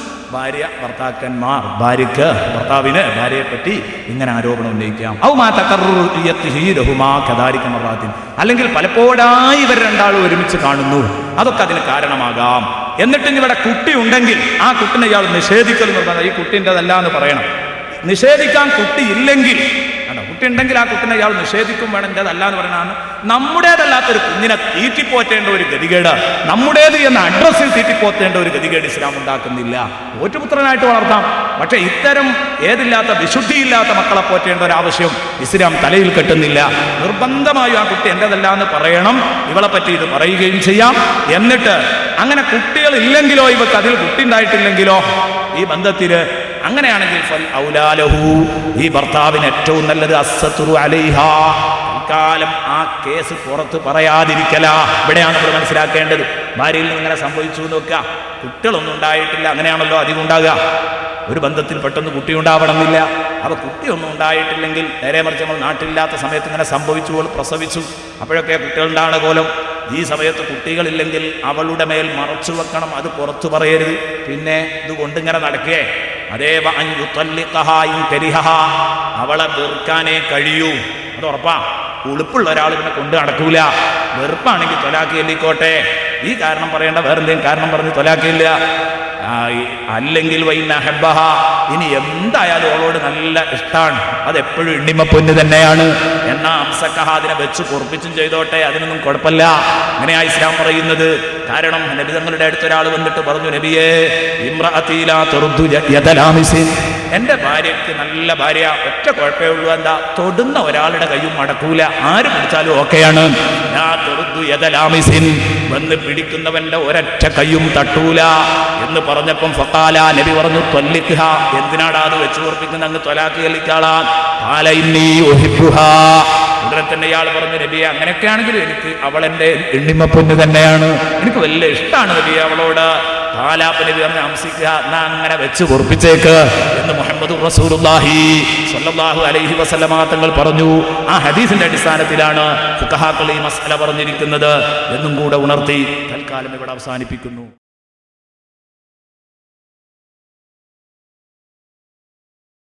ഭർത്താക്കന്മാർ ഭാര്യയ്ക്ക് ഭർത്താവിന് ഭാര്യയെ പറ്റി ഇങ്ങനെ ആരോപണം ഉന്നയിക്കാം. ഔ മാ തഖർറുയതിഹി ലഹുമാ കദാലിക മറാത്തിൻ, അല്ലെങ്കിൽ പലപ്പോഴായി ഇവർ രണ്ടാളും ഒരുമിച്ച് കാണുന്നു, അതൊക്കെ അതിന് കാരണമാകാം. എന്നിട്ട് ഇവിടെ കുട്ടി ഉണ്ടെങ്കിൽ ആ കുട്ടിനെ ഇയാൾ നിഷേധിക്കൽ എന്ന് പറഞ്ഞാൽ ഈ കുട്ടിൻ്റെതല്ല എന്ന് പറയണം. നിഷേധിക്കാൻ കുട്ടി ഇല്ലെങ്കിൽ, കുട്ടി കുട്ടി ഉണ്ടെങ്കിൽ ആ കുട്ടിനെ ഇയാൾ നിഷേധിക്കും വേണം, എൻ്റെതല്ല എന്ന് പറയുന്നതാണ്. നമ്മുടേതല്ലാത്തൊരു കുഞ്ഞിനെ തീറ്റിപ്പോറ്റേണ്ട ഒരു ഗതികേട്, നമ്മുടേത് എന്ന അഡ്രസ്സിൽ തീറ്റിപ്പോറ്റേണ്ട ഒരു ഗതികേട് ഇസ്ലാം ഉണ്ടാക്കുന്നില്ല. ഓറ്റുപുത്രനായിട്ട് വളർത്താം, പക്ഷെ ഇത്തരം ഏതില്ലാത്ത വിശുദ്ധിയില്ലാത്ത മക്കളെ പോറ്റേണ്ട ഒരു ആവശ്യം ഇസ്ലാം തലയിൽ കെട്ടുന്നില്ല. നിർബന്ധമായും ആ കുട്ടി എൻ്റെതല്ല എന്ന് പറയണം, ഇവളെ പറ്റി ഇത് പറയുകയും ചെയ്യാം. എന്നിട്ട് അങ്ങനെ കുട്ടികൾ ഇല്ലെങ്കിലോ, ഇവക്ക് അതിൽ കുട്ടി ഉണ്ടായിട്ടില്ലെങ്കിലോ ഈ ബന്ധത്തില്, അങ്ങനെയാണെങ്കിൽ ഫൽ ഔലാലഹു, ഈ ഭർത്താവിന് ഏറ്റവും നല്ലത് അസ്സത്റു അലൈഹാ, തൽക്കാലം ആ കേസ് പുറത്ത് പറയാതിരിക്കല. ഇവിടെയാണ് നമ്മൾ മനസ്സിലാക്കേണ്ടത്. ഭാര്യയിൽ നിന്ന് ഇങ്ങനെ സംഭവിച്ചു നോക്കുക, കുട്ടികളൊന്നും ഉണ്ടായിട്ടില്ല, അങ്ങനെയാണല്ലോ അധികം ഉണ്ടാകുക. ഒരു ബന്ധത്തിൽ പെട്ടെന്ന് കുട്ടി ഉണ്ടാവണമെന്നില്ല. അപ്പോൾ കുട്ടിയൊന്നും ഉണ്ടായിട്ടില്ലെങ്കിൽ നേരെ മറിച്ച് നമ്മൾ നാട്ടിലില്ലാത്ത സമയത്ത് ഇങ്ങനെ സംഭവിച്ചു, പ്രസവിച്ചു, അപ്പോഴൊക്കെ കുട്ടികളുണ്ടാണ് കോലം. ഈ സമയത്ത് കുട്ടികളില്ലെങ്കിൽ അവളുടെ മേൽ മറച്ചു വെക്കണം, അത് പുറത്തു പറയരുത്. പിന്നെ ഇത് കൊണ്ടിങ്ങനെ നടക്കേ, അതേവ അവളെ വെറുക്കാനേ കഴിയൂ, അത് ഉറപ്പാ. ഉളുപ്പുള്ള ഒരാൾ പിന്നെ കൊണ്ട് നടക്കൂല. വെറുപ്പാണെങ്കിൽ തൊലാക്കി എല്ലിക്കോട്ടെ, ഈ കാരണം പറയേണ്ട വേറെന്തെങ്കിലും കാരണം പറഞ്ഞ് തൊലാക്കിയില്ല. അല്ലെങ്കിൽ വൈനഹബഹ, ഇനി എന്തായാലും അവളോട് നല്ല ഇഷ്ടമാണ്, അതെപ്പോഴും എണ്ണിമപ്പൊന്ന് തന്നെയാണ്. എന്നാ അംസക്കഹ, അതിനെ വെച്ച് പൊറപ്പിച്ചും ചെയ്തോട്ടെ, അതിനൊന്നും കുഴപ്പമില്ല. അങ്ങനെയാ ഇസ്ലാം പറയുന്നത്. കാരണം നബി തങ്ങളുടെ അടുത്തൊരാൾ വന്നിട്ട് പറഞ്ഞു, നബിയേ ഇംറഅതി ലാ തുർദു യദലാമിസിൻ, എൻ്റെ ഭാര്യയ്ക്ക് നല്ല ഭാര്യ, ഒറ്റ കുഴപ്പമേ ഉള്ളൂ, എന്താ, തൊടുന്ന ഒരാളുടെ കയ്യും മടക്കൂല, ആര് പിടിച്ചാലും ഓക്കെയാണ്. ലാ തുർദു യദലാമിസിൻ, വന്ന് പിടിക്കുന്നവന്റെ ഒരൊറ്റ കയ്യും തട്ടൂല എന്ന് പറഞ്ഞപ്പം ഫഖാല, നബി പറഞ്ഞു, ത്വല്ലിഖ്ഹ, എന്തിനാടാ അത് വെച്ച് ഉറപ്പിക്കുന്ന, അങ്ങ് ത്വലാഖ് ചൊല്ലിക്കാളാൻ. ഖാല ഇന്നി ഉഹിബ്ബുഹാ, ഉടനെ തന്നെ ഇയാൾ പറഞ്ഞു, നബിയെ അങ്ങനെയൊക്കെ ആണെങ്കിലും എനിക്ക് അവളെൻ്റെ എണ്ണിമപ്പൊന്ന് തന്നെയാണ്, എനിക്ക് വലിയ ഇഷ്ടമാണ് നബിയെ അവളോട്. ഖാലാപ്പ് നബി പറഞ്ഞ്, അംസിക്കുക, എന്നാ അങ്ങനെ വെച്ച് ഉറപ്പിച്ചേക്ക് എന്ന് മുഹമ്മദ് റസൂലുള്ളാഹി സ്വല്ലല്ലാഹു അലൈഹി വസല്ലമ തങ്ങൾ പറഞ്ഞു. ആ ഹദീസിന്റെ അടിസ്ഥാനത്തിലാണ് ഫുഖഹാക്കൾ ഈ മസ്അല പറഞ്ഞിരിക്കുന്നത് എന്നും കൂടെ ഉണർത്തി തൽക്കാലം ഇവിടെ അവസാനിപ്പിക്കുന്നു.